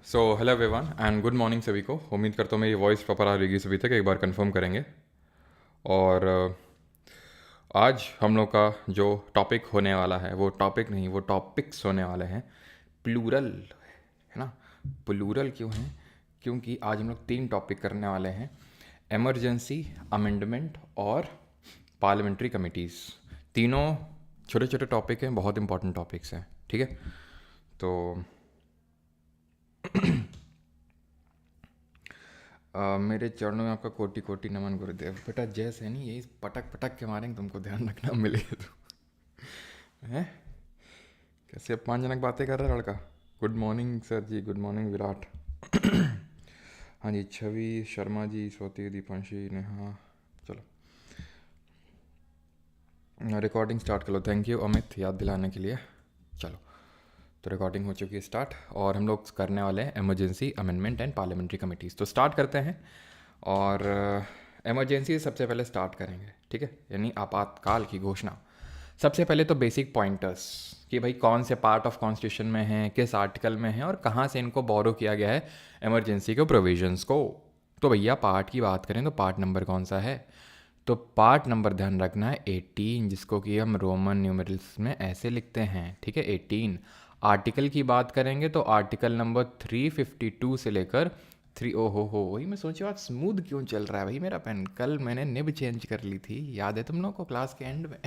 So hello everyone and good morning सभी को। उम्मीद करता हूँ मेरी वॉइस प्रॉपर आ रही सभी तक। एक बार कंफर्म करेंगे। और आज हम लोग का जो टॉपिक होने वाला है वो टॉपिक नहीं, वो टॉपिक्स होने वाले हैं प्लूरल, है ना। प्लूरल क्यों है? क्योंकि आज हम लोग 3 टॉपिक करने वाले हैं: एमरजेंसी, अमेंडमेंट और पार्लियामेंट्री कमिटीज़। तीनों छोटे छोटे टॉपिक हैं, बहुत इंपॉर्टेंट टॉपिक्स हैं, ठीक है। तो मेरे चरणों में आपका कोटि कोटि नमन गुरुदेव। बेटा जय सैनी, यही पटक पटक के मारेंगे, तुमको ध्यान रखना मिलेगा तो। हैं? कैसे अपमानजनक बातें कर रहा है लड़का। गुड मॉर्निंग सर जी, गुड मॉर्निंग विराट। हाँ जी, छवि शर्मा जी, स्वाति, दीपांशी, नेहा। चलो रिकॉर्डिंग स्टार्ट कर लो। थैंक यू अमित याद दिलाने के लिए। चलो, तो रिकॉर्डिंग हो चुकी है स्टार्ट और हम लोग करने वाले हैं emergency, amendment and parliamentary committees. तो स्टार्ट करते हैं। और एमरजेंसी से सबसे पहले स्टार्ट करेंगे, ठीक है, यानी आपातकाल की घोषणा। सबसे पहले तो बेसिक पॉइंटर्स कि भाई कौन से पार्ट ऑफ कॉन्स्टिट्यूशन में है, किस आर्टिकल में है और कहाँ से इनको बोरो किया गया है एमरजेंसी के प्रोविजंस को। तो भैया पार्ट की बात करें तो पार्ट नंबर कौन सा है? तो पार्ट नंबर ध्यान रखना है 18, जिसको कि हम रोमन न्यूमेरल्स में ऐसे लिखते हैं, ठीक है, 18। आर्टिकल की बात करेंगे तो आर्टिकल नंबर 352 से लेकर 3। ओ हो, वही मैं सोच रहा स्मूथ क्यों चल रहा है भाई मेरा पेन। कल मैंने निब चेंज कर ली थी, याद है तुम लोग को क्लास के एंड में।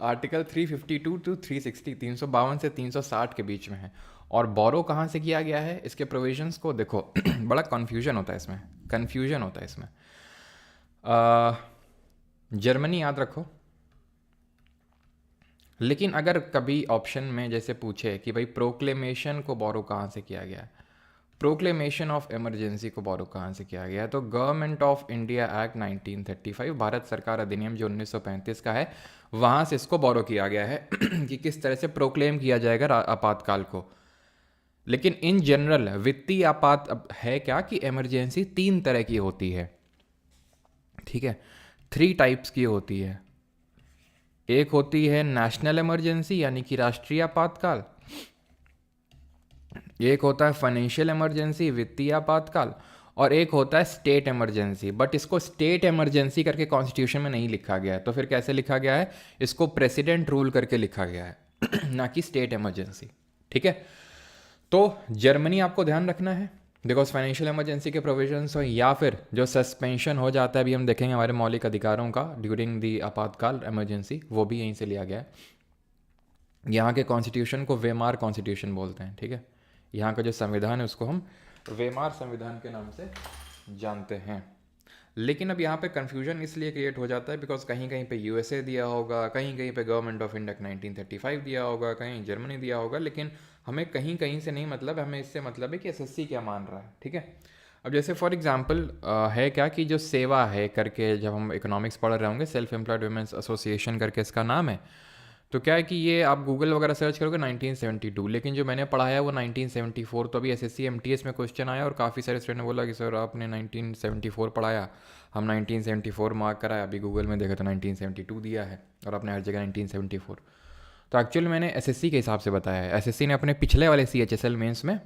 आर्टिकल 352 टू 360, 352 से 360 के बीच में है। और बोरो कहाँ से किया गया है इसके प्रोविजंस को देखो। बड़ा कन्फ्यूजन होता है इसमें, कन्फ्यूजन होता है इसमें। जर्मनी याद रखो। लेकिन अगर कभी ऑप्शन में जैसे पूछे कि भाई प्रोक्लेमेशन को बोरो कहाँ से किया गया है, प्रोक्लेमेशन ऑफ इमरजेंसी को बोरो कहाँ से किया गया है, तो government of India act 1935, Bharat सरकार अधिनियम जो 1935 का है, वहाँ से इसको बोरो किया गया है कि किस तरह से प्रोक्लेम किया जाएगा आपातकाल को। लेकिन इन जनरल वित्तीय आपात अब है क्या कि इमरजेंसी 3 तरह की होती है, ठीक है, 3 टाइप्स की होती है। एक होती है नेशनल इमरजेंसी यानी कि राष्ट्रीय आपातकाल, एक होता है फाइनेंशियल इमरजेंसी वित्तीय आपातकाल, और एक होता है स्टेट इमरजेंसी। बट इसको स्टेट इमरजेंसी करके कॉन्स्टिट्यूशन में नहीं लिखा गया है, तो फिर कैसे लिखा गया है? इसको प्रेसिडेंट रूल करके लिखा गया है ना कि स्टेट इमरजेंसी, ठीक है। तो जर्मनी आपको ध्यान रखना है, बिकॉज फाइनेंशियल इमरजेंसी के प्रोविजंस हो या फिर जो सस्पेंशन हो जाता है, अभी हम देखेंगे हमारे मौलिक अधिकारों का ड्यूरिंग दी आपातकाल इमरजेंसी, वो भी यहीं से लिया गया है। यहाँ के कॉन्स्टिट्यूशन को वेमार कॉन्स्टिट्यूशन बोलते हैं, ठीक है। यहाँ का जो संविधान है उसको हम वेमार संविधान के नाम से जानते हैं। लेकिन अब यहाँ पे कन्फ्यूजन इसलिए क्रिएट हो जाता है बिकॉज कहीं कहीं पे यूएसए दिया होगा, कहीं कहीं पे गवर्नमेंट ऑफ इंडिया 1935 दिया होगा, कहीं जर्मनी दिया होगा, लेकिन हमें कहीं कहीं से नहीं मतलब, हमें इससे मतलब है कि एसएससी क्या मान रहा है, ठीक है। अब जैसे फॉर एग्जांपल है क्या कि जो सेवा है करके, जब हम इकोनॉमिक्स पढ़ रहे होंगे, सेल्फ एम्प्लॉयड वुमेंस एसोसिएशन करके इसका नाम है। तो क्या है कि ये आप गूगल वगैरह सर्च करोगे 1972, लेकिन जो मैंने पढ़ा है वो 1974। तो अभी एसएससी एमटीएस में क्वेश्चन आया और काफ़ी सारे स्टूडेंट ने बोला कि सर आपने 1974 पढ़ाया, हम 1974 मार्क कराया, अभी गूगल में देखा तो 1972 दिया है और आपने हर जगह 1974। तो एक्चुअली मैंने एसएससी के हिसाब से बताया है, एसएससी ने अपने पिछले वाले सीएचएसएल मेंस में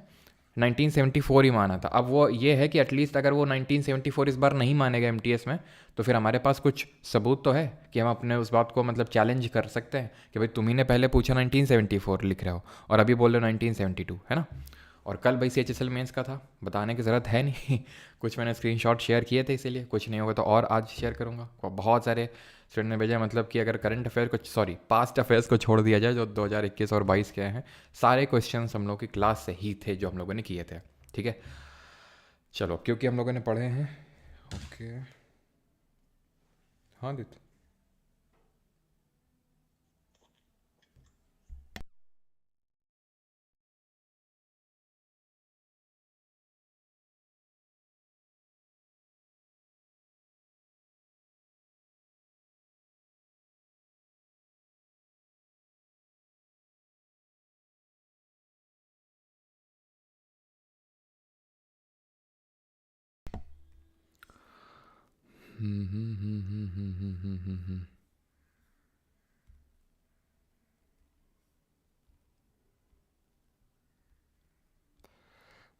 1974 ही माना था। अब वो ये है कि एटलीस्ट अगर वो 1974 इस बार नहीं मानेगा एमटीएस में, तो फिर हमारे पास कुछ सबूत तो है कि हम अपने उस बात को मतलब चैलेंज कर सकते हैं कि भाई तुम्ही ने पहले पूछा 1974 लिख रहे हो और अभी बोल रहे हो 1972, है ना। और कल भाई सीएचएसएल मेंस का था, बताने की ज़रूरत है नहीं। कुछ मैंने स्क्रीनशॉट शेयर किए थे, इसीलिए कुछ नहीं होगा तो और आज शेयर करूँगा। बहुत सारे स्टूडेंट ने भेजा, मतलब कि अगर करंट अफेयर को, सॉरी पास्ट अफेयर्स को छोड़ दिया जाए जो 2021 और 22 के हैं, सारे क्वेश्चंस हम लोग की क्लास से ही थे जो हम लोगों ने किए थे, ठीक है। चलो, क्योंकि हम लोगों ने पढ़े हैं। ओके, हाँ दित।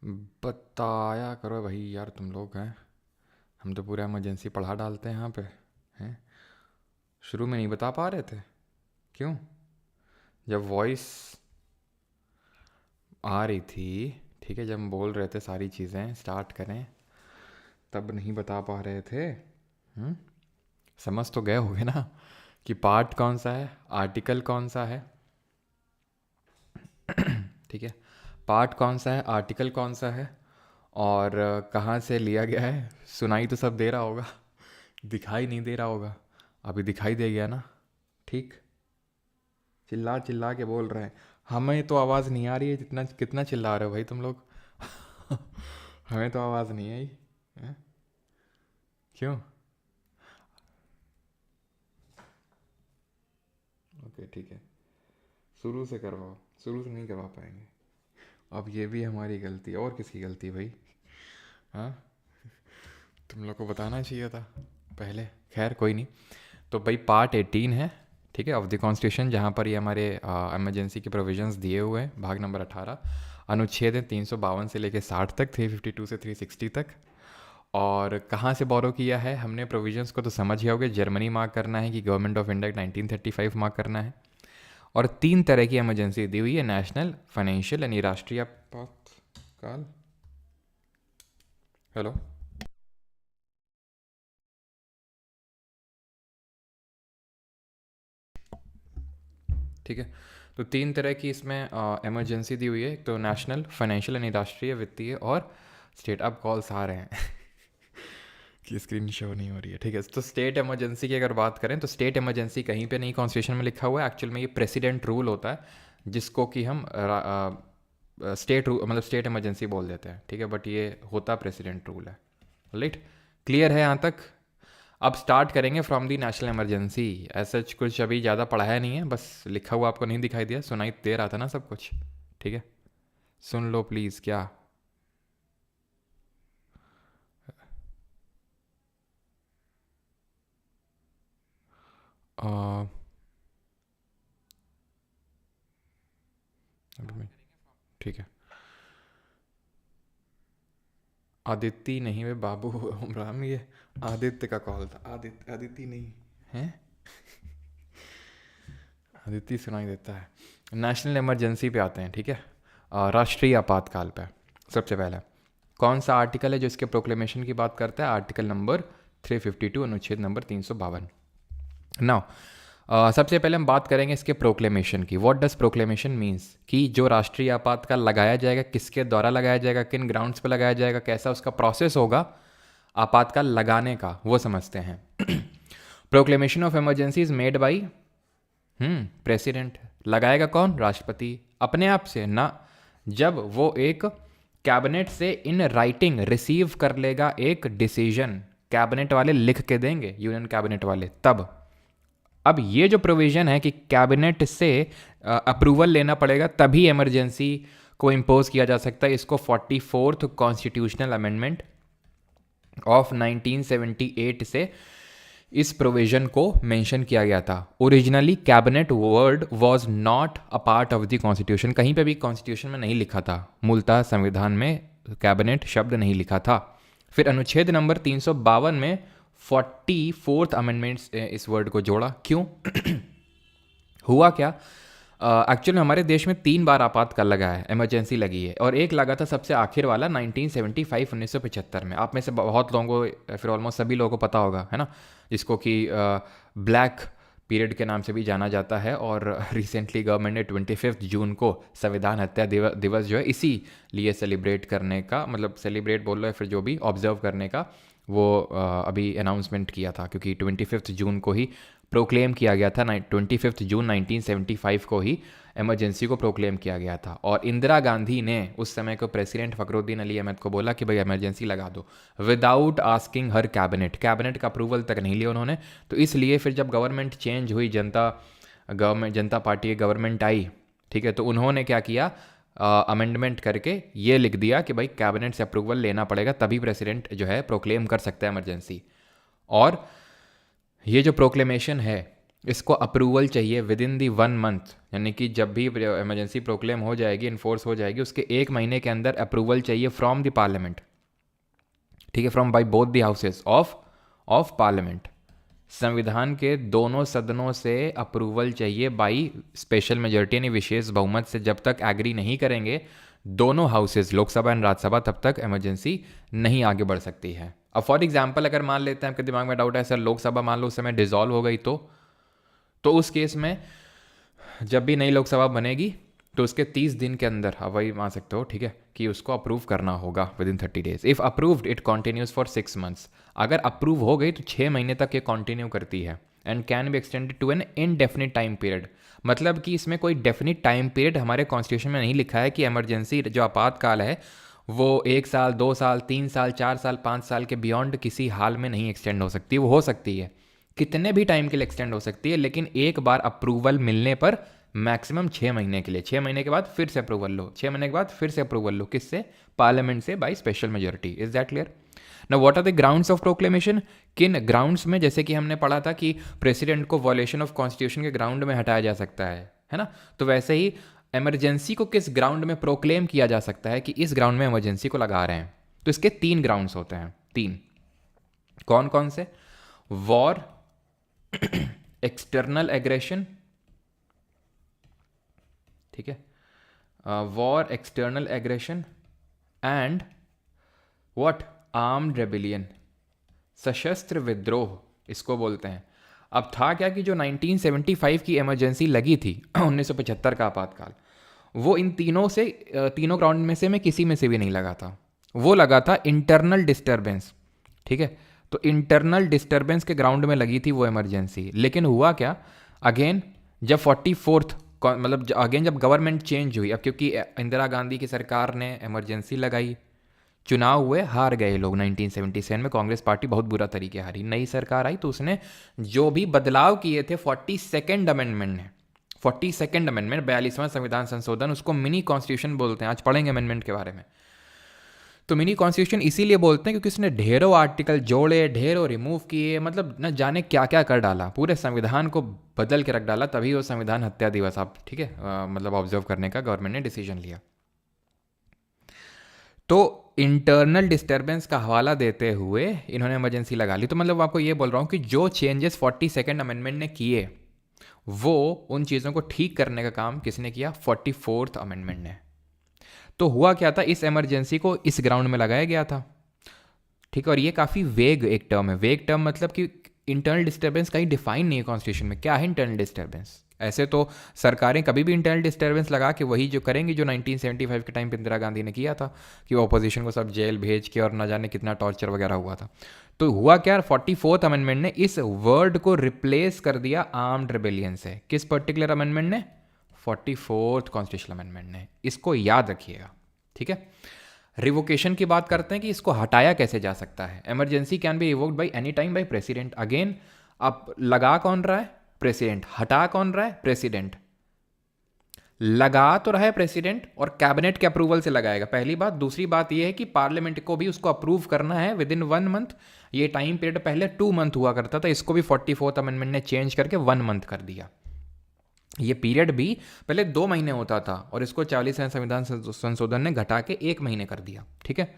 बताया करो भाई यार, तुम लोग हैं, हम तो पूरा इमरजेंसी पढ़ा डालते हैं यहाँ पे। हैं, शुरू में नहीं बता पा रहे थे, क्यों? जब वॉइस आ रही थी, ठीक है, जब हम बोल रहे थे सारी चीज़ें स्टार्ट करें, तब नहीं बता पा रहे थे। हम्म? समझ तो गए होगे ना कि पार्ट कौन सा है, आर्टिकल कौन सा है, ठीक है, पार्ट कौन सा है, आर्टिकल कौन सा है, और कहाँ से लिया गया है। सुनाई तो सब दे रहा होगा, दिखाई नहीं दे रहा होगा, अभी दिखाई दे गया ना। ठीक, चिल्ला चिल्ला के बोल रहे हैं, हमें तो आवाज़ नहीं आ रही है, जितना कितना चिल्ला रहे हो भाई तुम लोग। हमें तो आवाज़ नहीं आई हैं? क्यों? ओके ठीक है, शुरू से करवाओ, शुरू से नहीं करवा पाएंगे। अब ये भी हमारी गलती, और किसकी गलती भाई? हाँ, तुम लोग को बताना चाहिए था पहले। खैर कोई नहीं। तो भाई पार्ट 18 है, ठीक है, ऑफ द कॉन्स्टिट्यूशन, जहाँ पर ये हमारे इमरजेंसी के प्रोविजंस दिए हुए हैं, भाग नंबर 18, अनुच्छेद है 352 से लेकर 60 तक, 352 से 360 तक। और कहाँ से बोरो किया है हमने प्रोविजंस को, तो समझ गए होगे, जर्मनी मार्क करना है कि गवर्नमेंट ऑफ इंडिया 1935 मार्क करना है। और 3 तरह की इमरजेंसी दी हुई है, नेशनल, फाइनेंशियल यानी राष्ट्रीय आपातकाल। हेलो, ठीक है, तो 3 तरह की इसमें इमरजेंसी दी हुई है, एक तो नेशनल, फाइनेंशियल यानी राष्ट्रीय, वित्तीय, और स्टेट। अब कॉल्स आ रहे हैं कि स्क्रीन शो नहीं हो रही है, ठीक है। तो स्टेट इमरजेंसी की अगर बात करें, तो स्टेट इमरजेंसी कहीं पे नहीं कॉन्स्टिट्यूशन में लिखा हुआ है, एक्चुअल में ये प्रेसिडेंट रूल होता है, जिसको कि हम स्टेट रूल मतलब स्टेट इमरजेंसी बोल देते हैं, ठीक है, बट ये होता प्रेसिडेंट रूल है। राइट, क्लियर है यहाँ तक? अब स्टार्ट करेंगे फ्रॉम दी नेशनल इमरजेंसी। ऐसा कुछ अभी ज़्यादा पढ़ाया नहीं है, बस लिखा हुआ आपको नहीं दिखाई दिया, सुनाई दे रहा था ना सब कुछ, ठीक है, सुन लो प्लीज़। क्या अ, ठीक है, आदित्य नहीं, वे बाबू राम, ये आदित्य का कॉल था, आदित्य, आदित्य नहीं है, आदित्य सुनाई देता है। नेशनल इमरजेंसी पे आते हैं, ठीक है, राष्ट्रीय आपातकाल पे। सबसे पहले कौन सा आर्टिकल है जो इसके प्रोक्लेमेशन की बात करता है? आर्टिकल नंबर 352, अनुच्छेद नंबर 352। नाउ सबसे पहले हम बात करेंगे इसके प्रोक्लेमेशन की। व्हाट डज प्रोक्लेमेशन मीन्स, कि जो राष्ट्रीय आपातकाल लगाया जाएगा, किसके द्वारा लगाया जाएगा, किन ग्राउंड्स पर लगाया जाएगा, कैसा उसका प्रोसेस होगा आपातकाल लगाने का, वो समझते हैं। Proclamation of emergency is made by president. लगाएगा कौन? राष्ट्रपति, अपने आप से ना, जब वो एक कैबिनेट से इन राइटिंग रिसीव कर लेगा एक डिसीजन, कैबिनेट वाले लिख के देंगे, यूनियन कैबिनेट वाले, तब। अब ये जो प्रोविजन है कि कैबिनेट से अप्रूवल लेना पड़ेगा तभी इमरजेंसी को इम्पोज किया जा सकता है, इसको 44th कॉन्स्टिट्यूशनल अमेंडमेंट ऑफ 1978 से इस प्रोविजन को मेंशन किया गया था। Originally cabinet word was not a part of the constitution, कहीं पे भी कॉन्स्टिट्यूशन में नहीं लिखा था, मूलतः संविधान में कैबिनेट शब्द नहीं लिखा था। फिर अनुच्छेद नंबर 352 में 44th अमेंडमेंट्स इस वर्ड को जोड़ा। क्यों? हुआ क्या, एक्चुअली हमारे देश में 3 बार आपातकाल लगा है, इमरजेंसी लगी है, और एक लगा था सबसे आखिर वाला 1975, 1975 में। आप में से बहुत लोगों को, फिर ऑलमोस्ट सभी लोगों को पता होगा, है ना, जिसको कि ब्लैक पीरियड के नाम से भी जाना जाता है। और रिसेंटली गवर्नमेंट ने 25 जून को संविधान हत्या दिवस जो है इसी लिए सेलिब्रेट करने का, मतलब सेलिब्रेट बोल रहे, फिर जो भी ऑब्जर्व करने का, वो अभी अनाउंसमेंट किया था, क्योंकि 25 जून को ही प्रोक्लेम किया गया था, 25 जून 1975 को ही इमरजेंसी को प्रोक्लेम किया गया था। और इंदिरा गांधी ने उस समय को प्रेसिडेंट फखरुद्दीन अली अहमद को बोला कि भाई इमरजेंसी लगा दो, विदाउट आस्किंग हर कैबिनेट का अप्रूवल तक नहीं लिया उन्होंने। तो इसलिए फिर जब गवर्नमेंट चेंज हुई, जनता पार्टी की गवर्नमेंट आई, ठीक है, तो उन्होंने क्या किया, अमेंडमेंट करके ये लिख दिया कि भाई कैबिनेट से अप्रूवल लेना पड़ेगा, तभी प्रेसिडेंट जो है प्रोक्लेम कर सकता है इमरजेंसी। और ये जो प्रोक्लेमेशन है इसको अप्रूवल चाहिए विद इन दी 1 मंथ, यानी कि जब भी इमरजेंसी प्रोक्लेम हो जाएगी, इन्फोर्स हो जाएगी, उसके 1 महीने के अंदर अप्रूवल चाहिए फ्रॉम द पार्लियामेंट, ठीक है, from by both the houses of parliament. संविधान के दोनों सदनों से अप्रूवल चाहिए बाई स्पेशल मेजोरिटी, यानी विशेष बहुमत से। जब तक एग्री नहीं करेंगे दोनों हाउसेज, लोकसभा एंड राज्यसभा, तब तक इमरजेंसी नहीं आगे बढ़ सकती है। अब फॉर एग्जाम्पल अगर मान लेते हैं, आपके दिमाग में डाउट है सर लोकसभा मान लो उस समय डिसॉल्व हो गई, तो उस केस में जब भी नई लोकसभा बनेगी तो उसके 30 दिन के अंदर आप वही मान सकते हो, ठीक है, कि उसको अप्रूव करना होगा with in 30 days. If approved it continues for 6 months. अगर अप्रूव हो गई तो 6 महीने तक ये कंटिन्यू करती है। And can be extended to an indefinite time period, मतलब कि इसमें कोई डेफिनिट टाइम पीरियड हमारे कॉन्स्टिट्यूशन में नहीं लिखा है कि इमरजेंसी जो आपातकाल है वो 1 साल, 2 साल, 3 साल, 4 साल, 5 साल के बियॉन्ड किसी हाल में नहीं एक्सटेंड हो सकती। वो हो सकती है कितने भी टाइम के लिए एक्सटेंड हो सकती है, लेकिन एक बार अप्रूवल मिलने पर मैक्सिमम 6 महीने के लिए, 6 महीने के बाद फिर से अप्रूवल लो, 6 महीने के बाद फिर से अप्रूवल लो, किससे? पार्लियामेंट से, by special majority. Is that clear? Now what are the grounds of proclamation? किन ग्राउंड्स में, जैसे कि हमने पढ़ा था कि प्रेसिडेंट को वॉयलेशन ऑफ कॉन्स्टिट्यूशन के ग्राउंड में हटाया जा सकता है ना? तो वैसे ही इमरजेंसी को किस ग्राउंड में प्रोक्लेम किया जा सकता है कि इस ग्राउंड में इमरजेंसी को लगा रहे हैं? तो इसके 3 ग्राउंड्स होते हैं, 3। कौन कौन से? वॉर, एक्सटर्नल एग्रेशन, ठीक है, war, external aggression and what? Armed rebellion, सशस्त्र विद्रोह इसको बोलते हैं। अब था क्या कि जो 1975 की इमरजेंसी लगी थी 1975 का आपातकाल, वो इन तीनों से, तीनों ग्राउंड में से मैं किसी में से भी नहीं लगा था। वो लगा था इंटरनल डिस्टर्बेंस, ठीक है, तो इंटरनल डिस्टर्बेंस के ग्राउंड में लगी थी वो इमरजेंसी। लेकिन हुआ क्या, अगेन जब 44th, मतलब अगेन जब गवर्नमेंट चेंज हुई, अब क्योंकि इंदिरा गांधी की सरकार ने इमरजेंसी लगाई, चुनाव हुए, हार गए लोग 1977 में, कांग्रेस पार्टी बहुत बुरा तरीके हारी। नई सरकार आई तो उसने जो भी बदलाव किए थे 42nd अमेंडमेंट ने, 42nd अमेंडमेंट, 42वां संविधान संशोधन, उसको मिनी कॉन्स्टिट्यूशन बोलते हैं। आज पढ़ेंगे अमेंडमेंट के बारे में। तो मिनी कॉन्स्टिट्यूशन इसीलिए बोलते हैं क्योंकि उसने ढेरों आर्टिकल जोड़े, ढेरों रिमूव किए, मतलब न जाने क्या क्या कर डाला, पूरे संविधान को बदल के रख डाला। तभी वो संविधान हत्या दिवस आप, ठीक है, मतलब ऑब्जर्व करने का गवर्नमेंट ने डिसीजन लिया। तो इंटरनल डिस्टर्बेंस का हवाला देते हुए इन्होंने इमरजेंसी लगा ली। तो मतलब आपको ये बोल रहा हूँ कि जो चेंजेस 42nd अमेंडमेंट ने किए, वो उन चीज़ों को ठीक करने का काम किसने किया? 44th अमेंडमेंट ने। तो हुआ क्या था, इस इमरजेंसी को इस ग्राउंड में लगाया गया था, ठीक है, और ये काफ़ी वेग एक टर्म है। वेग टर्म मतलब कि इंटरनल डिस्टर्बेंस कहीं डिफाइन नहीं है कॉन्स्टिट्यूशन में, क्या है इंटरनल डिस्टर्बेंस। ऐसे तो सरकारें कभी भी इंटरनल डिस्टर्बेंस लगा के वही जो करेंगी जो 1975 के टाइम पे इंदिरा गांधी ने किया था, कि ऑपोजिशन को सब जेल भेज के और न जाने कितना टॉर्चर वगैरह हुआ था। तो हुआ क्या, 44th अमेंडमेंट ने इस वर्ड को रिप्लेस कर दिया आर्म्ड रिबेलियन से। किस पर्टिकुलर अमेंडमेंट ने? 44th कॉन्स्टिट्यूशनल अमेंडमेंट ने। इसको याद रखिएगा, ठीक है। रिवोकेशन की बात करते हैं कि इसको हटाया कैसे जा सकता है। Emergency can be revoked by any time by president. Again, अब लगा कौन रहा है? प्रेसिडेंट। हटा कौन रहा है? प्रेसिडेंट। लगा तो रहा है प्रेसिडेंट और कैबिनेट के अप्रूवल से लगाएगा, पहली बात। दूसरी बात यह है कि पार्लियामेंट को भी उसको अप्रूव करना है विद इन 1 मंथ। ये टाइम पीरियड पहले 2 मंथ हुआ करता था, इसको भी 44th अमेंडमेंट ने चेंज करके 1 मंथ कर दिया। ये पीरियड भी पहले 2 महीने होता था और इसको 40वें संविधान संशोधन ने घटा के 1 महीने कर दिया, ठीक है।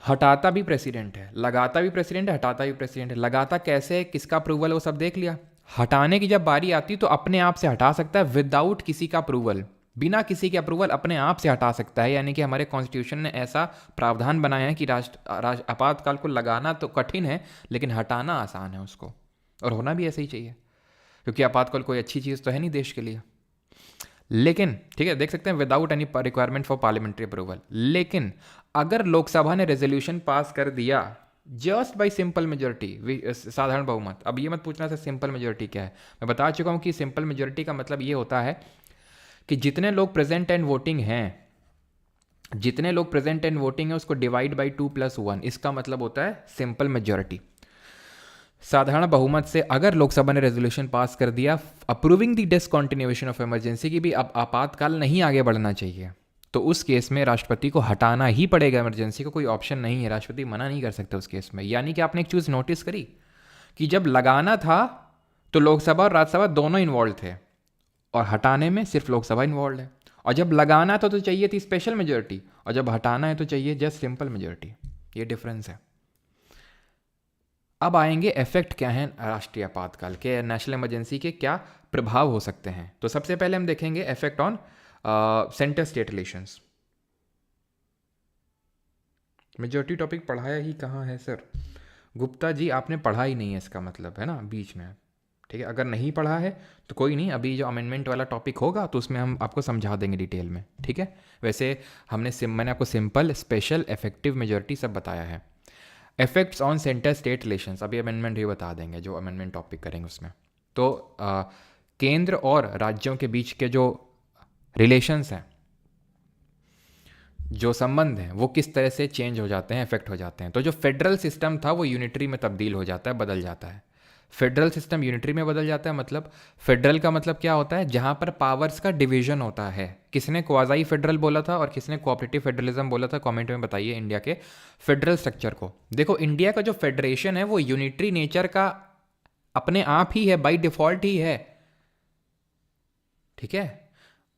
हटाता भी प्रेसिडेंट है, लगाता भी प्रेसिडेंट है, हटाता भी प्रेसिडेंट है। लगाता कैसे, किसका अप्रूवल है, वो सब देख लिया। हटाने की जब बारी आती तो अपने आप से हटा सकता है विदाउट किसी का अप्रूवल, बिना किसी के अप्रूवल अपने आप से हटा सकता है। यानी कि हमारे कॉन्स्टिट्यूशन ने ऐसा प्रावधान बनाया है कि आपातकाल को लगाना तो कठिन है लेकिन हटाना आसान है उसको, और होना भी ऐसे ही चाहिए, क्योंकि आपातकाल कोई अच्छी चीज़ तो है नहीं देश के लिए। लेकिन ठीक है, देख सकते हैं without any requirement for parliamentary approval. लेकिन अगर लोकसभा ने रेजोल्यूशन पास कर दिया जस्ट बाय सिंपल मेजोरिटी, साधारण बहुमत, अब ये मत पूछना सर सिंपल मेजोरिटी क्या है, मैं बता चुका हूं कि सिंपल मेजोरिटी का मतलब ये होता है कि जितने लोग प्रेजेंट एंड वोटिंग हैं, जितने लोग प्रेजेंट एंड वोटिंग है उसको डिवाइड बाई 2+1, इसका मतलब होता है सिंपल मेजोरिटी। साधारण बहुमत से अगर लोकसभा ने रेजोल्यूशन पास कर दिया approving the discontinuation of emergency की भी अब आपातकाल नहीं आगे बढ़ना चाहिए, तो उस केस में राष्ट्रपति को हटाना ही पड़ेगा इमरजेंसी को, कोई ऑप्शन नहीं है, राष्ट्रपति मना नहीं कर सकते उस केस में। यानी कि आपने एक चीज़ नोटिस करी कि जब लगाना था तो लोकसभा और राज्यसभा दोनों इन्वॉल्व थे, और हटाने में सिर्फ लोकसभा इन्वॉल्व है। और जब लगाना था तो चाहिए थी स्पेशल मेजोरिटी, और जब हटाना है तो चाहिए जस्ट सिंपल मेजोरिटी। ये डिफरेंस है। अब आएंगे इफेक्ट क्या है राष्ट्रीय आपातकाल के, नेशनल इमरजेंसी के क्या प्रभाव हो सकते हैं। तो सबसे पहले हम देखेंगे effect on centre state relations. Majority topic पढ़ाया ही कहाँ है सर? गुप्ता जी आपने पढ़ा ही नहीं है, इसका मतलब है ना बीच में। ठीक है, अगर नहीं पढ़ा है तो कोई नहीं, अभी जो अमेंडमेंट वाला टॉपिक होगा तो उसमें हम आपको समझा देंगे डिटेल में। ठीक है, वैसे मैंने आपको सिंपल, स्पेशल, इफेक्टिव, मेजोरिटी सब बताया है। Effects on centre state relations अभी अमेंडमेंट ही बता देंगे, जो अमेंडमेंट टॉपिक करेंगे उसमें। तो केंद्र और राज्यों के बीच के जो रिलेशंस हैं, जो संबंध हैं, वो किस तरह से चेंज हो जाते हैं, इफेक्ट हो जाते हैं। तो जो फेडरल सिस्टम था वो यूनिटरी में तब्दील हो जाता है, बदल जाता है। फेडरल सिस्टम यूनिटरी में बदल जाता है, मतलब फेडरल का मतलब क्या होता है? जहां पर पावर्स का डिवीजन होता है। किसने क्वाजाई फेडरल बोला था और किसने कोऑपरेटिव फेडरलिज्म बोला था? कमेंट में बताइए इंडिया के फेडरल स्ट्रक्चर को। देखो, इंडिया का जो फेडरेशन है वो यूनिटरी नेचर का अपने आप ही है, बाई डिफॉल्ट ही है। ठीक है,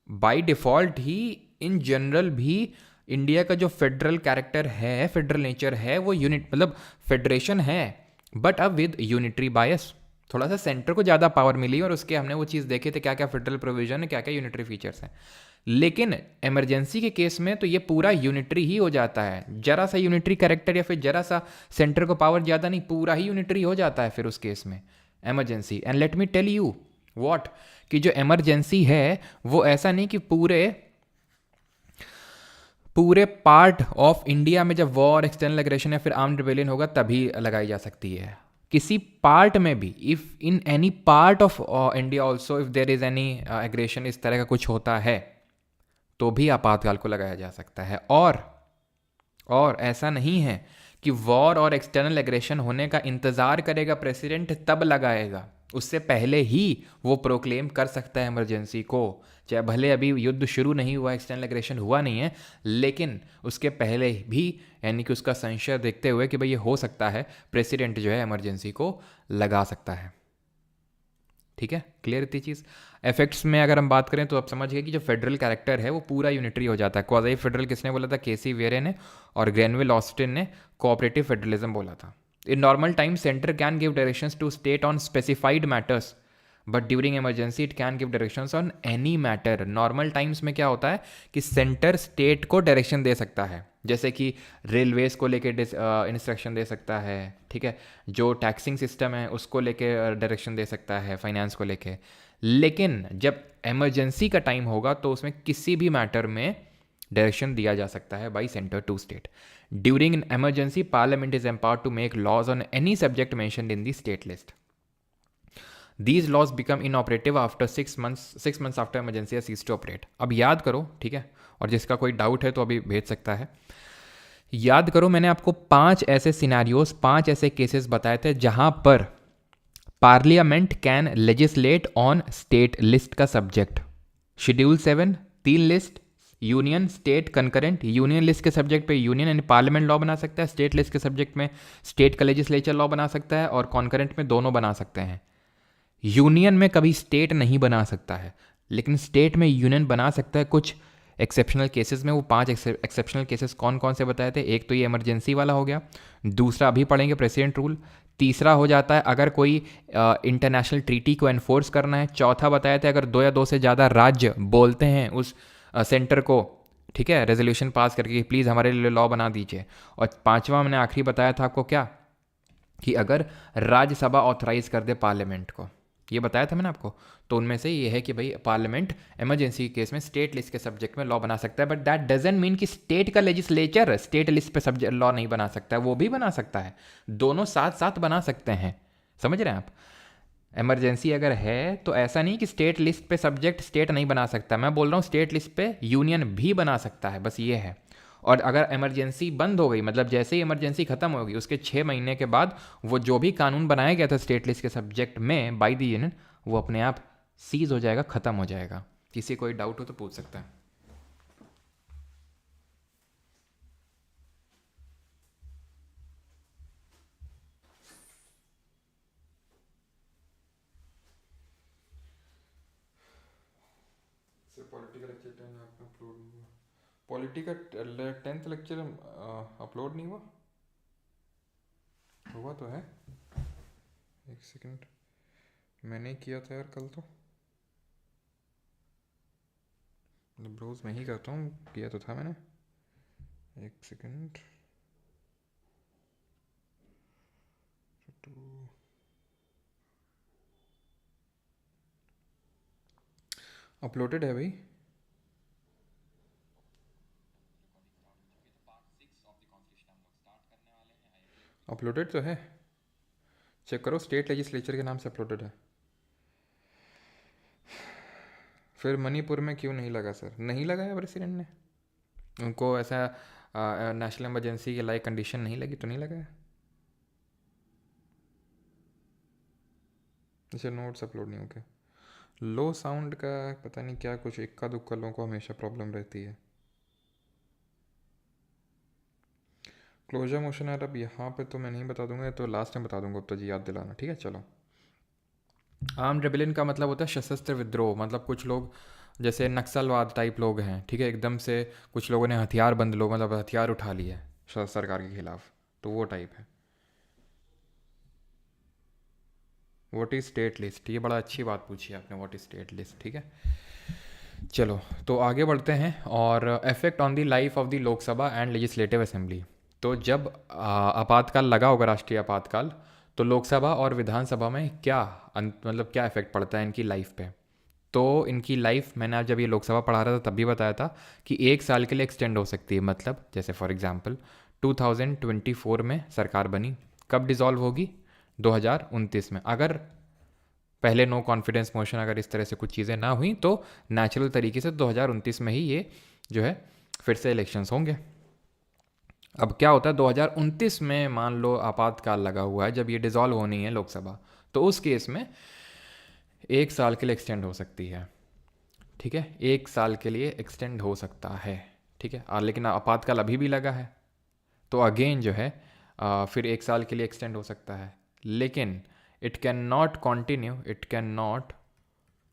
by default he in general भी इंडिया का जो फेडरल कैरेक्टर है, फेडरल नेचर है, वो यूनिट मतलब फेडरेशन है, बट अब विद यूनिटरी बायस। थोड़ा सा सेंटर को ज़्यादा पावर मिली और उसके हमने वो चीज़ देखे थे, क्या क्या फेडरल प्रोविजन है, क्या क्या यूनिटरी फीचर्स हैं। लेकिन इमरजेंसी के केस में तो ये पूरा यूनिटरी ही हो जाता है। जरा सा यूनिटरी कैरेक्टर या फिर जरा सा सेंटर को पावर ज़्यादा नहीं, पूरा ही यूनिटरी हो जाता है फिर उस केस में emergency. And let me tell you what, कि जो इमरजेंसी है वो ऐसा नहीं कि पूरे पूरे पार्ट ऑफ इंडिया में जब वॉर, एक्सटर्नल एग्रेशन या फिर आर्म्ड रिबेलियन होगा तभी लगाई जा सकती है। किसी पार्ट में भी, if in any part of India also if there is any aggression, इस तरह का कुछ होता है तो भी आपातकाल को लगाया जा सकता है। और ऐसा नहीं है कि वॉर और एक्सटर्नल एग्रेशन होने का इंतजार करेगा प्रेसिडेंट तब लगाएगा, उससे पहले ही वो प्रोक्लेम कर सकता है इमरजेंसी को। चाहे भले अभी युद्ध शुरू नहीं हुआ, एक्सटर्नल एग्रेशन हुआ नहीं है, लेकिन उसके पहले भी, यानी कि उसका संशय देखते हुए कि भाई ये हो सकता है, प्रेसिडेंट जो है इमरजेंसी को लगा सकता है। ठीक है, क्लियर इतनी चीज़। इफेक्ट्स में अगर हम बात करें तो आप समझ गए कि जो फेडरल कैरेक्टर है वो पूरा यूनिटरी हो जाता है। क्वाज़ाई फेडरल किसने बोला था? केसी वेरे ने, और ग्रेनविल ऑस्टिन ने कोऑपरेटिव फेडरलिज्म बोला था। In normal time centre can give directions to state on specified matters, but during emergency it can give directions on any matter. Normal times में क्या होता है कि सेंटर स्टेट को डायरेक्शन दे सकता है, जैसे कि रेलवेज को लेके इंस्ट्रक्शन दे सकता है। ठीक है, जो टैक्सिंग सिस्टम है उसको लेके डायरेक्शन दे सकता है, फाइनेंस को लेके। लेकिन जब इमरजेंसी का टाइम होगा तो उसमें किसी भी मैटर में डायरेक्शन दिया जा सकता है by centre to state. During an emergency, Parliament is empowered to make laws on any subject mentioned in the state list. These laws become inoperative after 6 months after emergency has ceased to operate. अब याद करो, ठीक है, और जिसका कोई doubt है तो अभी भेज सकता है। याद करो, मैंने आपको 5 ऐसे सिनारियोज, 5 ऐसे केसेस बताए थे जहां पर parliament can legislate on state list का subject. Schedule 7 3 list, union, state, concurrent. Union list के सब्जेक्ट पे यूनियन एंड पार्लियामेंट लॉ बना सकता है, स्टेट लिस्ट के सब्जेक्ट में स्टेट का लेजिस्लेचर लॉ बना सकता है, और कॉन्करेंट में दोनों बना सकते हैं। यूनियन में कभी स्टेट नहीं बना सकता है, लेकिन स्टेट में यूनियन बना सकता है कुछ एक्सेप्शनल केसेस में। वो 5 एक्सेप्शनल केसेस कौन कौन से बताए थे? एक तो ये इमरजेंसी वाला हो गया, दूसरा अभी पढ़ेंगे प्रेसिडेंट रूल, तीसरा हो जाता है अगर कोई इंटरनेशनल ट्रीटी को एनफोर्स करना है, चौथा बताया था अगर 2 या 2 से ज़्यादा राज्य बोलते हैं उस सेंटर को, ठीक है, रेजोल्यूशन पास करके प्लीज़ हमारे लिए लॉ बना दीजिए। और पांचवा मैंने आखिरी बताया था आपको क्या, कि अगर राज्यसभा ऑथराइज कर दे पार्लियामेंट को, ये बताया था मैंने आपको। तो उनमें से ये है कि भाई पार्लियामेंट इमरजेंसी के केस में स्टेट लिस्ट के सब्जेक्ट में लॉ बना सकता है, बट दैट डजंट मीन कि स्टेट का लेजिस्लेचर स्टेट लिस्ट पे सब्जेक्ट लॉ नहीं बना सकता है। वो भी बना सकता है, दोनों साथ साथ बना सकते हैं। समझ रहे हैं आप? इमरजेंसी अगर है तो ऐसा नहीं कि स्टेट लिस्ट पे सब्जेक्ट स्टेट नहीं बना सकता, मैं बोल रहा हूँ स्टेट लिस्ट पे यूनियन भी बना सकता है, बस ये है। और अगर इमरजेंसी बंद हो गई, मतलब जैसे ही इमरजेंसी खत्म होगी उसके 6 महीने के बाद वो जो भी कानून बनाया गया था स्टेट लिस्ट के सब्जेक्ट में बाय द यूनियन, वो अपने आप सीज हो जाएगा, खत्म हो जाएगा। किसी कोई डाउट हो तो पूछ सकता है। पॉलिटी का लेक्चर 10 आपका अपलोड नहीं हुआ। पॉलिटी का 10th लेक्चर अपलोड नहीं हुआ। हुआ तो है, एक सेकंड, मैंने किया था यार कल, तो मतलब रोज़ मैं ही करता हूँ, किया तो था मैंने। एक सेकंड, अपलोडेड है भाई, अपलोडेड तो है, चेक करो, स्टेट लेजिस्लेचर के नाम से अपलोडेड है। फिर मणिपुर में क्यों नहीं लगा सर? नहीं लगाया प्रेसिडेंट ने, उनको ऐसा नेशनल इमरजेंसी के लाइक कंडीशन नहीं लगी तो नहीं लगाया। अच्छा, नोट्स अपलोड नहीं हो गया। लो साउंड का पता नहीं क्या, कुछ इक्का दुक्का लोगों को हमेशा प्रॉब्लम रहती है। क्लोजर मोशन यार अब यहाँ पे तो मैं नहीं बता दूंगा, तो लास्ट में बता दूंगा, अब तो जी याद दिलाना, ठीक है। चलो, आर्म रेबेलियन का मतलब होता है सशस्त्र विद्रोह, मतलब कुछ लोग जैसे नक्सलवाद टाइप लोग हैं, ठीक है, एकदम से कुछ लोगों ने हथियारबंद लोग, मतलब हथियार उठा लिए सरकार के खिलाफ, तो वो टाइप है। व्हाट इज़ स्टेट लिस्ट, ये बड़ा अच्छी बात पूछी आपने, व्हाट इज़ स्टेट लिस्ट, ठीक है। चलो तो आगे बढ़ते हैं, और effect on the life of the Lok Sabha and legislative assembly. तो जब आपातकाल लगा होगा, राष्ट्रीय आपातकाल, तो लोकसभा और विधानसभा में क्या मतलब क्या इफेक्ट पड़ता है इनकी लाइफ पे। तो इनकी लाइफ, मैंने आज जब ये लोकसभा पढ़ा रहा था तब भी बताया था कि 1 साल के लिए एक्सटेंड हो सकती है। मतलब जैसे फॉर एग्जांपल 2024 में सरकार बनी, कब डिज़ोल्व होगी? 2029 में। अगर पहले नो कॉन्फिडेंस मोशन, अगर इस तरह से कुछ चीज़ें ना हुई, तो नेचुरल तरीके से 2029 में ही ये जो है फिर से इलेक्शंस होंगे। अब क्या होता है 2029 में, मान लो आपातकाल लगा हुआ है, जब ये डिज़ोल्व होनी है लोकसभा, तो उस केस में 1 साल के लिए एक्सटेंड हो सकती है, ठीक है, 1 साल के लिए एक्सटेंड हो सकता है, ठीक है। लेकिन आपातकाल अभी भी लगा है, तो अगेन जो है फिर 1 साल के लिए एक्सटेंड हो सकता है, लेकिन it can not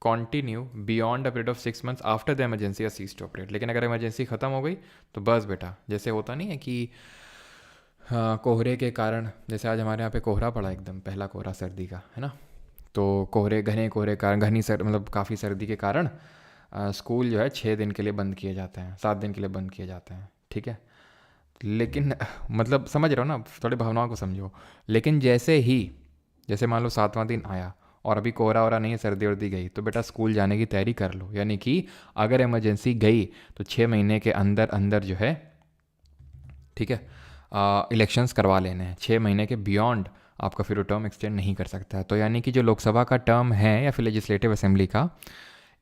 continue beyond a period of 6 months after the emergency or ceases to operate. लेकिन अगर इमरजेंसी ख़त्म हो गई तो बस बेटा, जैसे होता नहीं है कि कोहरे के कारण, जैसे आज हमारे यहाँ पे कोहरा पड़ा, एकदम पहला कोहरा सर्दी का, है ना, तो घने कोहरे कारण, मतलब काफ़ी सर्दी के कारण स्कूल जो है 6 दिन के लिए बंद किए जाते हैं, 7 दिन के लिए बंद किए जाते हैं, ठीक है। लेकिन मतलब समझ रहे हो ना, थोड़ी भावनाओं को समझो। लेकिन जैसे मान लो 7वां दिन आया और अभी कोहरा वोहरा नहीं है, सर्दी वर्दी गई, तो बेटा स्कूल जाने की तैयारी कर लो। यानी कि अगर इमरजेंसी गई तो 6 महीने के अंदर अंदर जो है, ठीक है, इलेक्शंस करवा लेने हैं। 6 महीने के बियॉन्ड आपका फिर टर्म एक्सटेंड नहीं कर सकता है। तो यानी कि जो लोकसभा का टर्म है या फिर लेजिस्लेटिव असेंबली का,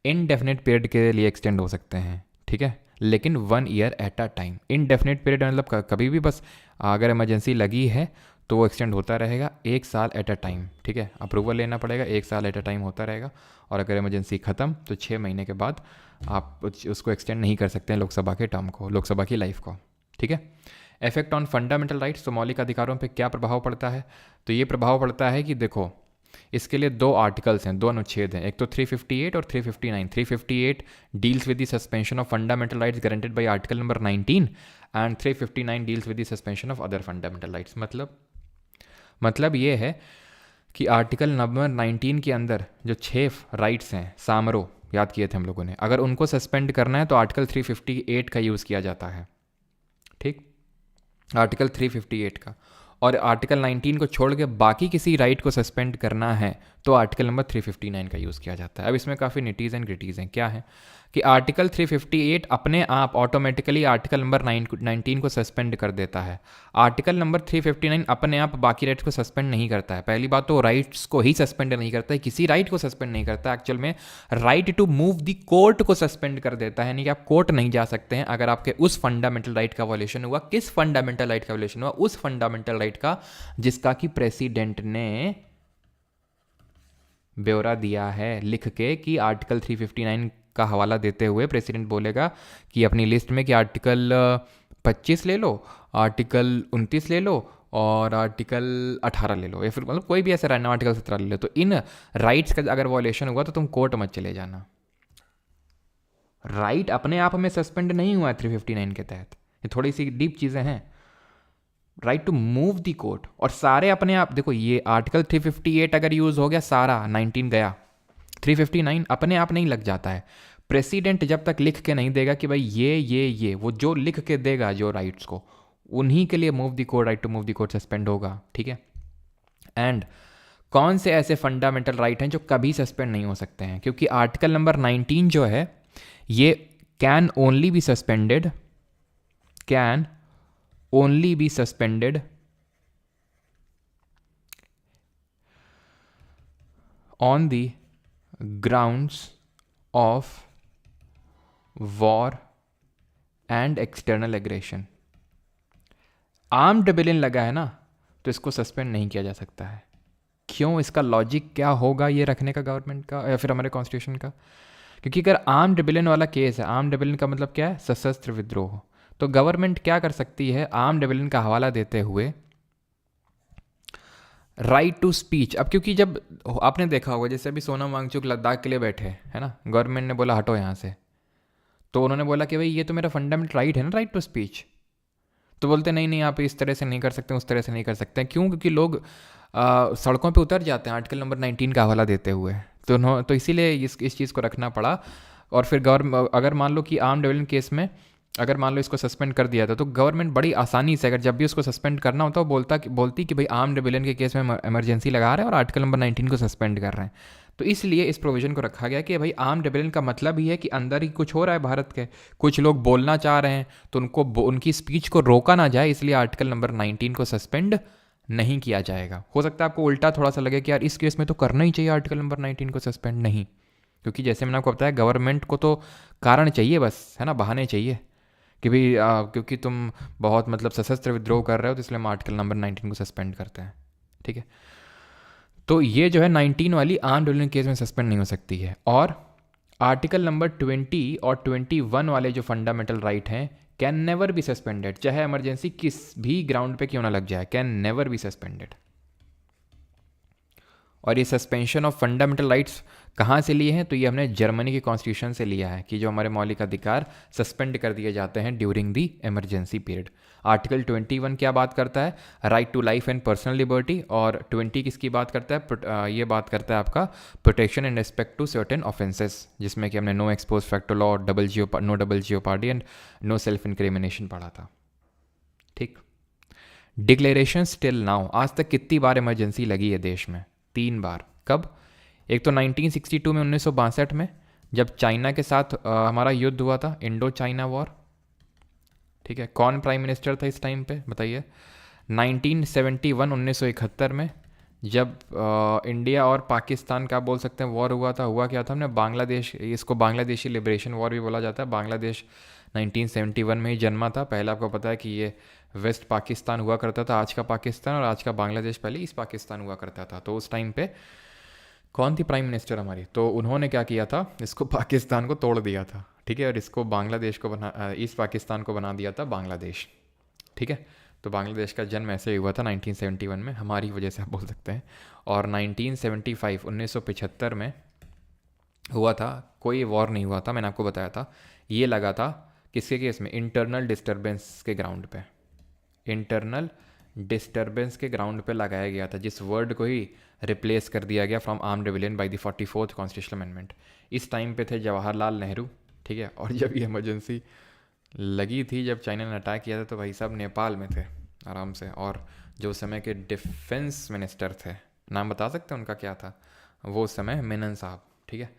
इनडेफिनेट पीरियड के लिए एक्सटेंड हो सकते हैं, ठीक है, लेकिन 1 year at a time. Indefinite period मतलब कभी भी, बस अगर इमरजेंसी लगी है तो वो एक्सटेंड होता रहेगा 1 साल एट अ टाइम, ठीक है, अप्रूवल लेना पड़ेगा, 1 साल एट अ टाइम होता रहेगा। और अगर इमरजेंसी ख़त्म तो 6 महीने के बाद आप उसको एक्सटेंड नहीं कर सकते हैं, लोकसभा के टर्म को, लोकसभा की लाइफ को, ठीक है। इफेक्ट ऑन फंडामेंटल राइट्स, तो मौलिक अधिकारों पे क्या प्रभाव पड़ता है? तो ये प्रभाव पड़ता है कि देखो, इसके लिए 2 आर्टिकल्स हैं, 2 अनुच्छेद हैं, एक तो 358 और 359। 358 deals with the suspension of fundamental rights guaranteed bye article number 19 and 359 deals with the suspension of other fundamental rights. मतलब ये है कि आर्टिकल नंबर 19 के अंदर जो 6 राइट्स हैं, सामरो याद किए थे हम लोगों ने, अगर उनको सस्पेंड करना है तो आर्टिकल 358 का यूज़ किया जाता है, ठीक, आर्टिकल 358 का। और आर्टिकल 19 को छोड़ के बाकी किसी राइट को सस्पेंड करना है तो आर्टिकल नंबर 359 का यूज़ किया जाता है। अब इसमें काफ़ी निटीज़ एंड ग्रिटीज़ हैं। क्या है कि आर्टिकल 358 अपने आप ऑटोमेटिकली आर्टिकल नंबर 19 को सस्पेंड कर देता है। आर्टिकल नंबर 359 अपने आप बाकी राइट्स को सस्पेंड नहीं करता है। पहली बात तो राइट्स को ही सस्पेंड नहीं करता है, किसी राइट को सस्पेंड नहीं करता, एक्चुअल में right to move the court को सस्पेंड कर देता है। यानी कि आप कोर्ट नहीं जा सकते हैं अगर आपके उस फंडामेंटल राइट का वॉल्यूशन हुआ। किस फंडामेंटल राइट का वॉल्यूशन हुआ? उस फंडामेंटल राइट का जिसका कि प्रेसिडेंट ने ब्यौरा दिया है लिख के, कि आर्टिकल 359 का हवाला देते हुए प्रेसिडेंट बोलेगा कि अपनी लिस्ट में कि आर्टिकल 25 ले लो, आर्टिकल 29 ले लो और आर्टिकल 18 ले लो, या फिर मतलब कोई भी ऐसा रैंडम आर्टिकल 17 ले लो। तो इन राइट्स का अगर वॉल्यूशन हुआ तो तुम कोर्ट मत चले जाना। राइट अपने आप में सस्पेंड नहीं हुआ है 359 के तहत, ये थोड़ी सी डीप चीज़ें हैं। Right to move the court, और सारे अपने आप, देखो ये आर्टिकल 358 अगर यूज़ हो गया सारा 19 गया, 359 अपने आप नहीं लग जाता है। प्रेसिडेंट जब तक लिख के नहीं देगा कि भाई ये वो जो लिख के देगा जो राइट्स को, उन्हीं के लिए move the court, right to move the court suspend होगा, ठीक है। एंड कौन से ऐसे फंडामेंटल राइट हैं जो कभी सस्पेंड नहीं हो सकते हैं, क्योंकि आर्टिकल नंबर 19 जो है ये can only be suspended, can only be suspended on the grounds of war and external aggression. Armed rebellion लगा है ना, तो इसको सस्पेंड नहीं किया जा सकता है। क्यों, इसका लॉजिक क्या होगा ये रखने का गवर्नमेंट का या फिर हमारे कॉन्स्टिट्यूशन का? क्योंकि अगर आर्म्ड रेबेलियन वाला केस है, आर्म्ड रेबेलियन का मतलब क्या है, सशस्त्र विद्रोह, तो गवर्नमेंट क्या कर सकती है आर्म्ड रेबेलियन का हवाला देते हुए, राइट टू स्पीच। अब क्योंकि जब आपने देखा होगा जैसे अभी सोनम वांगचुक लद्दाख के लिए बैठे है ना, गवर्नमेंट ने बोला हटो यहाँ से, तो उन्होंने बोला कि भाई ये तो मेरा फंडामेंटल राइट है ना, राइट टू स्पीच। तो बोलते नहीं नहीं आप इस तरह से नहीं कर सकते, उस तरह से नहीं कर सकते। क्यों? क्योंकि लोग सड़कों पे उतर जाते हैं आर्टिकल नंबर 19 का हवाला देते हुए, तो इसीलिए इस चीज़ को रखना पड़ा। और फिर अगर मान लो कि आर्म रेबेलियन केस में अगर मान लो इसको सस्पेंड कर दिया था, तो गवर्नमेंट बड़ी आसानी से अगर जब भी उसको सस्पेंड करना होता वो बोलती कि भाई आर्म रेबेलियन के केस में इमरजेंसी लगा रहे हैं और आर्टिकल नंबर 19 को सस्पेंड कर रहे हैं। तो इसलिए इस प्रोविजन को रखा गया कि भाई आर्म रेबेलियन का मतलब ही है कि अंदर ही कुछ हो रहा है भारत के, कुछ लोग बोलना चाह रहे हैं, तो उनकी स्पीच को रोका ना जाए, इसलिए आर्टिकल नंबर 19 को सस्पेंड नहीं किया जाएगा। हो सकता है आपको उल्टा थोड़ा सा लगे कि यार इस केस में तो करना ही चाहिए आर्टिकल नंबर 19 को सस्पेंड, नहीं, क्योंकि जैसे मैंने आपको बताया गवर्नमेंट को तो कारण चाहिए बस, है ना, बहाने चाहिए कि भाई क्योंकि तुम बहुत मतलब सशस्त्र विद्रोह कर रहे हो, तो इसलिए हम आर्टिकल नंबर 19 को सस्पेंड करते हैं, ठीक है। तो ये जो है 19 वाली आर्म रेबेलियन केस में सस्पेंड नहीं हो सकती है। और आर्टिकल नंबर 20 और 21 वाले जो फंडामेंटल राइट हैं कैन नेवर बी सस्पेंडेड, चाहे इमरजेंसी किस भी ग्राउंड पे क्यों ना लग जाए, कैन नेवर बी सस्पेंडेड। और ये सस्पेंशन ऑफ फंडामेंटल राइट्स कहाँ से लिए हैं, तो ये हमने जर्मनी के कॉन्स्टिट्यूशन से लिया है कि जो हमारे मौलिक अधिकार सस्पेंड कर दिए जाते हैं during the emergency period. Article 21 क्या बात करता है, right to life and personal liberty, और 20 किसकी बात करता है, ये बात करता है आपका protection and respect to certain offences, जिसमें कि हमने no ex post facto law, no double jeopardy and no self incrimination पढ़ा था, ठीक। डिक्लेरेशन स्टिल नाउ, आज तक कितनी बार इमरजेंसी लगी है देश में? 3 बार। कब? एक तो 1962 में, 1962 में, जब चाइना के साथ हमारा युद्ध हुआ था, इंडो चाइना वॉर, ठीक है। कौन प्राइम मिनिस्टर था इस टाइम पे बताइए? 1971, 1971 में, जब इंडिया और पाकिस्तान का बोल सकते हैं वॉर हुआ था। हुआ क्या था? हमने बांग्लादेश, इसको बांग्लादेशी लिबरेशन वॉर भी बोला जाता है। बांग्लादेश 1971 में ही जन्मा था। पहले आपको पता है कि ये वेस्ट पाकिस्तान हुआ करता था, आज का पाकिस्तान, और आज का बांग्लादेश पहले ईस्ट पाकिस्तान हुआ करता था। तो उस टाइम पे कौन थी प्राइम मिनिस्टर हमारी? तो उन्होंने क्या किया था, इसको पाकिस्तान को तोड़ दिया था, ठीक है, और इसको बांग्लादेश को ईस्ट पाकिस्तान को बना दिया था बांग्लादेश, ठीक है। तो बांग्लादेश का जन्म ऐसे ही हुआ था 1971 में, हमारी वजह से आप बोल सकते हैं। और 1975, 1975 में हुआ था, कोई वॉर नहीं हुआ था, मैंने आपको बताया था। ये लगा था किसके केस में? इंटरनल डिस्टर्बेंस के ग्राउंड पे, इंटरनल डिस्टर्बेंस के ग्राउंड पे लगाया गया था, जिस वर्ड को ही रिप्लेस कर दिया गया from armed rebellion by the 44th constitutional amendment. इस टाइम पे थे जवाहरलाल नेहरू, ठीक है। और जब ये इमरजेंसी लगी थी, जब चाइना ने अटैक किया था, तो भाई साहब नेपाल में थे आराम से। और जो उस समय के डिफेंस मिनिस्टर थे, नाम बता सकते हैं उनका क्या था? वो उस समय मेनन साहब, ठीक है।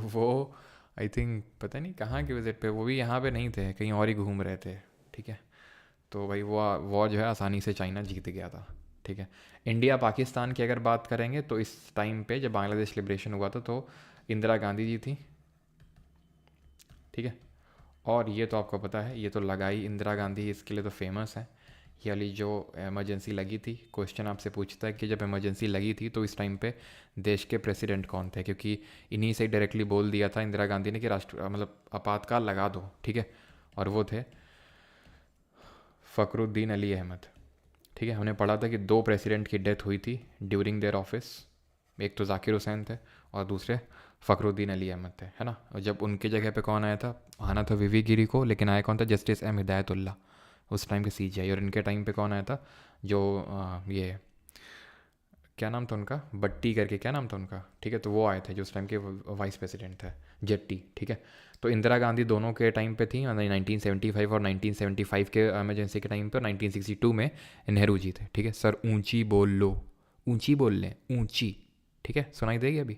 वो आई थिंक पता नहीं कहाँ की विजिट पे, वो भी यहाँ पे नहीं थे, कहीं और ही घूम रहे थे, ठीक है। तो भाई वो वॉर जो है आसानी से चाइना जीत गया था, ठीक है। इंडिया पाकिस्तान की अगर बात करेंगे, तो इस टाइम पे जब बांग्लादेश लिबरेशन हुआ था, तो इंदिरा गांधी जी थी, ठीक है। और ये तो आपको पता है, ये तो लगाई इंदिरा गांधी, इसके लिए तो फेमस है। ये वाली जो इमरजेंसी लगी थी, क्वेश्चन आपसे पूछता है कि जब इमरजेंसी लगी थी तो इस टाइम पे देश के प्रेसिडेंट कौन थे, क्योंकि इन्हीं से डायरेक्टली बोल दिया था इंदिरा गांधी ने कि राष्ट्र मतलब आपातकाल लगा दो, ठीक है। और वो थे फ़खरुद्दीन अली अहमद, ठीक है। हमने पढ़ा था कि 2 प्रेसिडेंट की डेथ हुई थी ड्यूरिंग देयर ऑफिस, एक तो जाकिर हुसैन थे और दूसरे फ़खरुद्दीन अली अहमद थे, है ना। और जब उनके जगह पे कौन आया था, आना था वीवी गिरी को, लेकिन आया कौन था, जस्टिस एम हिदायतुल्ला, उस टाइम के सीजीआई। और इनके टाइम पे कौन आया था, जो ये क्या नाम था उनका, बट्टी करके क्या नाम था उनका, ठीक है, तो वो आए थे जो उस टाइम के वाइस प्रेसिडेंट थे, जेट्टी, ठीक है। तो इंदिरा गांधी दोनों के टाइम पे थी, 1975 और 1975 के इमरजेंसी के टाइम पे, और 1962 में नेहरू जी थे, ठीक है। सर ऊंची बोल लो, ऊंची बोल लें, ऊंची, ठीक है, सुनाई देगी अभी,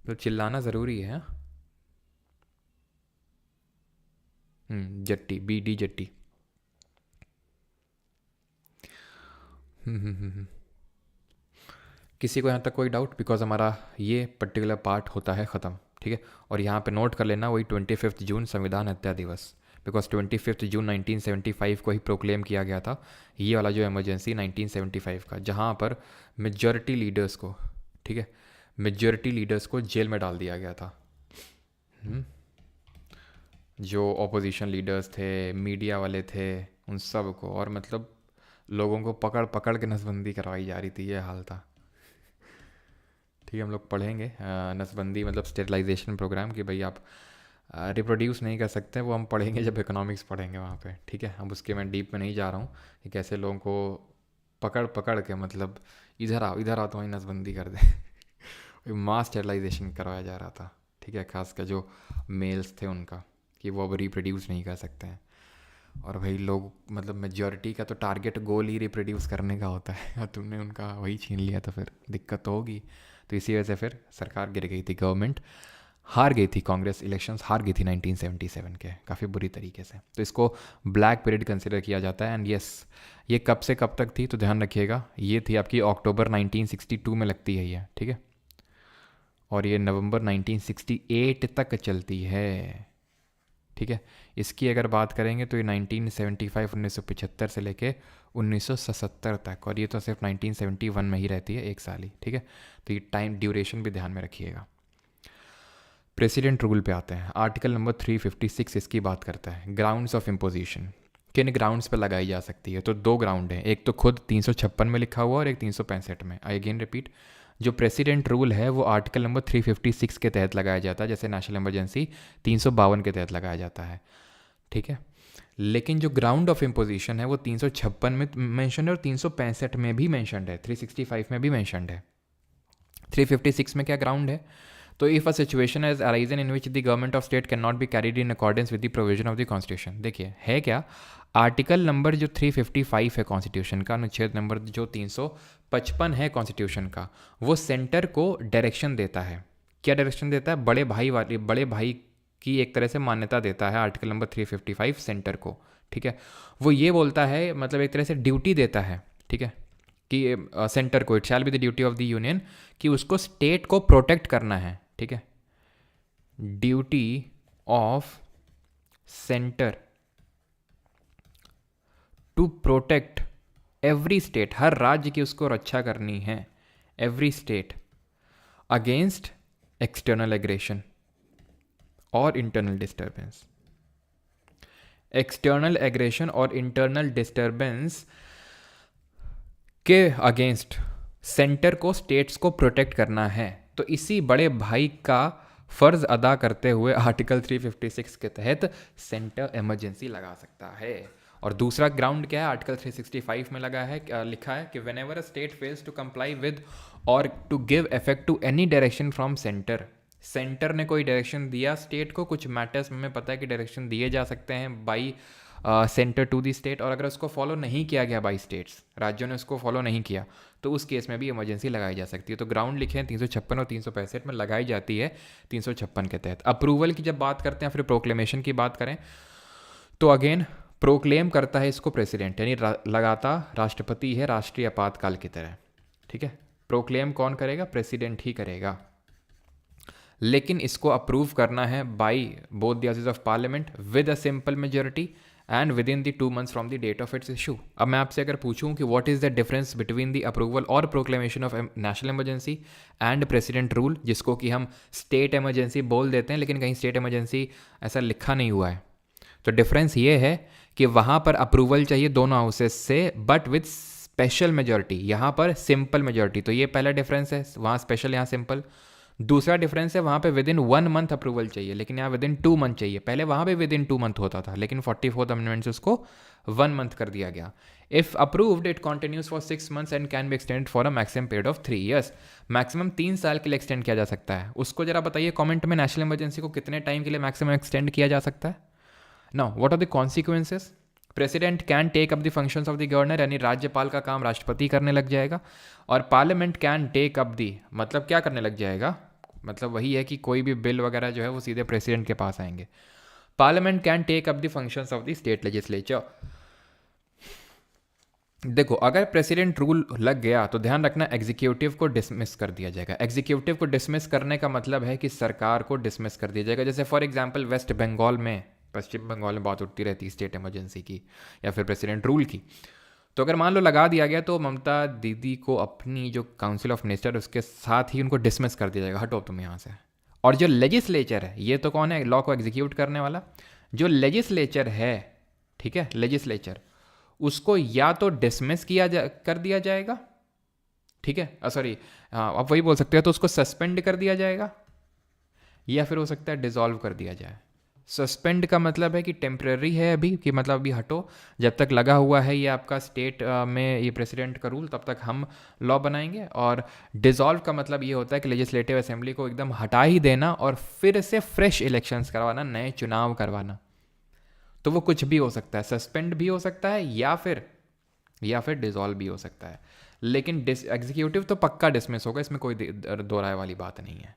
तो चिल्लाना ज़रूरी है, हाँ? Jatti, B D Jatti. किसी को यहाँ तक कोई डाउट, बिकॉज हमारा ये पर्टिकुलर पार्ट होता है ख़त्म, ठीक है। और यहाँ पे नोट कर लेना वही 25 जून संविधान हत्या दिवस, बिकॉज 25 जून 1975 को ही प्रोक्लेम किया गया था ये वाला जो इमरजेंसी 1975 का, जहाँ पर मेजॉरिटी लीडर्स को, ठीक है, मेजॉरिटी लीडर्स को जेल में डाल दिया गया था। जो ऑपोजिशन लीडर्स थे, मीडिया वाले थे, उन सब को, और मतलब लोगों को पकड़ पकड़ के नसबंदी करवाई जा रही थी, ये हाल था, ठीक है। हम लोग पढ़ेंगे नसबंदी मतलब स्टेरिलाइजेशन प्रोग्राम, कि भाई आप रिप्रोड्यूस नहीं कर सकते, वो हम पढ़ेंगे जब इकोनॉमिक्स पढ़ेंगे वहाँ पे, ठीक है। अब उसके मैं डीप में नहीं जा रहा हूँ कि कैसे लोगों को पकड़ पकड़ के मतलब इधर आओ तुम्हारी नसबंदी कर दे मास स्टेरिलाइजेशन करवाया जा रहा था, ठीक है, खासकर जो मेल्स थे उनका, कि वो अब रिप्रोड्यूस नहीं कर सकते हैं। और भाई लोग मतलब मेजॉरिटी का तो टारगेट गोल ही रिप्रोड्यूस करने का होता है, और तुमने उनका वही छीन लिया तो फिर दिक्कत तो होगी। तो इसी वजह से फिर सरकार गिर गई थी, गवर्नमेंट हार गई थी, कांग्रेस इलेक्शंस हार गई थी 1977 के, काफ़ी बुरी तरीके से। तो इसको ब्लैक पीरियड कंसिडर किया जाता है। एंड यस, ये कब से कब तक थी, तो ध्यान रखिएगा, ये थी आपकी अक्टूबर 1962 में लगती है ये, ठीक है, और ये नवंबर 1968 तक चलती है, ठीक है। इसकी अगर बात करेंगे तो ये 1975 से लेके 1977 तक, और ये तो सिर्फ 1971 में ही रहती है, एक साल ही, ठीक है। तो ये टाइम ड्यूरेशन भी ध्यान में रखिएगा। प्रेसिडेंट रूल पे आते हैं, आर्टिकल नंबर 356 इसकी बात करता है ग्राउंड्स ऑफ इम्पोजिशन, किन ग्राउंड्स पे लगाई जा सकती है। तो दो ग्राउंड हैं, एक तो खुद 356 में लिखा हुआ और एक 365 में। आई अगेन रिपीट, जो प्रेसिडेंट रूल है वो आर्टिकल नंबर 356 के तहत लगाया जाता है, जैसे नेशनल इमरजेंसी 352 के तहत लगाया जाता है, ठीक है। लेकिन जो ग्राउंड ऑफ इम्पोजिशन है वो 356 में मैंशनड है और 365 में भी मैंशनड है, 365 में भी मैंशनड है। 356 में क्या ग्राउंड है, तो if a situation is arisen in which the government of state can not be carried in accordance with the provision of the constitution. देखिए है क्या, आर्टिकल नंबर जो 355 है कॉन्स्टिट्यूशन का, अनुच्छेद नंबर जो 355 है कॉन्स्टिट्यूशन का, वो सेंटर को डायरेक्शन देता है। क्या डायरेक्शन देता है, बड़े भाई की एक तरह से मान्यता देता है आर्टिकल नंबर 355 सेंटर को, ठीक है। वो ये बोलता है, मतलब एक तरह से ड्यूटी देता है, ठीक है, कि सेंटर को, it shall be the duty of the union, कि उसको स्टेट को प्रोटेक्ट करना है, ठीक है। Duty of centre to protect every state, हर राज्य की उसको रक्षा करनी है, every state against external aggression और इंटरनल डिस्टर्बेंस। एक्सटर्नल एग्रेशन और इंटरनल डिस्टर्बेंस के अगेंस्ट सेंटर को, स्टेट्स को प्रोटेक्ट करना है। तो इसी बड़े भाई का फर्ज अदा करते हुए आर्टिकल 356 के तहत सेंटर इमरजेंसी लगा सकता है। और दूसरा ग्राउंड क्या है, आर्टिकल 365 में लिखा है कि whenever a state fails to comply with और to give effect to any direction from centre, centre ने कोई डायरेक्शन दिया स्टेट को, कुछ मैटर्स में पता है कि डायरेक्शन दिए जा सकते हैं by centre to the state, और अगर उसको फॉलो नहीं किया गया बाई स्टेट्स, राज्यों ने उसको फॉलो नहीं किया, तो उस केस में भी इमरजेंसी लगाई जा सकती है। तो ग्राउंड लिखे हैं 356 और 365 में, लगाई जाती है 356 के तहत। अप्रूवल की जब बात करते हैं, फिर प्रोक्लेमेशन की बात करें, तो अगेन प्रोक्लेम करता है इसको प्रेसिडेंट, यानी लगाता राष्ट्रपति है राष्ट्रीय आपातकाल की तरह, ठीक है। प्रोक्लेम कौन करेगा, प्रेसिडेंट ही करेगा, लेकिन इसको अप्रूव करना है by both the houses of parliament with a simple majority and within the 2 months from the date of its issue. अब मैं आपसे अगर पूछूं कि what is the difference between the approval और proclamation of national emergency and president rule, जिसको कि हम स्टेट इमरजेंसी बोल देते हैं, लेकिन कहीं स्टेट इमरजेंसी ऐसा लिखा नहीं हुआ है, तो डिफरेंस ये है कि वहाँ पर अप्रूवल चाहिए दोनों हाउसेस से, बट विद स्पेशल मेजोरिटी, यहाँ पर सिंपल मेजोरिटी। तो ये पहला डिफरेंस है, वहाँ स्पेशल यहाँ सिंपल। दूसरा डिफरेंस है वहाँ पे विद इन 1 मंथ अप्रूवल चाहिए, लेकिन यहाँ विद इन 2 मंथ चाहिए। पहले वहाँ पे विद इन 2 मंथ होता था, लेकिन 44th अमेंडमेंट से उसको 1 मंथ कर दिया गया। If approved it continues for 6 months and can be extend for a maximum period of 3 years। Maximum 3 साल के लिए एक्सटेंड किया जा सकता है। उसको जरा बताइए कमेंट में, नेशनल इमरजेंसी को कितने टाइम के लिए मैक्सिमम एक्सटेंड किया जा सकता है। Now what are the consequences. President can take up the functions of the governor, यानी राज्यपाल का काम राष्ट्रपति करने लग जाएगा। और parliament can take up the, मतलब क्या करने लग जाएगा, मतलब वही है कि कोई भी बिल वगैरह जो है वो सीधे प्रेसिडेंट के पास आएंगे। Parliament can take up the functions of the state legislature. देखो अगर प्रेसिडेंट रूल लग गया तो ध्यान रखना एग्जीक्यूटिव को डिसमिस कर दिया जाएगा। एग्जीक्यूटिव को डिसमिस करने का मतलब है कि सरकार को डिसमिस कर दिया जाएगा। जैसे फॉर एग्जांपल वेस्ट बंगाल में, पश्चिम बंगाल में बात उठती रहती है स्टेट इमरजेंसी की या फिर प्रेसिडेंट रूल की। तो अगर मान लो लगा दिया गया तो ममता दीदी को अपनी जो काउंसिल ऑफ मिनिस्टर उसके साथ ही उनको डिसमिस कर दिया जाएगा, हटो तुम यहाँ से। और जो लेजिस्लेचर है, ये तो कौन है लॉ को एग्जीक्यूट करने वाला, जो लेजिस्लेचर है, ठीक है, लेजिस्लेचर, उसको या तो डिसमिस कर दिया जाएगा, ठीक है, सॉरी आप वही बोल सकते हो, तो उसको सस्पेंड कर दिया जाएगा, या फिर हो सकता है डिसॉल्व कर दिया जाए। सस्पेंड का मतलब है कि टेम्पररी है अभी, कि मतलब अभी हटो, जब तक लगा हुआ है ये आपका स्टेट में ये प्रेसिडेंट का रूल, तब तक हम लॉ बनाएंगे। और डिसॉल्व का मतलब ये होता है कि लेजिस्लेटिव असेंबली को एकदम हटा ही देना और फिर से फ्रेश इलेक्शंस करवाना, नए चुनाव करवाना। तो वो कुछ भी हो सकता है, सस्पेंड भी हो सकता है या फिर डिसॉल्व भी हो सकता है। लेकिन एग्जीक्यूटिव तो पक्का डिसमिस होगा, इसमें कोई दो राय वाली बात नहीं है,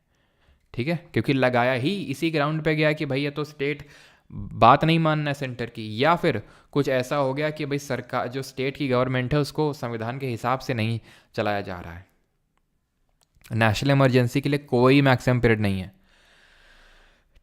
ठीक है, क्योंकि लगाया ही इसी ग्राउंड पे गया कि भाई ये तो स्टेट बात नहीं मानना है सेंटर की, या फिर कुछ ऐसा हो गया कि भाई सरकार जो स्टेट की गवर्नमेंट है उसको संविधान के हिसाब से नहीं चलाया जा रहा है। नेशनल इमरजेंसी के लिए कोई मैक्सिमम पीरियड नहीं है,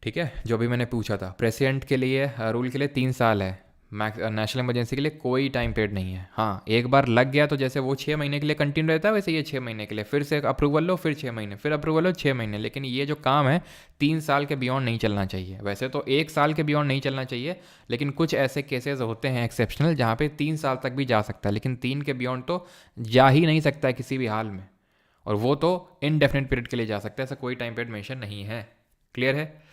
ठीक है, जो भी मैंने पूछा था। प्रेसिडेंट के लिए रूल के लिए 3 साल है, नेशनल इमरजेंसी के लिए कोई टाइम पीरियड नहीं है। हाँ, एक बार लग गया तो जैसे वो 6 महीने के लिए कंटिन्यू रहता है, वैसे ये 6 महीने के लिए, फिर से अप्रूवल लो, फिर 6 महीने, फिर अप्रूवल लो, 6 महीने। लेकिन ये जो काम है 3 साल के बियॉन्ड नहीं चलना चाहिए। वैसे तो 1 साल के बियॉन्ड नहीं चलना चाहिए, लेकिन कुछ ऐसे केसेस होते हैं एक्सेप्शनल जहाँ पे 3 साल तक भी जा सकता है, लेकिन 3 के बियॉन्ड तो जा ही नहीं सकता है किसी भी हाल में, और वो तो इनडेफिनेट पीरियड के लिए जा सकता है, ऐसा कोई टाइम पीरियड मेंशन नहीं है। क्लियर है।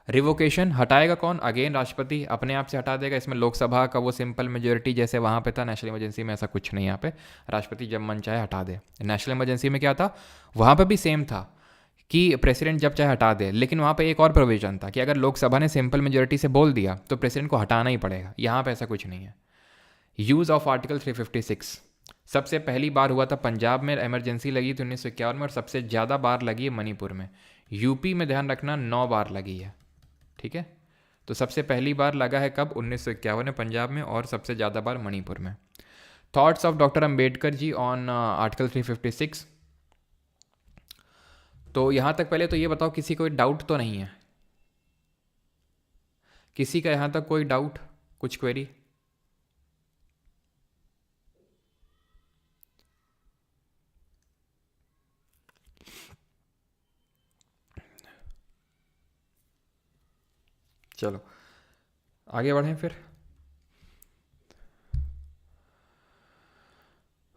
रिवोकेशन हटाएगा कौन, अगेन राष्ट्रपति अपने आप से हटा देगा। इसमें लोकसभा का वो सिंपल मेजोरिटी जैसे वहाँ पे था, नेशनल इमरजेंसी में ऐसा कुछ नहीं। यहाँ पे राष्ट्रपति जब मन चाहे हटा दे। नेशनल इमरजेंसी में क्या था, वहाँ पे भी सेम था कि प्रेसिडेंट जब चाहे हटा दे, लेकिन वहाँ पे एक और प्रोविजन था कि अगर लोकसभा ने सिंपल मेजोरिटी से बोल दिया तो प्रेसिडेंट को हटाना ही पड़ेगा। यहाँ पे ऐसा कुछ नहीं है। यूज़ ऑफ आर्टिकल 356 सबसे पहली बार हुआ था पंजाब में, इमरजेंसी लगी थी 1951 में, और सबसे ज़्यादा बार लगी है मणिपुर में। यूपी में ध्यान रखना 9 बार लगी है, ठीक है। तो सबसे पहली बार लगा है कब, 1951 में पंजाब में, और सबसे ज़्यादा बार मणिपुर में। Thoughts of doctor Ambedkar ji on article 356। तो यहाँ तक पहले तो ये बताओ किसी कोई डाउट तो नहीं है, किसी का यहाँ तक कोई डाउट, कुछ क्वेरी। चलो आगे बढ़ें फिर।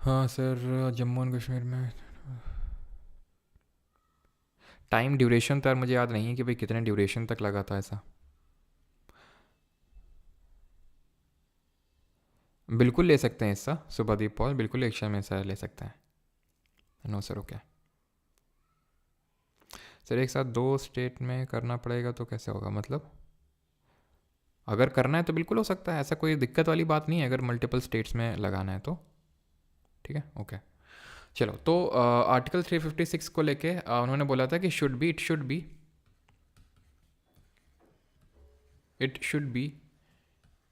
हाँ सर, जम्मू एंड कश्मीर में टाइम ड्यूरेशन तो यार मुझे याद नहीं है कि भाई कितने ड्यूरेशन तक लगा था ऐसा। बिल्कुल ले सकते हैं हिस्सा, सुभादीप पॉल बिल्कुल एक्शन में हिस्सा ले सकते हैं। No sir, okay sir. एक साथ 2 स्टेट में करना पड़ेगा तो कैसे होगा, मतलब अगर करना है तो बिल्कुल हो सकता है, ऐसा कोई दिक्कत वाली बात नहीं है अगर मल्टीपल स्टेट्स में लगाना है तो, ठीक है, ओके। चलो, तो आर्टिकल 356 को लेके उन्होंने बोला था कि it should be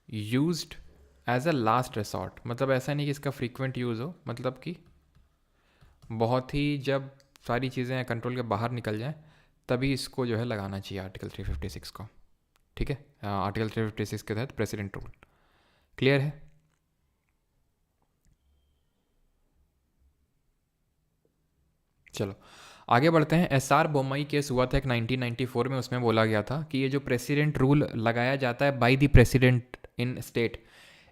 used as a last resort. मतलब ऐसा नहीं कि इसका फ्रीक्वेंट यूज़ हो, मतलब कि बहुत ही जब सारी चीज़ें कंट्रोल के बाहर निकल जाएं तभी इसको जो है लगाना चाहिए आर्टिकल 356 को, ठीक है। आर्टिकल 356 के तहत प्रेसिडेंट रूल। क्लियर है। चलो आगे बढ़ते हैं। SR बोम्मई केस हुआ था एक 1994 में, उसमें बोला गया था कि ये जो प्रेसिडेंट रूल लगाया जाता है by the president in state,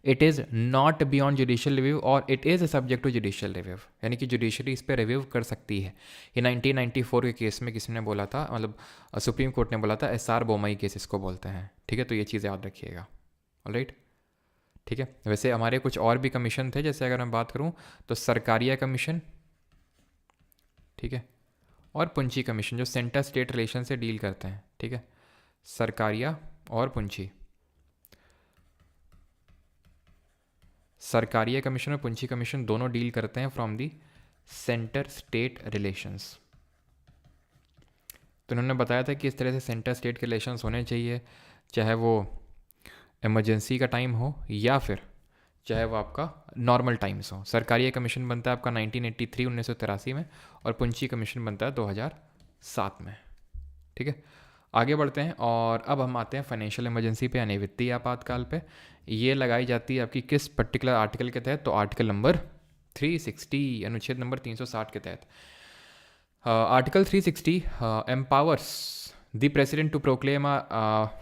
it is not beyond judicial review और it is subject to judicial review, यानी कि जुडिशरी इस पर रिव्यू कर सकती है। ये 1994 के केस में किसी ने बोला था, मतलब सुप्रीम कोर्ट ने बोला था, SR बोमई केस इसको बोलते हैं, ठीक है। तो ये चीज़ याद रखिएगा, ऑलराइट, ठीक है। वैसे हमारे कुछ और भी कमीशन थे, जैसे अगर मैं बात करूँ तो सरकारिया कमीशन, ठीक है, और पुंछी कमीशन जो सेंटर स्टेट रिलेशन से डील करते हैं, ठीक है। सरकारिया और पुंछी, सरकारिया कमीशन और पुंछी कमीशन दोनों डील करते हैं from the centre state relations. तो उन्होंने बताया था कि इस तरह से सेंटर स्टेट के रिलेशंस होने चाहिए, चाहे वो इमरजेंसी का टाइम हो या फिर चाहे वो आपका नॉर्मल टाइम्स हो। सरकारिया कमीशन बनता है आपका 1983 में और पुंछी कमीशन बनता है 2007 में, ठीक है। आगे बढ़ते हैं और अब हम आते हैं फाइनेंशियल इमरजेंसी पे, यानी वित्तीय आपातकाल पे। ये लगाई जाती है आपकी किस पर्टिकुलर आर्टिकल के तहत? तो आर्टिकल नंबर 360, अनुच्छेद नंबर 360 के तहत। Article 360 empowers the president to proclaim a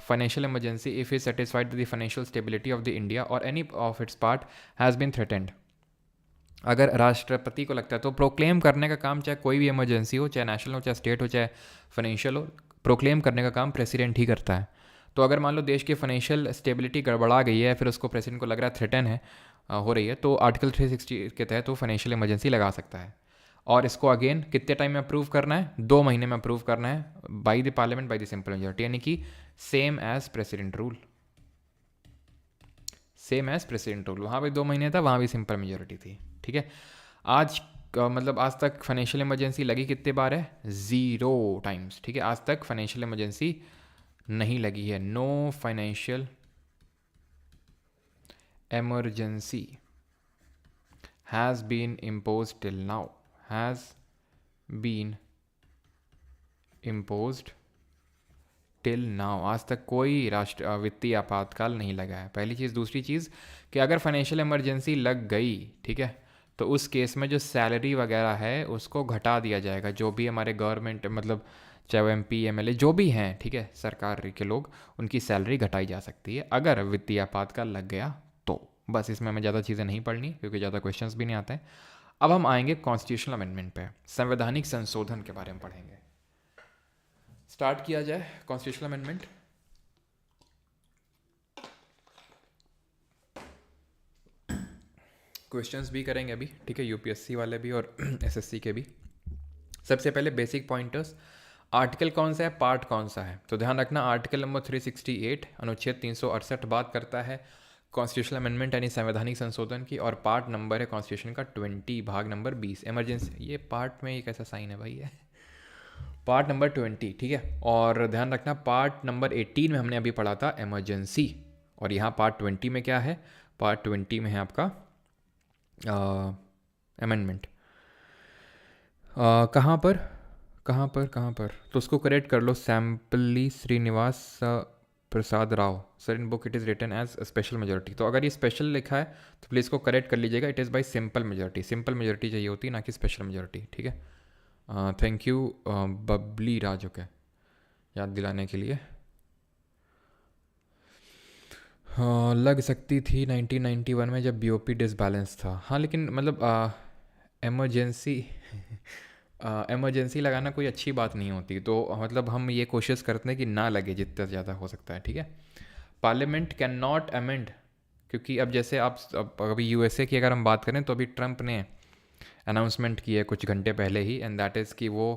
financial emergency if is satisfied the financial stability of the India और any of its part has been threatened. अगर राष्ट्रपति को लगता है तो प्रोक्लेम करने का काम, चाहे कोई भी इमरजेंसी हो, चाहे नेशनल हो, चाहे स्टेट हो, चाहे फाइनेंशियल हो, प्रोक्लेम करने का काम प्रेसिडेंट ही करता है। तो अगर मान लो देश की फाइनेंशियल स्टेबिलिटी गड़बड़ा गई है, फिर उसको प्रेसिडेंट को लग रहा है थ्रेटन है, हो रही है, तो आर्टिकल 360 के तहत वो फाइनेंशियल इमरजेंसी लगा सकता है। और इसको अगेन कितने टाइम में अप्रूव करना है? 2 महीने में अप्रूव करना है, by the parliament by the simple majority, यानी कि same as president rule, same as president rule. वहाँ भी 2 महीने था, वहाँ भी सिंपल मेजोरिटी थी, ठीक है। आज मतलब आज तक फाइनेंशियल इमरजेंसी लगी कितने बार है? 0 टाइम्स, ठीक है। आज तक फाइनेंशियल इमरजेंसी नहीं लगी है, no financial emergency has been imposed till now, has been imposed till now। आज तक कोई राष्ट्र वित्तीय आपातकाल नहीं लगा है, पहली चीज़। दूसरी चीज़ कि अगर फाइनेंशियल इमरजेंसी लग गई, ठीक है, तो उस केस में जो सैलरी वगैरह है उसको घटा दिया जाएगा। जो भी हमारे गवर्नमेंट, मतलब चाहे वो MP MLA जो भी हैं, ठीक है, सरकार के लोग, उनकी सैलरी घटाई जा सकती है अगर वित्तीय आपातकाल लग गया तो। बस इसमें हमें ज़्यादा चीज़ें नहीं पढ़नी क्योंकि ज़्यादा क्वेश्चंस भी नहीं आते हैं। अब हम आएंगे कॉन्स्टिट्यूशनल अमेंडमेंट पे, संवैधानिक संशोधन के बारे में पढ़ेंगे। स्टार्ट किया जाए कॉन्स्टिट्यूशनल अमेंडमेंट। क्वेश्चंस भी करेंगे अभी, ठीक है, UPSC वाले भी और SSC के भी। सबसे पहले बेसिक पॉइंटर्स, आर्टिकल कौन सा है, पार्ट कौन सा है? तो ध्यान रखना, आर्टिकल नंबर 368 अनुच्छेद 368 बात करता है कॉन्स्टिट्यूशनल अमेंडमेंट यानी संवैधानिक संशोधन की, और पार्ट नंबर है कॉन्स्टिट्यूशन का 20 भाग नंबर 20 इमरजेंसी। ये पार्ट में ये कैसा साइन है भाई, है पार्ट नंबर 20, ठीक है। और ध्यान रखना पार्ट नंबर 18 में हमने अभी पढ़ा था इमरजेंसी, और यहाँ पार्ट 20 में क्या है? पार्ट 20 में है आपका अमेंडमेंट। कहाँ पर कहाँ पर कहाँ पर? तो उसको करेक्ट कर लो, सैम्पली Srinivas Prasad Rao sir, in book it is written as special majority. तो अगर ये स्पेशल लिखा है तो प्लीज़ को करेक्ट कर लीजिएगा, it is by simple majority. Simple majority चाहिए होती है, ना कि स्पेशल मेजोरिटी, ठीक है। Thank you Babli Raj, okay, याद दिलाने के लिए। लग सकती थी 1991 में जब BOP डिसबैलेंस था। हाँ, लेकिन मतलब एमरजेंसी एमरजेंसी लगाना कोई अच्छी बात नहीं होती, तो मतलब हम ये कोशिश करते हैं कि ना लगे जितना ज़्यादा हो सकता है, ठीक है। पार्लियामेंट कैन नॉट अमेंड, क्योंकि अब जैसे आप अभी USA की अगर हम बात करें तो अभी ट्रंप ने अनाउंसमेंट की है कुछ घंटे पहले ही, एंड दैट इज़ कि वो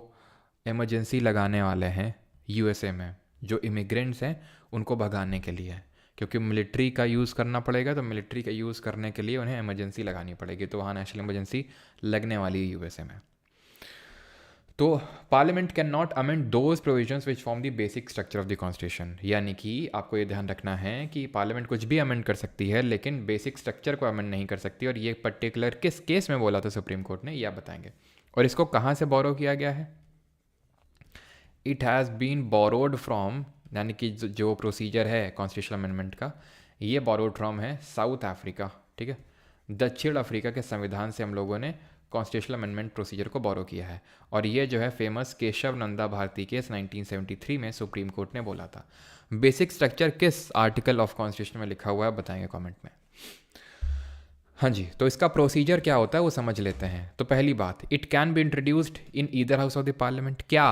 इमरजेंसी लगाने वाले हैं USA में जो इमिग्रेंट्स हैं उनको भगाने के लिए, क्योंकि मिलिट्री का यूज़ करना पड़ेगा, तो मिलिट्री का यूज़ करने के लिए उन्हें इमरजेंसी लगानी पड़ेगी। तो वहाँ नेशनल इमरजेंसी लगने वाली है USA में। तो parliament can not amend those provisions which form the basic structure of the constitution, यानी कि आपको ये ध्यान रखना है कि पार्लियामेंट कुछ भी अमेंड कर सकती है लेकिन बेसिक स्ट्रक्चर को अमेंड नहीं कर सकती। और ये पर्टिकुलर किस केस में बोला था सुप्रीम कोर्ट ने, ये आप बताएंगे। और इसको कहाँ से बोरो किया गया है? It has been borrowed from, यानी कि जो प्रोसीजर है कॉन्स्टिट्यूशनल अमेंडमेंट का, ये बोरोड फ्रॉम है साउथ अफ्रीका, ठीक है। दक्षिण अफ्रीका के संविधान से हम लोगों ने कॉन्स्टिट्यूशनल अमेंडमेंट प्रोसीजर को बोरो किया है। और ये जो है फेमस केशव नंदा भारती केस 1973 में सुप्रीम कोर्ट ने बोला था। बेसिक स्ट्रक्चर किस आर्टिकल ऑफ कॉन्स्टिट्यूशन में लिखा हुआ है बताएंगे कमेंट में। हाँ जी, तो इसका प्रोसीजर क्या होता है वो समझ लेते हैं। तो पहली बात, it can be introduced in either house of the parliament. क्या?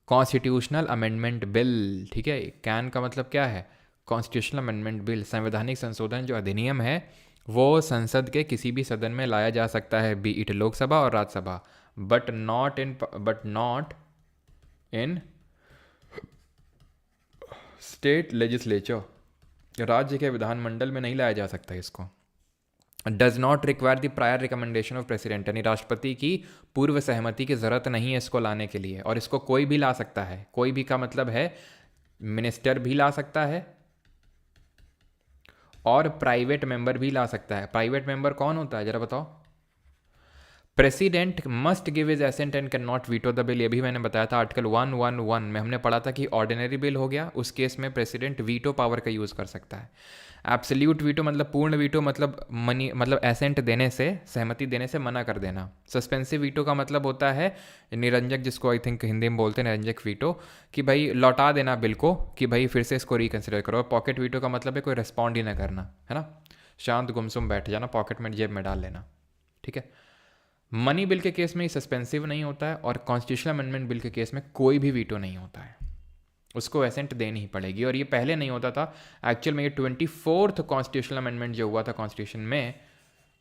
Constitutional amendment bill. ठीक है, कैन का मतलब क्या है? Constitutional amendment bill. संवैधानिक संशोधन जो अधिनियम है वो संसद के किसी भी सदन में लाया जा सकता है, बी इट लोकसभा और Rajya Sabha, but not in state legislature. राज्य के विधानमंडल में नहीं लाया जा सकता इसको। Does not require the prior recommendation of president, यानी राष्ट्रपति की पूर्व सहमति की जरूरत नहीं है इसको लाने के लिए। और इसको कोई भी ला सकता है। कोई भी का मतलब है मिनिस्टर भी ला सकता है और प्राइवेट मेंबर भी ला सकता है। प्राइवेट मेंबर कौन होता है जरा बताओ? President must give his assent and can not veto the bill. ये भी मैंने बताया था, आर्टिकल 111 में हमने पढ़ा था कि ऑर्डिनरी बिल हो गया, उस केस में प्रेसिडेंट वीटो पावर का यूज़ कर सकता है। एब्सोल्यूट वीटो मतलब पूर्ण वीटो, मतलब एसेंट देने से, सहमति देने से मना कर देना। सस्पेंसिव वीटो का मतलब होता है निरंजक, जिसको आई थिंक हिंदी में बोलते हैं निरंजक वीटो, कि भाई लौटा देना बिल को, कि भाई फिर से इसको रिकन्सिडर करो। पॉकेट वीटो का मतलब है कोई रिस्पॉन्ड ही ना करना, है ना, शांत गुमसुम बैठ जाना, पॉकेट में जेब में डाल लेना। ठीक है, मनी बिल के केस में सस्पेंसिव नहीं होता है, और कॉन्स्टिट्यूशनल अमेंडमेंट बिल के केस में कोई भी वीटो नहीं होता है, उसको एसेंट देनी ही पड़ेगी। और ये पहले नहीं होता था, एक्चुअल में ये 24th कॉन्स्टिट्यूशनल अमेंडमेंट जो हुआ था कॉन्स्टिट्यूशन में,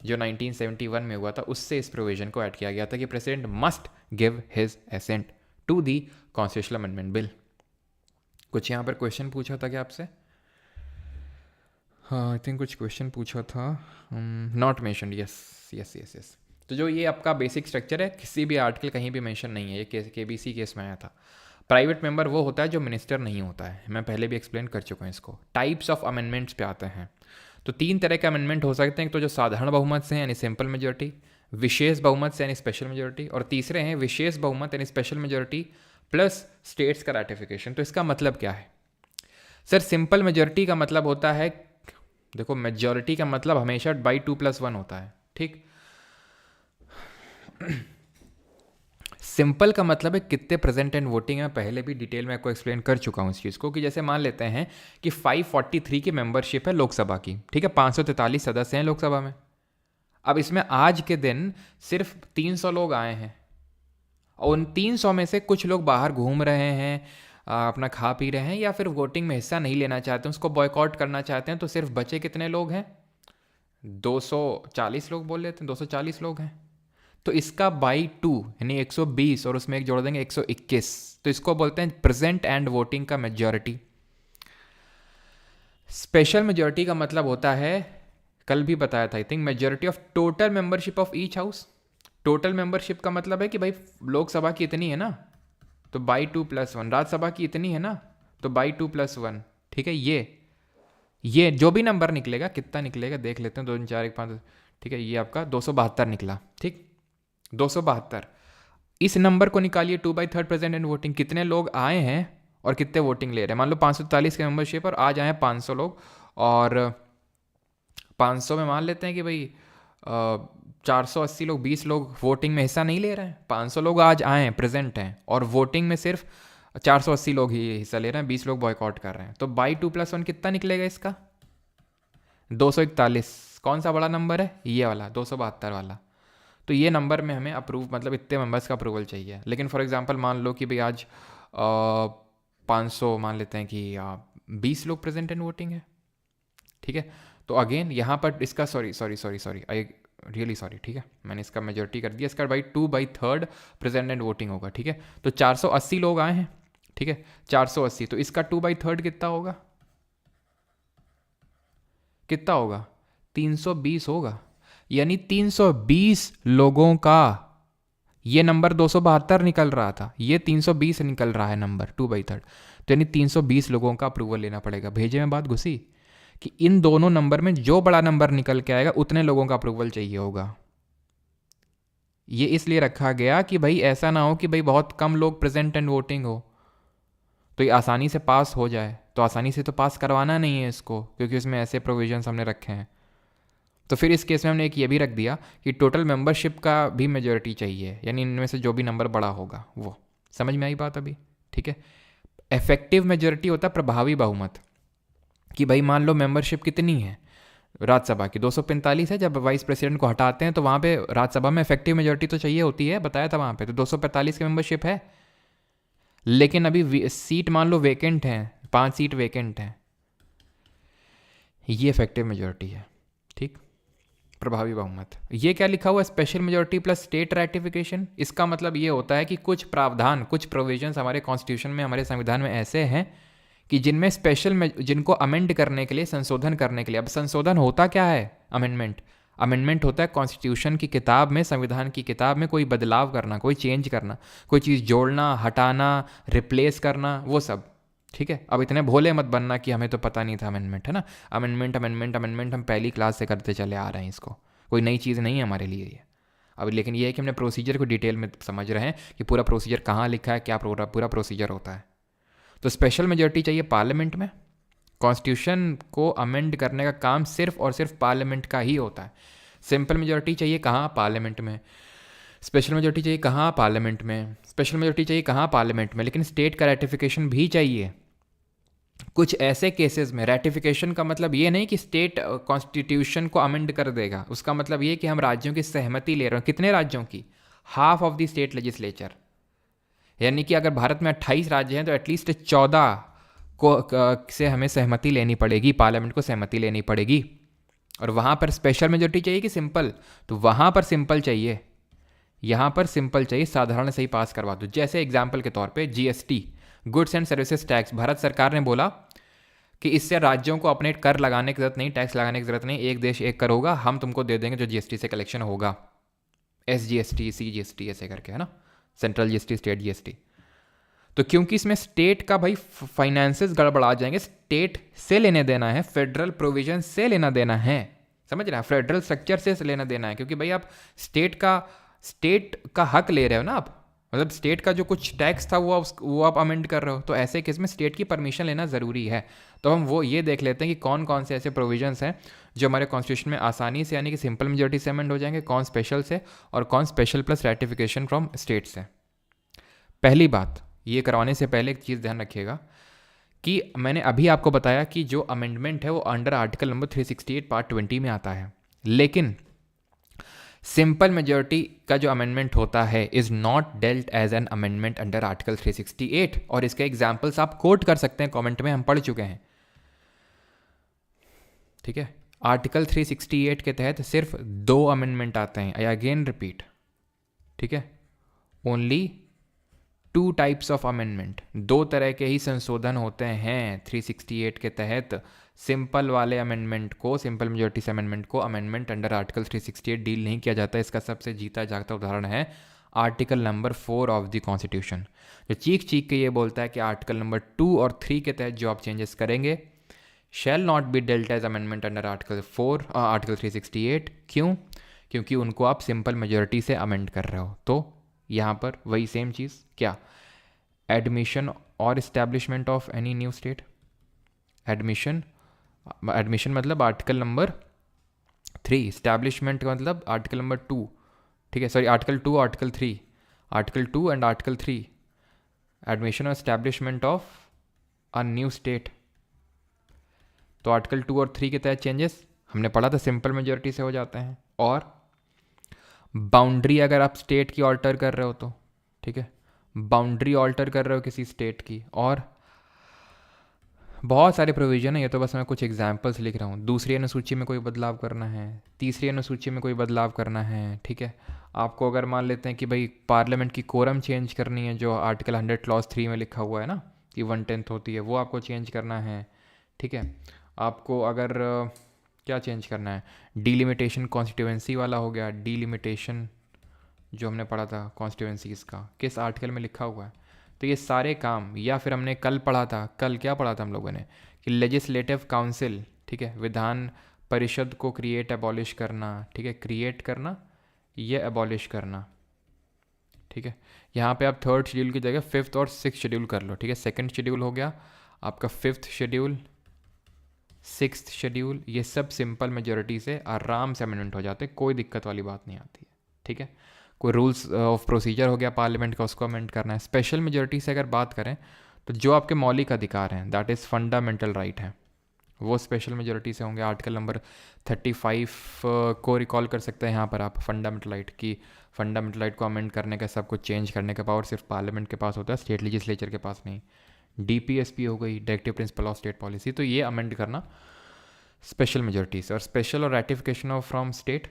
जो 1971 में हुआ था, उससे इस प्रोविजन को ऐड किया गया था कि president must give his assent to the constitutional amendment bill. कुछ यहाँ पर क्वेश्चन पूछा था क्या आपसे? हाँ, आई थिंक कुछ क्वेश्चन पूछा था, नॉट मेंशन्ड। यस। तो जो ये आपका बेसिक स्ट्रक्चर है, किसी भी आर्टिकल कहीं भी मेंशन नहीं है, ये केबीसी केस में आया था। प्राइवेट मेंबर वो होता है जो मिनिस्टर नहीं होता है, मैं पहले भी एक्सप्लेन कर चुका हूँ इसको। टाइप्स ऑफ अमेंडमेंट्स पे आते हैं, तो 3 तरह के अमेंडमेंट हो सकते हैं। तो जो साधारण बहुमत से हैं यानी सिंपल मेजोरिटी, विशेष बहुमत से यानी स्पेशल मेजोरिटी, और तीसरे हैं विशेष बहुमत यानी स्पेशल मेजोरिटी प्लस स्टेट्स का रैटिफिकेशन। तो इसका मतलब क्या है सर? सिंपल मेजोरिटी का मतलब होता है, देखो मेजोरिटी का मतलब हमेशा बाई 2+1 होता है। ठीक, सिंपल का मतलब है कितने प्रेजेंट एंड वोटिंग है। पहले भी डिटेल में आपको एक्सप्लेन कर चुका हूँ इस चीज़ को, कि जैसे मान लेते हैं कि 543 की मेंबरशिप है लोकसभा की, ठीक है, 543 सदस्य हैं लोकसभा में। अब इसमें आज के दिन सिर्फ 300 लोग आए हैं, और उन 300 में से कुछ लोग बाहर घूम रहे हैं, अपना खा पी रहे हैं, या फिर वोटिंग में हिस्सा नहीं लेना चाहते हैं, उसको बॉयकॉट करना चाहते हैं। तो सिर्फ बचे कितने लोग हैं? 240 लोग बोल लेते हैं, 240 लोग हैं। तो इसका बाई 2 यानी 120, और उसमें एक जोड़ देंगे 121, तो इसको बोलते हैं प्रेजेंट एंड वोटिंग का मेजॉरिटी। स्पेशल मेजॉरिटी का मतलब होता है, कल भी बताया था I think, majority of total membership of each house. Total membership का मतलब है कि भाई लोकसभा की इतनी है ना, तो बाई 2+1, राज्यसभा की इतनी है ना, तो बाई 2+1। ठीक है, ये जो भी नंबर निकलेगा, कितना निकलेगा देख लेते हैं, 2 3 4 1 5, ठीक है, ये आपका 272 निकला। ठीक, 272। इस नंबर को निकालिए 2/3 प्रेजेंट एंड वोटिंग, कितने लोग आए हैं और कितने वोटिंग ले रहे हैं। मान लो 543 की मेंबरशिप और आज आए 500 लोग, और 500 में मान लेते हैं कि भाई 480 लोग, 20 लोग वोटिंग में हिस्सा नहीं ले रहे हैं। 500 लोग आज आए हैं, प्रेजेंट हैं, और वोटिंग में सिर्फ 480 लोग ही हिस्सा ले रहे हैं, 20 लोग बॉयकॉट कर रहे हैं। तो बाई 2+1 कितना निकलेगा इसका? 241। कौन सा बड़ा नंबर है? ये वाला 272 वाला। तो ये नंबर में हमें अप्रूव, मतलब इतने मेंबर्स का अप्रूवल चाहिए। लेकिन फॉर एग्जांपल मान लो कि भाई आज 500 मान लेते हैं कि 20 लोग प्रेजेंट एंड वोटिंग है। ठीक है, तो अगेन यहाँ पर इसका सॉरी आई रियली सॉरी, ठीक है, मैंने इसका मेजॉरिटी कर दिया, इसका बाई 2/3 प्रेजेंट एंड वोटिंग होगा। ठीक है, तो 480 लोग आए हैं, ठीक है, 480, तो इसका 2/3 कितना होगा? कितना होगा? 320 होगा, यानी 320 लोगों का ये नंबर 272 निकल रहा था, ये 320 निकल रहा है नंबर 2/3, तो यानी 320 लोगों का अप्रूवल लेना पड़ेगा। भेजे में बात घुसी कि इन दोनों नंबर में जो बड़ा नंबर निकल के आएगा उतने लोगों का अप्रूवल चाहिए होगा। ये इसलिए रखा गया कि भाई ऐसा ना हो कि भाई बहुत कम लोग प्रेजेंट एंड वोटिंग हो तो ये आसानी से पास हो जाए। तो आसानी से तो पास करवाना नहीं है इसको, क्योंकि उसमें ऐसे प्रोविजंस हमने रखे हैं। तो फिर इस केस में हमने एक ये भी रख दिया कि टोटल मेंबरशिप का भी मेजॉरिटी चाहिए, यानी इनमें से जो भी नंबर बड़ा होगा वो। समझ में आई बात अभी? ठीक है। इफेक्टिव मेजॉरिटी होता है प्रभावी बहुमत, कि भाई मान लो मेंबरशिप कितनी है राज्यसभा की, 245 है। जब वाइस प्रेसिडेंट को हटाते हैं तो वहाँ पे राज्यसभा में इफेक्टिव मेजॉरिटी तो चाहिए होती है, बताया था वहाँ पे, तो 245 की मेंबरशिप है। लेकिन अभी सीट मान लो वेकेंट हैं, 5 सीट वेकेंट हैं, ये इफेक्टिव मेजॉरिटी है। ठीक, प्रभावी बहुमत। ये क्या लिखा हुआ है? Special majority plus state ratification. इसका मतलब ये होता है कि कुछ प्रावधान, कुछ प्रोविजंस हमारे कॉन्स्टिट्यूशन में, हमारे संविधान में ऐसे हैं कि जिनमें स्पेशल में, जिनको अमेंड करने के लिए, संशोधन करने के लिए, अब संशोधन होता क्या है? अमेंडमेंट। अमेंडमेंट होता है कॉन्स्टिट्यूशन की किताब में, संविधान की किताब में कोई बदलाव करना, कोई चेंज करना, कोई चीज़ जोड़ना, हटाना, रिप्लेस करना, वो सब। ठीक है। अब इतने भोले मत बनना कि हमें तो पता नहीं था अमेंडमेंट, है ना। अमेंडमेंट अमेंडमेंट अमेंडमेंट हम पहली क्लास से करते चले आ रहे हैं, इसको कोई नई चीज़ नहीं है हमारे लिए ये। अब लेकिन ये है कि हमने प्रोसीजर को डिटेल में समझ रहे हैं कि पूरा प्रोसीजर कहाँ लिखा है, क्या पूरा प्रोसीजर होता है। तो स्पेशल मेजॉरिटी चाहिए पार्लियामेंट में। कॉन्स्टिट्यूशन को अमेंड करने का काम सिर्फ और सिर्फ पार्लियामेंट का ही होता है। सिंपल मेजॉरिटी चाहिए कहाँ? पार्लियामेंट में। स्पेशल मेजॉरिटी चाहिए कहाँ? पार्लियामेंट में। स्पेशल मेजॉरिटी चाहिए कहाँ? पार्लियामेंट में। लेकिन स्टेट का रेटिफिकेशन भी चाहिए कुछ ऐसे केसेस में। रेटिफिकेशन का मतलब ये नहीं कि स्टेट कॉन्स्टिट्यूशन को अमेंड कर देगा, उसका मतलब ये कि हम राज्यों की सहमति ले रहे हैं। कितने राज्यों की? Half of the state legislature. यानी कि अगर भारत में 28 राज्य हैं तो एटलीस्ट 14 से हमें सहमति लेनी पड़ेगी, पार्लियामेंट को सहमति लेनी पड़ेगी। और वहाँ पर स्पेशल मेजॉरिटी चाहिए कि सिंपल? तो वहाँ पर सिंपल चाहिए, यहाँ पर सिंपल चाहिए, साधारण से ही पास करवा दो। जैसे एग्जाम्पल के तौर पे GST, goods and services tax, Bharat सरकार ने बोला कि इससे राज्यों को अपने कर लगाने की जरूरत नहीं, टैक्स लगाने की जरूरत नहीं, एक देश एक कर होगा, हम तुमको दे देंगे जो जीएसटी से कलेक्शन होगा, एसजीएसटी, सीजीएसटी ऐसे करके, है ना, सेंट्रल जीएसटी, स्टेट जीएसटी। तो क्योंकि इसमें स्टेट का भाई फाइनेंसेस गड़बड़ा जाएंगे, स्टेट से लेने देना है, फेडरल प्रोविजन से लेना देना है, समझ रहे हैं, फेडरल स्ट्रक्चर से लेना देना है, क्योंकि भाई आप स्टेट का हक ले रहे हो ना आप, मतलब स्टेट का जो कुछ टैक्स था वो आप अमेंड कर रहे हो, तो ऐसे केस में स्टेट की परमिशन लेना ज़रूरी है। तो हम वो ये देख लेते हैं कि कौन कौन से ऐसे प्रोविजंस हैं जो हमारे कॉन्स्टिट्यूशन में आसानी से, यानी कि सिंपल मेजॉरिटी से अमेंड हो जाएंगे, कौन स्पेशल से, और कौन special plus ratification from state से। पहली बात, ये करवाने से पहले एक चीज़ ध्यान रखिएगा कि मैंने अभी आपको बताया कि जो अमेंडमेंट है वो अंडर आर्टिकल नंबर 368 पार्ट 20 में आता है, लेकिन सिंपल मेजॉरिटी का जो अमेंडमेंट होता है is not dealt as an amendment under article 368, और इसके एग्जाम्पल्स आप कोट कर सकते हैं कमेंट में, हम पढ़ चुके हैं। ठीक है। आर्टिकल 368 के तहत सिर्फ 2 अमेंडमेंट आते हैं, आई अगेन रिपीट। ठीक है। ओनली 2 टाइप्स ऑफ अमेंडमेंट, 2 तरह के ही संशोधन होते हैं 368 के तहत। सिंपल वाले अमेंडमेंट को, सिंपल मेजॉरिटी से अमेंडमेंट को अमेंडमेंट अंडर आर्टिकल 368 डील नहीं किया जाता। इसका सबसे जीता जागता उदाहरण है article number 4 of the constitution, जो चीख चीख के ये बोलता है कि आर्टिकल नंबर 2 और 3 के तहत जो आप चेंजेस करेंगे shall not be dealt as amendment under article 368। क्यों? क्योंकि उनको आप सिंपल मेजॉरिटी से अमेंड कर रहे हो। तो यहाँ पर वही सेम चीज़, क्या? एडमिशन और establishment of any new state. Admission मतलब आर्टिकल नंबर 3, इस्टेब्लिशमेंट का मतलब आर्टिकल नंबर 2। ठीक है, sorry, article 2, article 3, article 2 and article 3, admission और establishment of a new state. तो आर्टिकल 2 और 3 के तहत चेंजेस हमने पढ़ा था सिंपल मेजॉरिटी से हो जाते हैं। और बाउंड्री अगर आप स्टेट की ऑल्टर कर रहे हो तो, ठीक है, बाउंड्री ऑल्टर कर रहे हो किसी स्टेट की, और बहुत सारे प्रोविजन है, ये तो बस मैं कुछ एग्जांपल्स लिख रहा हूँ। दूसरी अनुसूची में कोई बदलाव करना है, तीसरी अनुसूची में कोई बदलाव करना है। ठीक है। आपको अगर मान लेते हैं कि भाई पार्लियामेंट की कोरम चेंज करनी है, जो आर्टिकल 100 क्लॉज 3 में लिखा हुआ है ना कि 1/10 होती है, वो आपको चेंज करना है। ठीक है। आपको अगर क्या चेंज करना है, डीलिमिटेशन कॉन्स्टिट्यूएंसी वाला हो गया, डीलिमिटेशन जो हमने पढ़ा था कॉन्स्टिट्यूएंसीज का, किस आर्टिकल में लिखा हुआ है। तो ये सारे काम, या फिर हमने कल पढ़ा था, कल क्या पढ़ा था हम लोगों ने कि लेजिस्लेटिव काउंसिल, ठीक है, विधान परिषद को क्रिएट एबॉलिश करना। ठीक है, क्रिएट करना, ये एबॉलिश करना। ठीक है। यहाँ पे आप 3rd शेड्यूल की जगह 5th और 6th शेड्यूल कर लो। ठीक है, 2nd शेड्यूल हो गया आपका 5th शेड्यूल, सिक्स्थ शेड्यूल, ये सब सिंपल मेजोरिटी से आराम से अमेंडमेंट हो जाते हैं, कोई दिक्कत वाली बात नहीं आती है, ठीक है। कोई रूल्स ऑफ प्रोसीजर हो गया पार्लियामेंट का, उसको अमेंड करना है। स्पेशल मेजोरिटी से अगर बात करें तो जो आपके मौलिक अधिकार हैं, दैट इज़ फंडामेंटल राइट हैं, वो स्पेशल मेजोरिटी से होंगे। आर्टिकल नंबर 35 को रिकॉल कर सकते हैं यहाँ पर आप, फंडामेंटल राइट की। फंडामेंटल राइट को अमेंड करने का, सब कुछ चेंज करने का पावर सिर्फ पार्लियामेंट के पास होता है, स्टेट लेजिस्लेचर के पास नहीं। डीपीएसपी हो गई, directive principle of state policy, तो ये अमेंड करना स्पेशल मेजोरिटी से। और स्पेशल और रेटिफिकेशन ऑफ फ्रॉम स्टेट,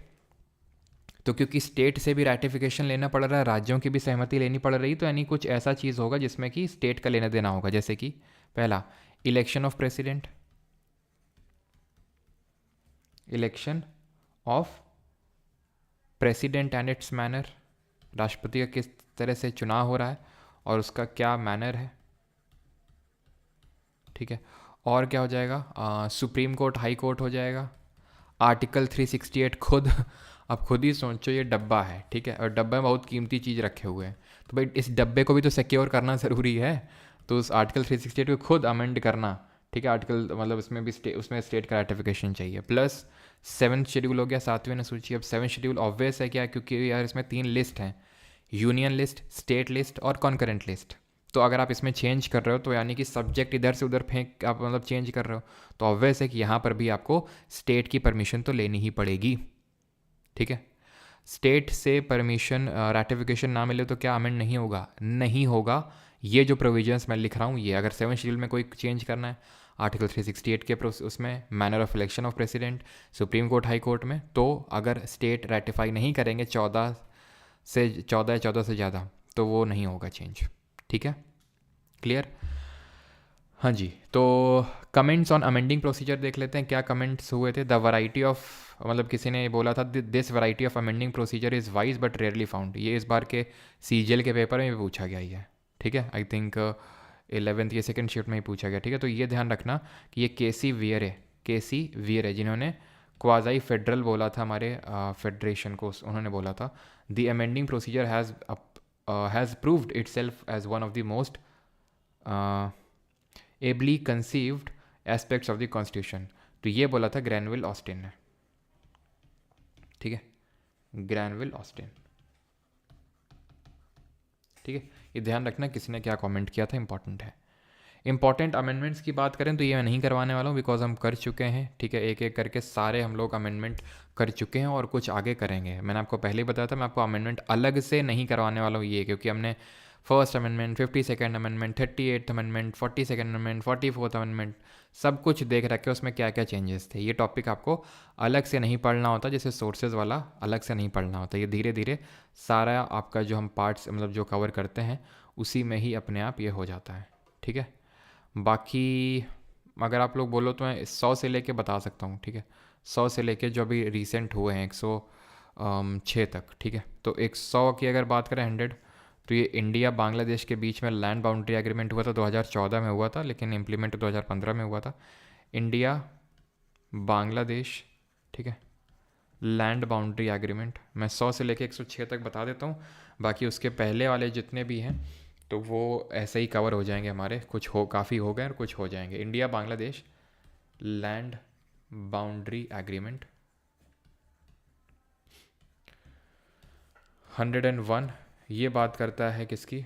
तो क्योंकि स्टेट से भी रेटिफिकेशन लेना पड़ रहा है, राज्यों की भी सहमति लेनी पड़ रही, तो यानी कुछ ऐसा चीज़ होगा जिसमें कि स्टेट का लेना देना होगा। जैसे कि पहला, election of president, election of president and it's manner, राष्ट्रपति का किस तरह से चुनाव हो रहा है और उसका क्या मैनर है, ठीक है। और क्या हो जाएगा, सुप्रीम कोर्ट, हाई कोर्ट हो जाएगा। आर्टिकल 368 खुद अब खुद ही सोचो, ये डब्बा है, ठीक है, और डब्बे में बहुत कीमती चीज़ रखे हुए हैं, तो भाई इस डब्बे को भी तो सिक्योर करना ज़रूरी है, तो उस आर्टिकल 368 को खुद अमेंड करना, ठीक है। आर्टिकल मतलब उसमें भी उसमें स्टेट का रेटिफिकेशन चाहिए। प्लस 7th शेड्यूल हो गया, 7वीं अनुसूची। अब 7th शेड्यूल ऑब्वियस है क्या, क्योंकि यार इसमें 3 लिस्ट हैं, यूनियन लिस्ट, स्टेट लिस्ट और कॉन्करेंट लिस्ट। तो अगर आप इसमें चेंज कर रहे हो, तो यानी कि सब्जेक्ट इधर से उधर फेंक आप मतलब चेंज कर रहे हो, तो ऑब्वियस है कि यहाँ पर भी आपको स्टेट की परमिशन तो लेनी ही पड़ेगी, ठीक है। स्टेट से परमिशन रेटिफिकेशन ना मिले तो क्या अमेंड नहीं होगा? नहीं होगा। ये जो प्रोविजंस मैं लिख रहा हूँ, ये अगर 7th शेड्यूल में कोई चेंज करना है, आर्टिकल 368 के उसमें manner of election of president, supreme court, high court में, तो अगर स्टेट रेटिफाई नहीं करेंगे 14 या 14 से ज़्यादा, तो वो नहीं होगा चेंज, ठीक है। क्लियर? हाँ जी, तो कमेंट्स ऑन अमेंडिंग प्रोसीजर देख लेते हैं, क्या कमेंट्स हुए थे। द वैरायटी ऑफ, मतलब किसी ने बोला था, this variety of amending procedure is wise but rarely found. ये इस बार के सीजीएल के पेपर में भी पूछा गया ही है, ठीक है। आई थिंक 11th या सेकेंड शिफ्ट में ही पूछा गया, ठीक है। तो ये ध्यान रखना कि ये केसी वियर है जिन्होंने क्वाजाई फेडरल बोला था हमारे फेडरेशन को, उन्होंने बोला था the amending procedure has proved itself as one of the most ably conceived aspects of the constitution. तो ये बोला था ग्रैनविल ऑस्टिन ने, ठीक है, ग्रैनविल ऑस्टिन, ठीक है। ये ध्यान रखना किसी ने क्या कमेंट किया था, इंपॉर्टेंट है। इंपॉर्टेंट अमेंडमेंट्स की बात करें तो ये मैं नहीं करवाने वाला हूँ, बिकॉज हम कर चुके हैं, ठीक है। एक एक करके सारे हम लोग अमेंडमेंट कर चुके हैं और कुछ आगे करेंगे। मैंने आपको पहले ही बताया था, मैं आपको अमेंडमेंट अलग से नहीं करवाने वाला हूँ ये, क्योंकि हमने first amendment, 52nd amendment, 38th amendment, 42nd amendment, 44th amendment सब कुछ देख रखे, उसमें क्या क्या चेंजेस थे। ये टॉपिक आपको अलग से नहीं पढ़ना होता, जैसे सोर्सेज वाला अलग से नहीं पढ़ना होता। ये धीरे धीरे सारा आपका जो हम पार्ट्स मतलब जो कवर करते हैं उसी में ही अपने आप ये हो जाता है, ठीक है। बाकी अगर आप लोग बोलो तो मैं 100 से लेके बता सकता हूँ, ठीक है। 100 से लेके जो अभी रिसेंट हुए हैं 106 तक, ठीक है। तो 100 की अगर बात करें 100, तो ये इंडिया बांग्लादेश के बीच में लैंड बाउंड्री एग्रीमेंट हुआ था, 2014 में हुआ था, लेकिन इम्प्लीमेंट 2015 में हुआ था। इंडिया बांग्लादेश, ठीक है, लैंड बाउंड्री एग्रीमेंट मैं 100 से लेके 106 तक बता देता हूँ। बाकी उसके पहले वाले जितने भी हैं तो वो ऐसे ही कवर हो जाएंगे हमारे, कुछ हो काफ़ी हो गए और कुछ हो जाएंगे। India Bangladesh land boundary agreement 101, ये बात करता है किसकी,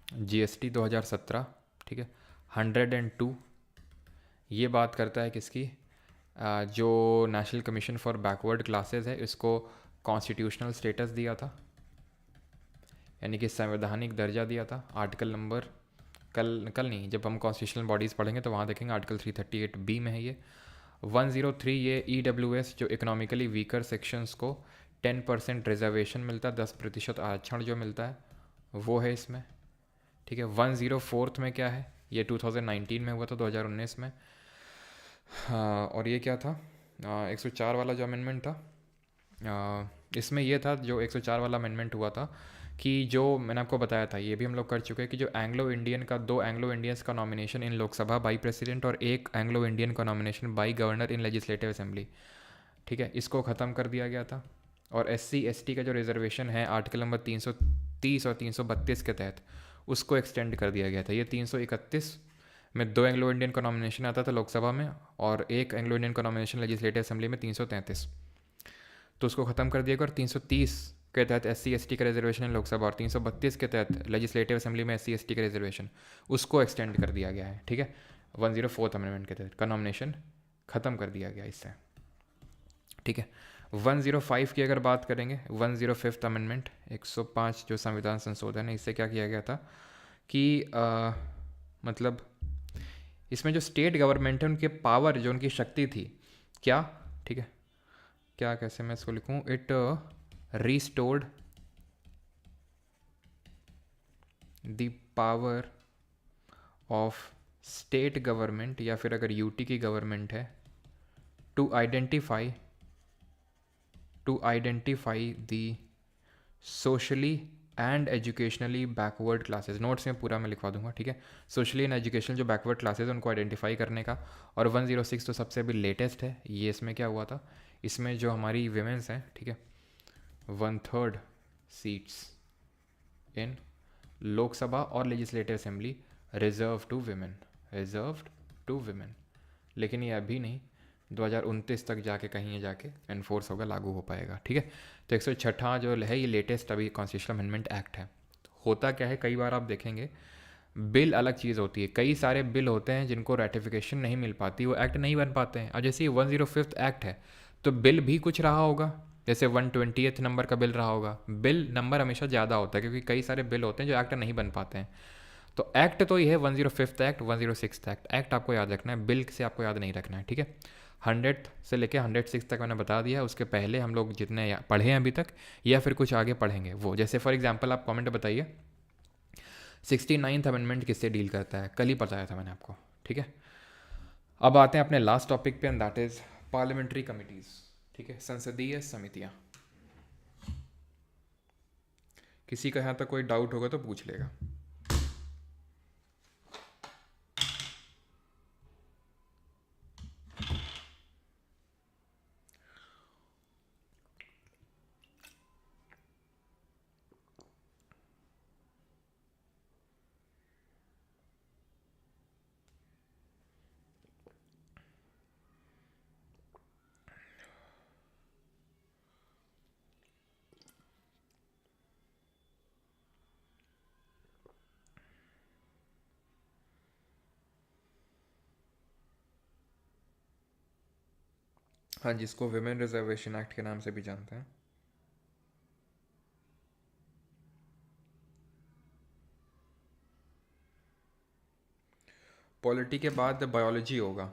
जीएसटी 2017, ठीक है। 102 ये बात करता है किसकी, जो national commission for backward classes है, इसको कॉन्स्टिट्यूशनल स्टेटस दिया था, यानी कि संवैधानिक दर्जा दिया था। आर्टिकल नंबर कल नहीं, जब हम कॉन्स्टिट्यूशनल बॉडीज़ पढ़ेंगे तो वहाँ देखेंगे, आर्टिकल 338B में है ये। 103 ये EWS जो इकोनॉमिकली वीकर सेक्शंस को 10% रिजर्वेशन मिलता है, 10% आरक्षण जो मिलता है वो है इसमें, ठीक है। 104 में क्या है, ये 2019 में हुआ था, 2019 में। हाँ, और ये क्या था, 104 वाला जो अमेंडमेंट था, इसमें ये था जो 104 वाला अमेंडमेंट हुआ था कि जो मैंने आपको बताया था, ये भी हम लोग कर चुके हैं कि जो एंग्लो इंडियन का, 2 एंग्लो इंडियंस का nomination in Lok Sabha by president और 1 एंग्लो इंडियन का nomination by governor in legislative assembly, ठीक है, इसको ख़त्म कर दिया गया था। और SC ST का जो रिजर्वेशन है आर्टिकल नंबर 330 और 332 के तहत, उसको एक्सटेंड कर दिया गया था। ये 331 में 2 एंग्लो इंडियन का नॉमिनेशन आता था लोकसभा में और 1 एंग्लो इंडियन का नॉमिनेशन लेजिस्लेटिव असेंबली में 333, तो उसको ख़त्म कर दिया गया और 330 के तहत SC ST का रिजर्वेशन है लोकसभा और 332 के तहत लेजिस्लेटिव असेंबली में SC ST का रिजर्वेशन उसको एक्सटेंड कर दिया गया है। ठीक है, 104th अमेंडमेंट के तहत का नॉमिनेशन ख़त्म कर दिया गया इससे। ठीक है, 105 की अगर बात करेंगे, 105th अमेंडमेंट 105 जो संविधान संशोधन है, इससे क्या किया गया था कि मतलब इसमें जो स्टेट गवर्नमेंट है उनके पावर, जो उनकी शक्ति थी क्या, ठीक है, क्या कैसे मैं इसको लिखूं, it restored the power of state government, या फिर अगर यूटी की गवर्नमेंट है, to identify the socially and educationally backward classes. Notes में पूरा मैं लिखवा दूंगा। ठीक है, सोशली एंड एजुकेशनल जो बैकवर्ड क्लासेस है उनको आइडेंटिफाई करने का। और 106 तो सबसे अभी लेटेस्ट है ये। इसमें क्या हुआ था, इसमें जो हमारी विमेंस हैं, ठीक है, 1/3 सीट्स इन लोकसभा और legislative assembly reserve to women, लेकिन ये अभी नहीं, 2029 तक जाके कहीं ये जाके एनफोर्स होगा, लागू हो पाएगा। ठीक है, तो 106 जो है ये लेटेस्ट अभी कॉन्स्टिट्यूशनल अमेंडमेंट एक्ट है। होता क्या है, कई बार आप देखेंगे बिल अलग चीज़ होती है, कई सारे बिल होते हैं जिनको रेटिफिकेशन नहीं मिल पाती, वो एक्ट नहीं बन पाते हैं। और जैसे ये 105th एक्ट है तो बिल भी कुछ रहा होगा, जैसे 120th नंबर का बिल रहा होगा। बिल नंबर हमेशा ज़्यादा होता है क्योंकि कई सारे बिल होते हैं जो एक्ट नहीं बन पाते हैं। तो एक्ट तो ये है 105th एक्ट, 106th एक्ट आपको याद रखना है, बिल से आपको याद नहीं रखना है। ठीक है, 100th से लेके 106 तक मैंने बता दिया। उसके पहले हम लोग जितने पढ़े हैं अभी तक या फिर कुछ आगे पढ़ेंगे वो, जैसे फॉर एग्जांपल आप कमेंट बताइए 69th अमेंडमेंट किससे डील करता है, कल ही बताया था मैंने आपको। ठीक है, अब आते हैं अपने लास्ट टॉपिक पे, and that is parliamentary committees. ठीक है, संसदीय समितियां। किसी का यहाँ तक कोई डाउट होगा तो पूछ लेगा। हाँ, जिसको विमेन रिजर्वेशन एक्ट के नाम से भी जानते हैं। पॉलिटी के बाद बायोलॉजी होगा।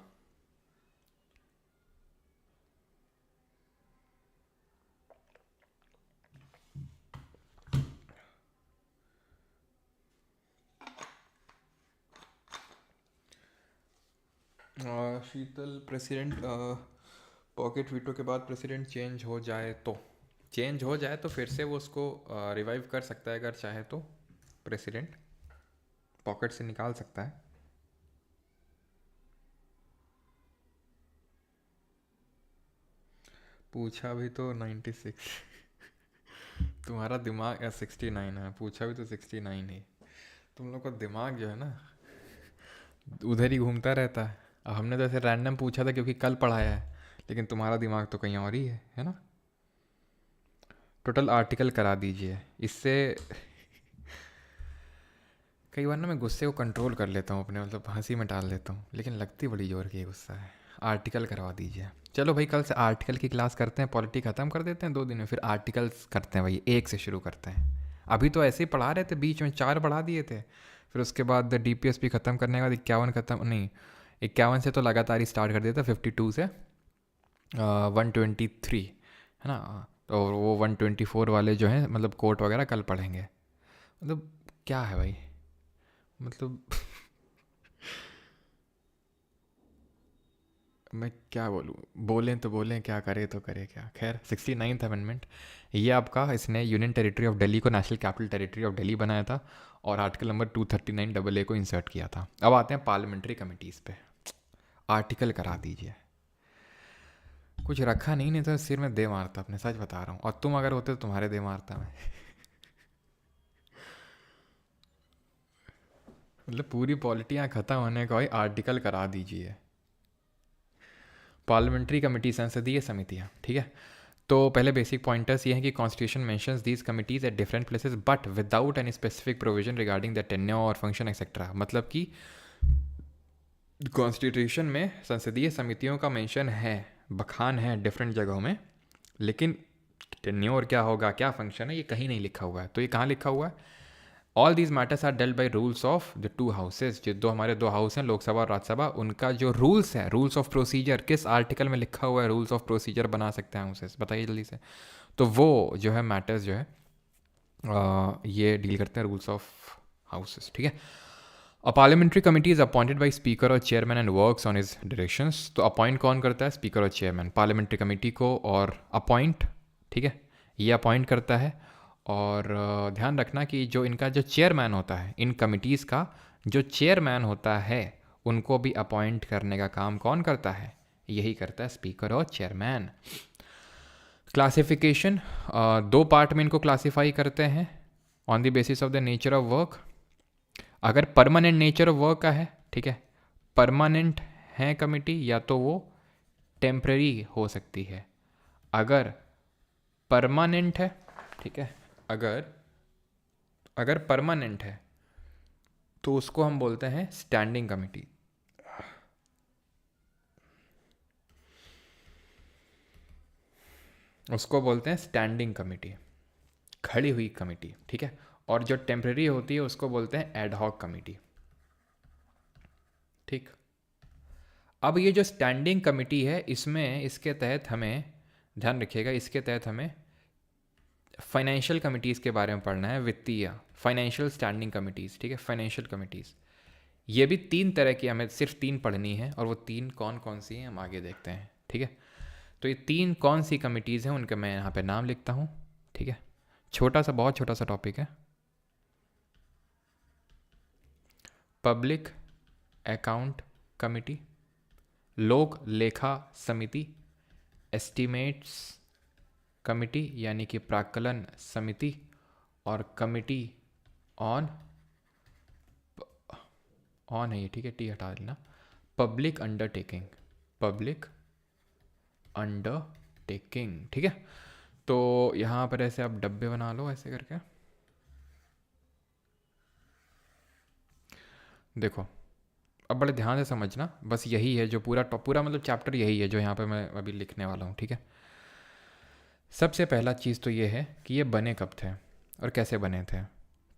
शीतल, प्रेसिडेंट पॉकेट वीटो के बाद प्रेसिडेंट चेंज हो जाए तो फिर से वो उसको रिवाइव कर सकता है अगर चाहे तो, प्रेसिडेंट पॉकेट से निकाल सकता है। पूछा भी तो 96 तुम्हारा दिमाग 69 है, पूछा भी तो 69 है। तुम लोग का दिमाग जो है ना उधर ही घूमता रहता है। अब हमने तो ऐसे रैंडम पूछा था क्योंकि कल पढ़ाया है, लेकिन तुम्हारा दिमाग तो कहीं और ही है ना। टोटल आर्टिकल करा दीजिए इससे। कई बार ना मैं गुस्से को कंट्रोल कर लेता हूँ अपने, मतलब हंसी में डाल लेता हूँ, लेकिन लगती बड़ी जोर की गुस्सा है। आर्टिकल करवा दीजिए। चलो भाई, कल से आर्टिकल की क्लास करते हैं, पॉलिटी ख़त्म कर देते हैं 2 दिन में, फिर आर्टिकल्स करते हैं भाई, 1 से शुरू करते हैं। अभी तो ऐसे ही पढ़ा रहे थे, बीच में 4 पढ़ा दिए थे, फिर उसके बाद DPS भी ख़त्म करने के बाद 51 ख़त्म नहीं, 51 से तो लगातार ही स्टार्ट कर दिया था, 52 से 123 है ना। और वो 124 वाले जो हैं मतलब कोर्ट वगैरह कल पढ़ेंगे। मतलब क्या है भाई, मतलब मैं क्या बोलूँ, बोलें तो बोलें क्या, करे तो करे क्या। खैर, 69th अमेंडमेंट ये आपका, इसने यूनियन टेरिटरी ऑफ दिल्ली को national capital territory of Delhi बनाया था और आर्टिकल नंबर 239 AA को इंसर्ट किया था। अब आते हैं पार्लियामेंट्री कमिटीज़ पे। आर्टिकल करा दीजिए। कुछ रखा नहीं तो सिर में दे मारता अपने, सच बता रहा हूँ। और तुम अगर होते तो तुम्हारे दे मारता मैं। मतलब पूरी पॉलिटी यहाँ ख़त्म होने का ही आर्टिकल करा दीजिए। पार्लियामेंट्री कमेटी, संसदीय समितियाँ, ठीक है। तो पहले बेसिक पॉइंटर्स ये हैं कि constitution mentions these committees at different places but without any specific provision regarding the tenure और फंक्शन एक्सेट्रा। मतलब कि कॉन्स्टिट्यूशन में संसदीय समितियों का मेंशन है, बखान है डिफरेंट जगहों में, लेकिन टेन्योर क्या होगा, क्या फंक्शन है, ये कहीं नहीं लिखा हुआ है। तो ये कहाँ लिखा हुआ है? All these matters are dealt by rules of the two houses. जो हमारे दो हाउस हैं, लोकसभा और राज्यसभा, उनका जो रूल्स है, रूल्स ऑफ प्रोसीजर, किस आर्टिकल में लिखा हुआ है रूल्स ऑफ प्रोसीजर बना सकते हैं हाउसेज, बताइए जल्दी से। तो वो जो है मैटर्स जो है ये डील करते हैं रूल्स ऑफ हाउसेज, ठीक है। A parliamentary committee is appointed by speaker और chairman and works on his directions. तो अपॉइंट कौन करता है? स्पीकर और चेयरमैन पार्लियामेंट्री कमेटी को, और अपॉइंट, ठीक है, ये अपॉइंट करता है। और ध्यान रखना कि जो इनका जो चेयरमैन होता है, इन कमिटीज़ का जो चेयरमैन होता है, उनको भी अपॉइंट करने का काम कौन करता है? यही करता है स्पीकर और चेयरमैन। क्लासिफिकेशन, दो पार्ट में इनको क्लासीफाई करते हैं on the basis of the nature of work. अगर परमानेंट नेचर ऑफ वर्क का है, ठीक है, परमानेंट है कमिटी, या तो वो टेम्पररी हो सकती है। अगर परमानेंट है, ठीक है, अगर परमानेंट है तो उसको हम बोलते हैं स्टैंडिंग कमिटी। उसको बोलते हैं स्टैंडिंग कमिटी, खड़ी हुई कमिटी, ठीक है। और जो टेम्परेरी होती है उसको बोलते हैं एडहॉक कमिटी, ठीक। अब ये जो स्टैंडिंग कमिटी है, इसमें, इसके तहत हमें ध्यान रखिएगा, इसके तहत हमें फाइनेंशियल कमिटीज़ के बारे में पढ़ना है, वित्तीय, फाइनेंशियल स्टैंडिंग कमिटीज़, ठीक है, फाइनेंशियल कमिटीज़। ये भी तीन तरह की, हमें सिर्फ तीन पढ़नी है, और वो तीन कौन कौन सी हैं हम आगे देखते हैं, ठीक है। तो ये तीन कौन सी कमिटीज़ हैं, उनके मैं यहाँ पे नाम लिखता हूँ, ठीक है। छोटा सा, बहुत छोटा सा टॉपिक है। पब्लिक अकाउंट कमिटी, लोक लेखा समिति, एस्टीमेट्स कमिटी यानी कि प्राक्कलन समिति, और कमिटी ऑन है ये, ठीक है, टी हटा देना, पब्लिक अंडरटेकिंग, पब्लिक अंडरटेकिंग, ठीक है। तो यहाँ पर ऐसे आप डब्बे बना लो ऐसे करके। देखो, अब बड़े ध्यान से समझना, बस यही है जो पूरा मतलब चैप्टर यही है जो यहाँ पे मैं अभी लिखने वाला हूँ, ठीक है। सबसे पहला चीज़ तो ये है कि ये बने कब थे और कैसे बने थे।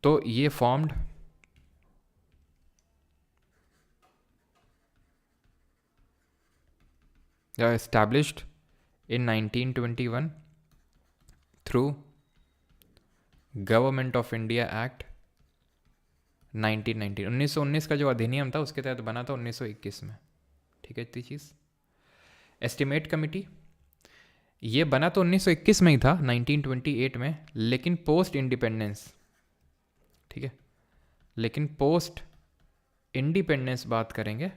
तो ये formed established in 1921 through government of India act 1919। 1919 का जो अधिनियम था उसके तहत बना था 1921 में, ठीक है, इतनी चीज़। एस्टिमेट कमिटी, ये बना तो 1921 में ही था, 1928 में, लेकिन पोस्ट इंडिपेंडेंस, ठीक है, लेकिन पोस्ट इंडिपेंडेंस बात करेंगे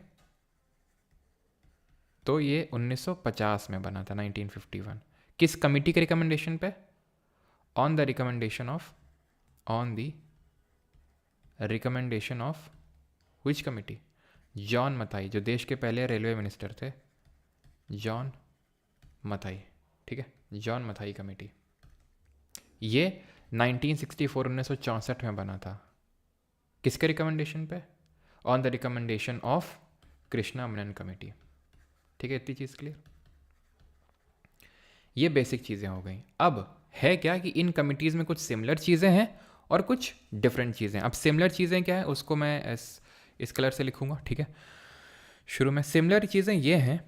तो ये 1950 में बना था, 1951। किस कमिटी के रिकमेंडेशन पे? On the recommendation of which committee? John Mathai, जो देश के पहले रेलवे मिनिस्टर थे, जॉन मथाई, ठीक है, जॉन मथाई कमेटी। ये 1964 1964 में बना था। किसके रिकमेंडेशन पे? On the recommendation of Krishna Menon committee, ठीक है, इतनी चीज़ क्लियर। ये बेसिक चीज़ें हो गई। अब है क्या कि इन कमिटीज़ में कुछ सिमिलर चीज़ें हैं और कुछ डिफरेंट चीज़ें। अब सिमिलर चीज़ें क्या है उसको मैं इस कलर से लिखूंगा, ठीक है। शुरू में सिमिलर चीज़ें ये हैं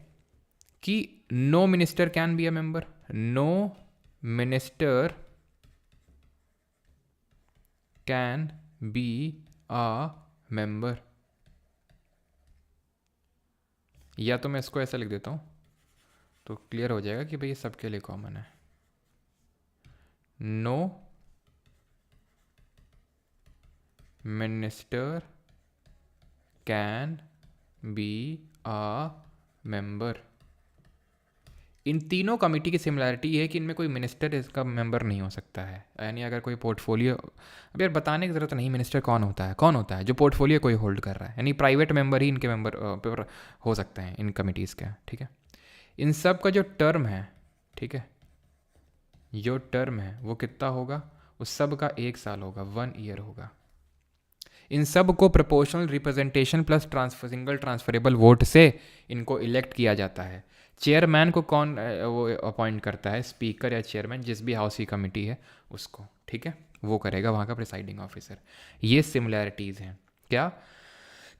कि no minister can be a member, no minister can be a member, या तो मैं इसको ऐसा लिख देता हूँ तो क्लियर हो जाएगा कि भाई ये सबके लिए कॉमन है। No minister can be a member in तीनों कमेटी की सिमिलरिटी ये है कि इनमें कोई मिनिस्टर इसका मेंबर नहीं हो सकता है। यानी अगर कोई पोर्टफोलियो, अब यार बताने की ज़रूरत नहीं मिनिस्टर कौन होता है जो पोर्टफोलियो कोई होल्ड कर रहा है, यानी प्राइवेट मेंबर ही इनके मेंबर हो सकते हैं इन कमिटीज़ के, ठीक है। इन सब का जो टर्म है, ठीक है, जो टर्म है वो कितना होगा, उस सब का 1 साल होगा, 1 ईयर होगा। इन सब को proportional representation plus single transferable vote से इनको इलेक्ट किया जाता है। चेयरमैन को कौन वो अपॉइंट करता है, स्पीकर या चेयरमैन जिस भी हाउस की कमेटी है उसको, ठीक है, वो करेगा वहाँ का प्रिसाइडिंग ऑफिसर। ये सिमिलैरिटीज़ हैं क्या,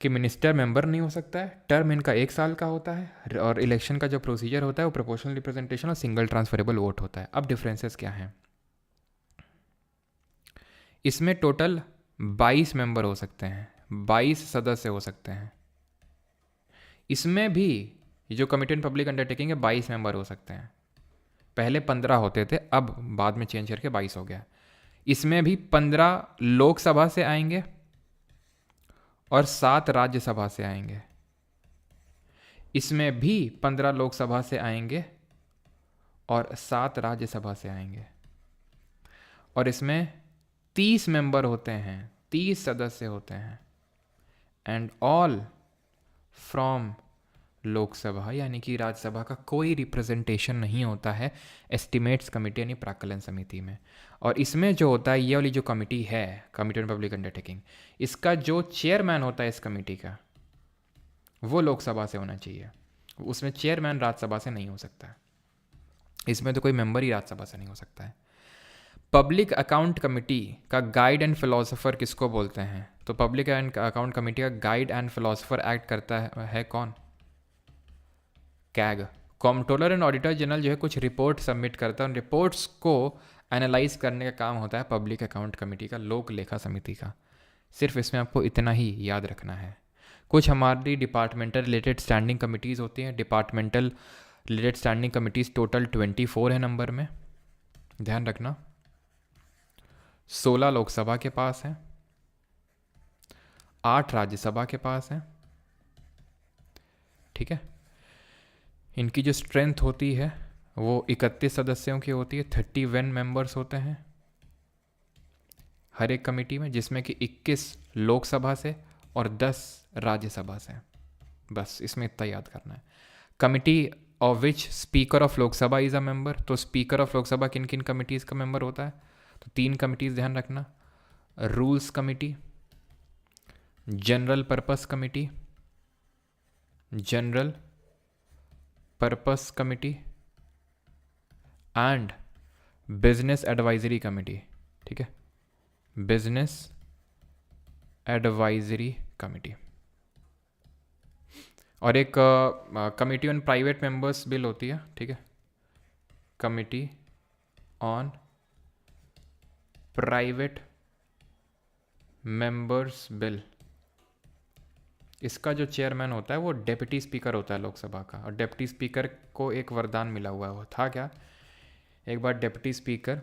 कि मिनिस्टर मेंबर नहीं हो सकता है, टर्म इनका 1 साल का होता है, और इलेक्शन का जो प्रोसीजर होता है वो प्रोपोर्शनल रिप्रेजेंटेशन और सिंगल ट्रांसफरेबल वोट होता है। अब डिफरेंसेस क्या हैं, इसमें टोटल 22 मेंबर हो सकते हैं, 22 सदस्य हो सकते हैं। इसमें भी जो कमिटी ऑन पब्लिक अंडरटेकिंग है 22 मेंबर हो सकते हैं। पहले 15 होते थे, अब बाद में चेंज करके 22 हो गया। इसमें भी 15 लोकसभा से आएंगे और 7 राज्यसभा से आएंगे। इसमें भी 15 लोकसभा से आएंगे और 7 राज्यसभा से आएंगे। और इसमें 30 मेंबर होते हैं, 30 सदस्य होते हैं, एंड ऑल फ्रॉम लोकसभा, यानी कि राज्यसभा का कोई रिप्रेजेंटेशन नहीं होता है एस्टिमेट्स कमेटी यानी प्राक्कलन समिति में। और इसमें जो होता है, ये वाली जो कमेटी है कमिटी ऑन पब्लिक अंडरटेकिंग, इसका जो चेयरमैन होता है इस कमेटी का, वो लोकसभा से होना चाहिए। उसमें चेयरमैन राज्यसभा से नहीं हो सकता है। इसमें तो कोई मेंबर ही राज्यसभा से नहीं हो सकता है। पब्लिक अकाउंट कमेटी का गाइड एंड फिलोसोफर किसको बोलते हैं, तो पब्लिक अकाउंट कमेटी का गाइड एंड फिलोसोफर एक्ट करता है कौन, CAG. Comptroller and auditor general जो है कुछ रिपोर्ट सबमिट करता है, उन रिपोर्ट्स को एनालाइज करने का काम होता है पब्लिक अकाउंट कमेटी का, लोक लेखा समिति का। सिर्फ इसमें आपको इतना ही याद रखना है। कुछ हमारी डिपार्टमेंटल रिलेटेड स्टैंडिंग कमिटीज़ होती हैं, departmental related standing committees total 24 है नंबर में, ध्यान रखना। 16 लोकसभा के पास है, 8 राज्यसभा के पास है, ठीक है। इनकी जो स्ट्रेंथ होती है वो 31 सदस्यों की होती है, 31 मेंबर्स होते हैं हर एक कमेटी में, जिसमें कि 21 लोकसभा से और 10 राज्यसभा से। बस इसमें इतना याद करना है। Committee of which speaker of Lok Sabha is a member, तो स्पीकर ऑफ लोकसभा किन किन कमिटीज़ का मेंबर होता है, तो 3 कमिटीज़ ध्यान रखना, rules committee, general purpose committee, general purpose committee and business advisory committee, ठीक है, बिजनेस एडवाइजरी कमेटी। और एक committee on private members bill होती है, ठीक है, committee on private members bill. इसका जो चेयरमैन होता है वो डेप्यूटी स्पीकर होता है लोकसभा का, और डेप्यूटी स्पीकर को एक वरदान मिला हुआ है। वो था क्या, एक बार डेप्यूटी स्पीकर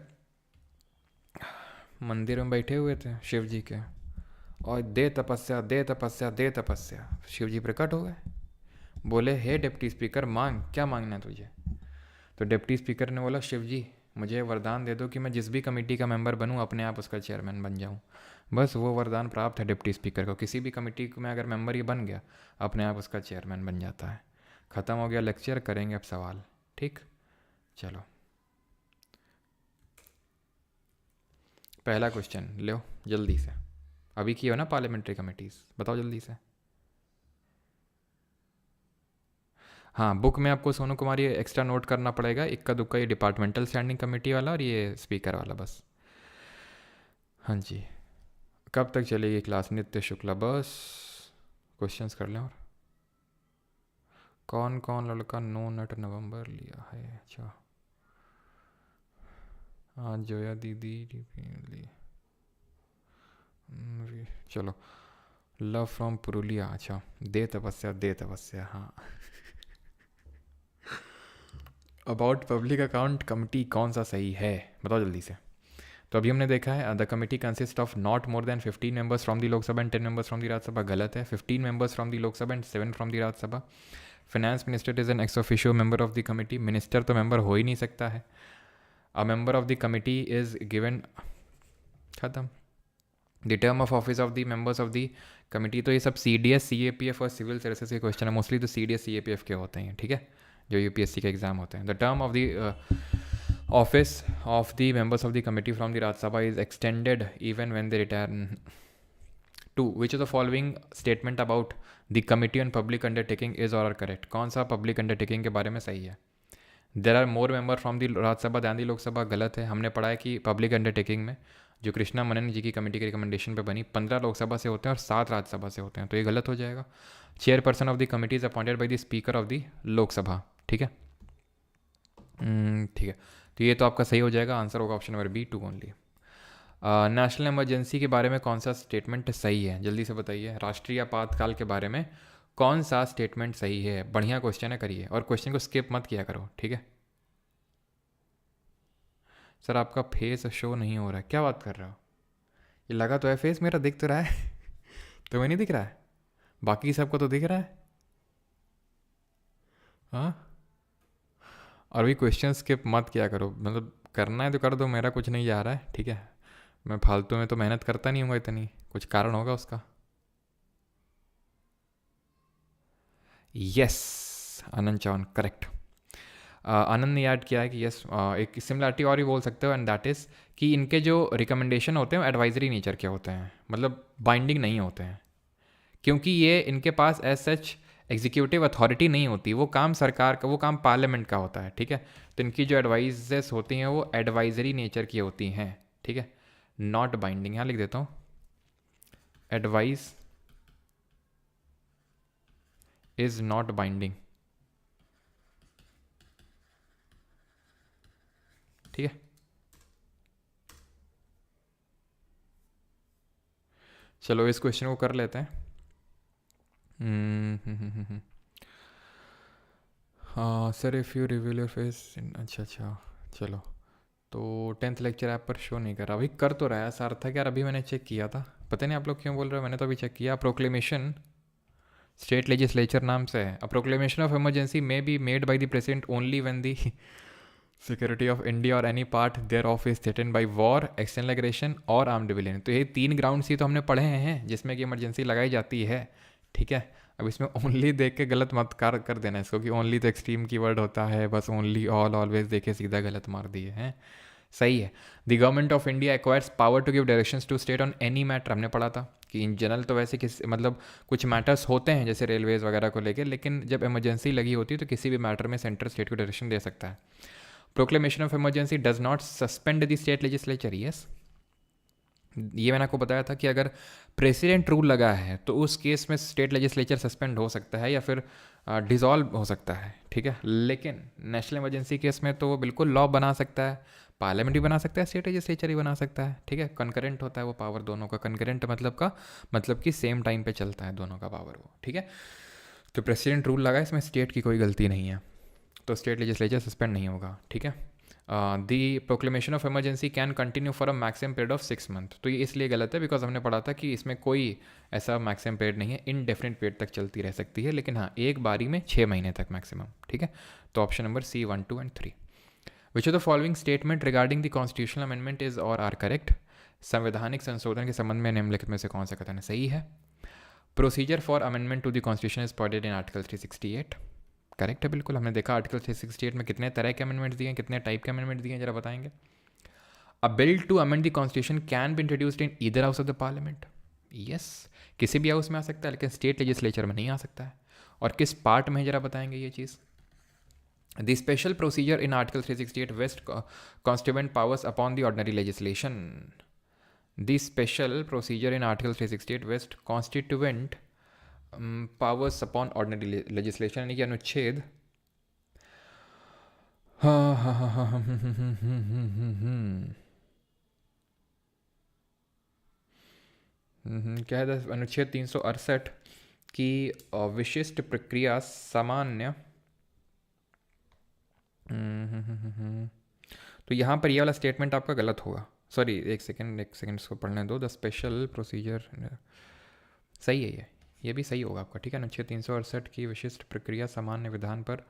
मंदिर में बैठे हुए थे शिव जी के, और दे तपस्या दे तपस्या दे तपस्या, शिव जी प्रकट हो गए, बोले हे डेप्यूटी स्पीकर मांग, क्या मांगना है तुझे। तो डेप्यूटी स्पीकर ने बोला शिव जी मुझे वरदान दे दो कि मैं जिस भी कमेटी का मेंबर बनूं अपने आप उसका चेयरमैन बन जाऊं। बस वो वरदान प्राप्त है डिप्टी स्पीकर को, किसी भी कमेटी में अगर मेंबर ही बन गया अपने आप उसका चेयरमैन बन जाता है। ख़त्म हो गया लेक्चर, करेंगे अब सवाल, ठीक। चलो पहला क्वेश्चन लो जल्दी से, अभी की हो ना पार्लियामेंट्री कमेटीज़, बताओ जल्दी से। हाँ बुक में आपको सोनू कुमार ये एक्स्ट्रा नोट करना पड़ेगा, इक्का दुक्का ये डिपार्टमेंटल स्टैंडिंग कमेटी वाला और ये स्पीकर वाला बस। हाँ जी, कब तक चलेगी क्लास नित्य शुक्ला, बस क्वेश्चंस कर लें। और कौन कौन लड़का 9 नट नवंबर लिया है, अच्छा आज जोया दीदी ली, चलो लव फ्रॉम पुरुलिया, अच्छा दे तपस्या हाँ। अबाउट पब्लिक अकाउंट कमेटी कौन सा सही है, बताओ जल्दी से। तो अभी हमने देखा है the committee consist of not more than 15 members from the Lok Sabha and 10 members from the Rajya Sabha, गलत है। 15 members from the Lok Sabha and 7 from the Rajya Sabha, finance minister is an ex officio member of the committee, minister तो member हो ही नहीं सकता है। A member of the committee is given, खत्म। The term of office of the members of the committee, तो ये सब CDS CAPF और सिविल सर्विसेज के क्वेश्चन है, मोस्टली तो CDS CAPF के होते हैं, ठीक है, जो UPSC के एग्जाम होते हैं। The term of the office of the members of the committee from the Rajya Sabha is extended even when they retire. 2. Which of the following statement about the committee on public undertaking is or are correct? कौन सा public undertaking के बारे में सही है? There are more member from the Rajya Sabha than the लोक सभा, गलत है। हमने पढ़ा है कि public undertaking में जो कृष्णा मनन जी की कमेटी के रिकमेंडेशन पे बनी 15 लोकसभा से होते हैं और 7 राज्यसभा से होते हैं, तो ये गलत हो जाएगा। Chairperson of the committee is appointed by the speaker of the Lok Sabha, ठीक है, ठीक है, तो ये तो आपका सही हो जाएगा। आंसर होगा option number B 2 only. National emergency के बारे में कौन सा स्टेटमेंट सही है, जल्दी से बताइए। राष्ट्रीय आपातकाल के बारे में कौन सा स्टेटमेंट सही है? बढ़िया क्वेश्चन है, करिए, और क्वेश्चन को स्किप मत किया करो, ठीक है। सर आपका फेस शो नहीं हो रहा है, क्या बात कर रहे हो? ये लगा तो है फेस मेरा, दिख तो रहा है तुम्हें नहीं दिख रहा है? बाकी सबको तो दिख रहा है। हाँ, और भी क्वेश्चन स्किप मत किया करो, मतलब करना है तो कर दो, मेरा कुछ नहीं जा रहा है, ठीक है। मैं फालतू में तो मेहनत करता नहीं हूँ इतनी, कुछ कारण होगा उसका। यस, आनंद चौहान करेक्ट। आनंद ने याद किया है कि यस, एक सिमिलरिटी और भी बोल सकते हो, एंड दैट इज़ कि इनके जो रिकमेंडेशन होते हैं एडवाइजरी नेचर के होते हैं, मतलब बाइंडिंग नहीं होते हैं, क्योंकि ये इनके पास एज सच एग्जीक्यूटिव अथॉरिटी नहीं होती, वो काम सरकार का, वो काम पार्लियामेंट का होता है, ठीक है। तो इनकी जो एडवाइजेस होती हैं वो एडवाइजरी नेचर की होती हैं, ठीक है, नॉट बाइंडिंग। यहाँ लिख देता हूँ, एडवाइस इज नॉट बाइंडिंग, ठीक है। चलो इस क्वेश्चन को कर लेते हैं। हाँ sir, if you reveal your face, अच्छा अच्छा, चलो। तो 10th लेक्चर ऐप पर शो नहीं कर रहा, अभी कर तो रहा है सार्थक यार, अभी मैंने चेक किया था, पता नहीं आप लोग क्यों बोल रहे हो, मैंने तो अभी चेक किया। प्रोक्लेमेशन स्टेट लेजिस्लेचर नाम से है। A proclamation of emergency may be made by the president only when the security of India और any part thereof is threaten by war, external aggression और आर्म्ड रिबेलियन। तो ये 3 grounds ही तो हमने पढ़े हैं जिसमें कि इमरजेंसी लगाई जाती है, ठीक है। अब इसमें ओनली देख के गलत मत कर देना इसको, कि ओनली तो एक्सट्रीम कीवर्ड होता है, बस ओनली ऑल ऑलवेज देखे सीधा गलत मार दिए हैं, सही है। The government of India acquires power to give directions to state on any matter, हमने पढ़ा था कि इन जनरल तो वैसे किस मतलब कुछ मैटर्स होते हैं जैसे रेलवेज वगैरह को लेकर, लेकिन जब इमरजेंसी लगी होती है तो किसी भी मैटर में सेंटर स्टेट को डायरेक्शन दे सकता है। Proclamation of emergency does not suspend the state legislature, yes, ये मैंने आपको बताया था कि अगर प्रेसिडेंट रूल लगा है तो उस केस में स्टेट लेजिस्लेचर सस्पेंड हो सकता है या फिर डिसॉल्व हो सकता है, ठीक है। लेकिन नेशनल इमरजेंसी केस में तो वो बिल्कुल लॉ बना सकता है, पार्लियामेंट भी बना सकता है, स्टेट लेजिस्लेचर ही बना सकता है, ठीक है। कंकरेंट होता है वो पावर दोनों का, कंकरेंट मतलब कि सेम टाइम पे चलता है दोनों का पावर वो, ठीक है। तो प्रेसिडेंट रूल लगा, इसमें स्टेट की कोई गलती नहीं है, तो स्टेट लेजिस्लेचर सस्पेंड नहीं होगा, ठीक है। The proclamation of emergency can continue for a maximum period of 6 month, तो ये इसलिए गलत है बिकॉज हमने पढ़ा था कि इसमें कोई ऐसा मैक्सिमम पीरियड नहीं है, इनडेफिनेट पीरियड तक चलती रह सकती है, लेकिन हाँ एक बारी में 6 महीने तक मैक्सिमम, ठीक है। तो option number C 1, 2 and 3। Which of the following statement regarding the constitutional amendment is और आर करेक्ट, संवैधानिक संशोधन के संबंध में निम्नलिखित में से कौन सा कथन सही है। Procedure for amendment to the constitution is provided in article 368, correct है बिल्कुल, हमने देखा आर्टिकल 368 में कितने तरह के अमेंडमेंट्स दिए हैं, कितने टाइप के अमेंडमेंट दिए हैं, जरा बताएंगे। A bill to amend the constitution can be introduced in either house of the parliament, yes, किसी भी हाउस में आ सकता है लेकिन स्टेट लेजिस्लेचर में नहीं आ सकता है, और किस पार्ट में जरा बताएंगे ये चीज़। The special procedure in article 368 vest constituent powers upon the ordinary legislation, the special procedure in article 368 vest constituent powers upon ordinary legislation, यानी कि अनुच्छेद क्या है, अनुच्छेद 368 की विशिष्ट प्रक्रिया सामान्य, तो यहाँ पर ये वाला स्टेटमेंट आपका गलत होगा, सॉरी एक सेकेंड इसको पढ़ने दो। द स्पेशल प्रोसीजर, सही है ये, ये भी सही होगा आपका, ठीक है। अनुच्छेद 368 की विशिष्ट प्रक्रिया सामान्य विधान पर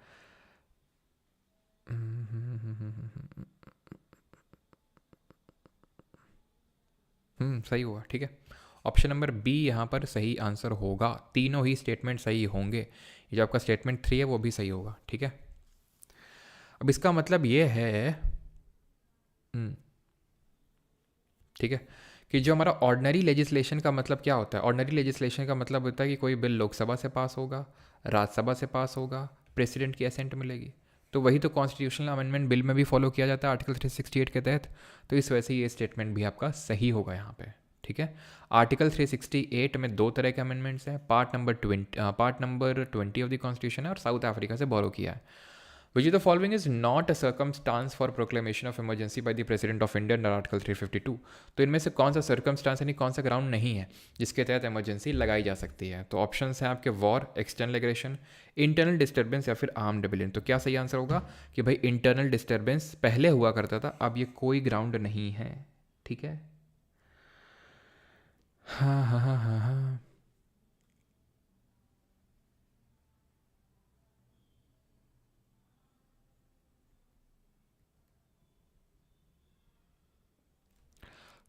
सही होगा, ठीक है। ऑप्शन नंबर बी यहाँ पर सही आंसर होगा, तीनों ही स्टेटमेंट सही होंगे। ये जो आपका स्टेटमेंट 3 है वो भी सही होगा, ठीक है। अब इसका मतलब ये है, ठीक है, कि जो हमारा ऑर्डनरी लेजिस्लेशन का मतलब क्या होता है। ऑर्डनरी लेजिस्लेशन का मतलब होता है कि कोई बिल लोकसभा से पास होगा, राज्यसभा से पास होगा, प्रेसिडेंट की असेंट मिलेगी। तो वही तो कॉन्स्टिट्यूशनल अमेंडमेंट बिल में भी फॉलो किया जाता है आर्टिकल 368 के तहत। तो इस वजह से ये स्टेटमेंट भी आपका सही होगा यहाँ पे, ठीक है। आर्टिकल 368 में दो तरह के अमेंडमेंट्स हैं, part number 20 of the constitution है और साउथ अफ्रीका से बोरो किया है। Which of the following is not a circumstance for proclamation of emergency by the President of India under Article 352? तो इनमें से कौन सा सर्कमस्टांस यानी कौन सा ग्राउंड नहीं है जिसके तहत इमरजेंसी लगाई जा सकती है। तो ऑप्शंस हैं आपके war, external aggression, internal disturbance या फिर आर्म्ड रिबेलियन। तो क्या सही आंसर होगा कि भाई इंटरनल डिस्टर्बेंस पहले हुआ करता था, अब ये कोई ग्राउंड नहीं है, ठीक है। हाँ हाँ हाँ हाँ हाँ।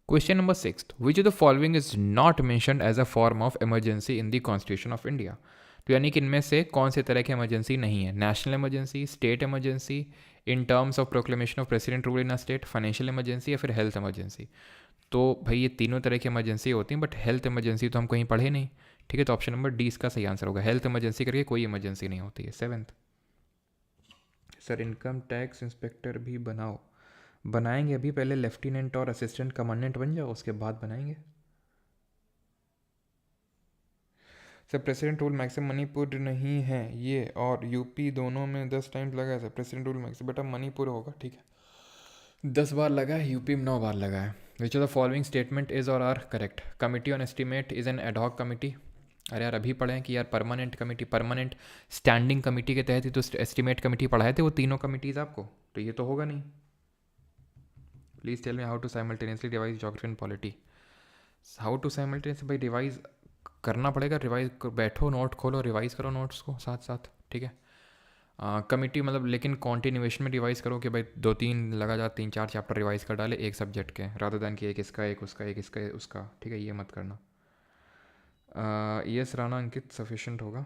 Question number 6. Which of the following is not mentioned as a form of emergency in the Constitution of India? तो यानी कि इनमें से कौन से तरह की इमरजेंसी नहीं है। National emergency, state emergency, in terms of proclamation of president rule in a state, financial emergency या फिर हेल्थ इमरजेंसी। तो भाई ये तीनों तरह की इमरजेंसी होती हैं, बट हेल्थ इमरजेंसी तो हम कहीं पढ़े नहीं, ठीक है। तो ऑप्शन नंबर डी इसका सही आंसर होगा, हेल्थ इमरजेंसी करके कोई इमरजेंसी नहीं होती है। 7th, sir income tax inspector भी बनाओ। बनाएंगे, अभी पहले लेफ्टिनेंट और असिस्टेंट कमांडेंट बन जाओ, उसके बाद बनाएंगे। Sir president rule maximum Manipur नहीं है ये, और यूपी दोनों में 10 टाइम्स लगा है सर। प्रेसिडेंट रूल मैक्सिमम बेटा मणिपुर होगा, ठीक है। 10 बार लगा है, यूपी में 9 बार लगा है। Which of the following statement is और are correct. Committee on estimate is an ad hoc committee. अरे यार अभी पढ़े हैं कि यार permanent committee, permanent standing committee के तहत ही तो एस्टिमेट कमेटी पढ़ाए थे वो तीनों कमिटीज़ आपको, तो ये तो होगा नहीं। Please tell me how to simultaneously revise geography and polity. How to simultaneously भाई रिवाइज करना पड़ेगा, रिवाइज बैठो, नोट खोलो, रिवाइज करो नोट्स को साथ साथ, ठीक है। कमिटी मतलब लेकिन कॉन्टिन्यूएशन में रिवाइज करो कि भाई 2-3 लगा 3-4 चैप्टर रिवाइज कर डाले एक सब्जेक्ट के, रादर दैन कि एक इसका एक उसका एक इसका उसका, ठीक है, ये मत करना। यस राणा अंकित सफिशेंट होगा।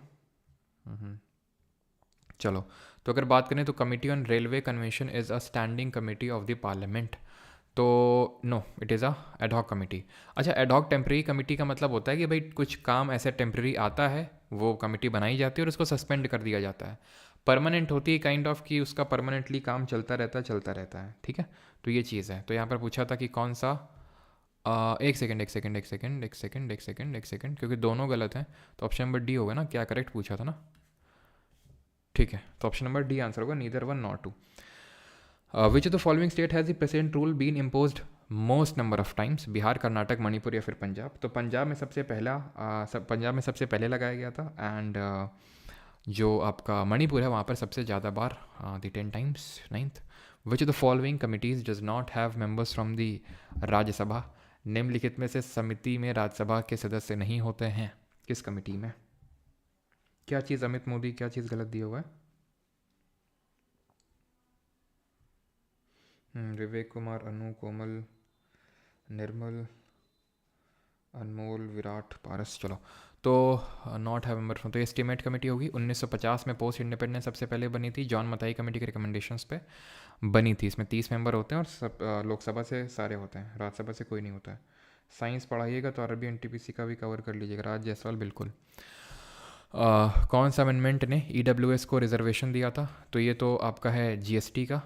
चलो, तो अगर बात करें तो committee on railway convention is a standing committee of the parliament. तो no, it is a ad hoc committee. अच्छा, एडहॉक टेम्प्रेरी कमेटी का मतलब होता है कि भाई कुछ काम ऐसे टेम्प्रेरी आता है, वो कमेटी बनाई जाती है और उसको सस्पेंड कर दिया जाता है। परमानेंट होती है काइंड ऑफ कि उसका परमानेंटली काम चलता रहता है, ठीक है। तो ये चीज़ है। तो यहाँ पर पूछा था कि कौन सा, एक सेकंड एक सेकंड एक सेकंड एक सेकंड एक सेकंड एक सेकंड, क्योंकि दोनों गलत हैं। तो ऑप्शन नंबर डी होगा ना, क्या करेक्ट पूछा था ना, ठीक है। तो ऑप्शन नंबर डी आंसर होगा, neither one not two. Which of the following state has the president rule been imposed most number of times. Bihar, Karnataka, Manipur या फिर पंजाब। तो पंजाब में सबसे पहला पंजाब में सबसे पहले लगाया गया था, एंड जो आपका मणिपुर है वहाँ पर सबसे ज़्यादा बार, the 10 times. 9th, which of the following committees does not have members from the Rajya Sabha. निम्नलिखित में से समिति में राज्यसभा के सदस्य नहीं होते हैं, किस कमेटी में। क्या चीज़ अमित मोदी, क्या चीज़ गलत दिया हुआ है। विवेक कुमार, अनु, कोमल, निर्मल, अनमोल, विराट, पारस। चलो, तो नॉट हैव मेंबर, तो एस्टीमेट कमेटी होगी। 1950 में पोस्ट इंडिपेंडेंस सबसे पहले बनी थी, जॉन मताई कमेटी के रिकमेंडेशंस पे बनी थी। इसमें 30 मेंबर होते हैं और सब लोकसभा से सारे होते हैं, राज्यसभा से कोई नहीं होता है। साइंस पढ़ाइएगा तो आरबी एनटीपीसी का भी कवर कर लीजिएगा। राज जायसवाल, बिल्कुल। कौन सा अमेंडमेंट ने ईडब्ल्यूएस को रिजर्वेशन दिया था। तो ये तो आपका है जीएसटी का,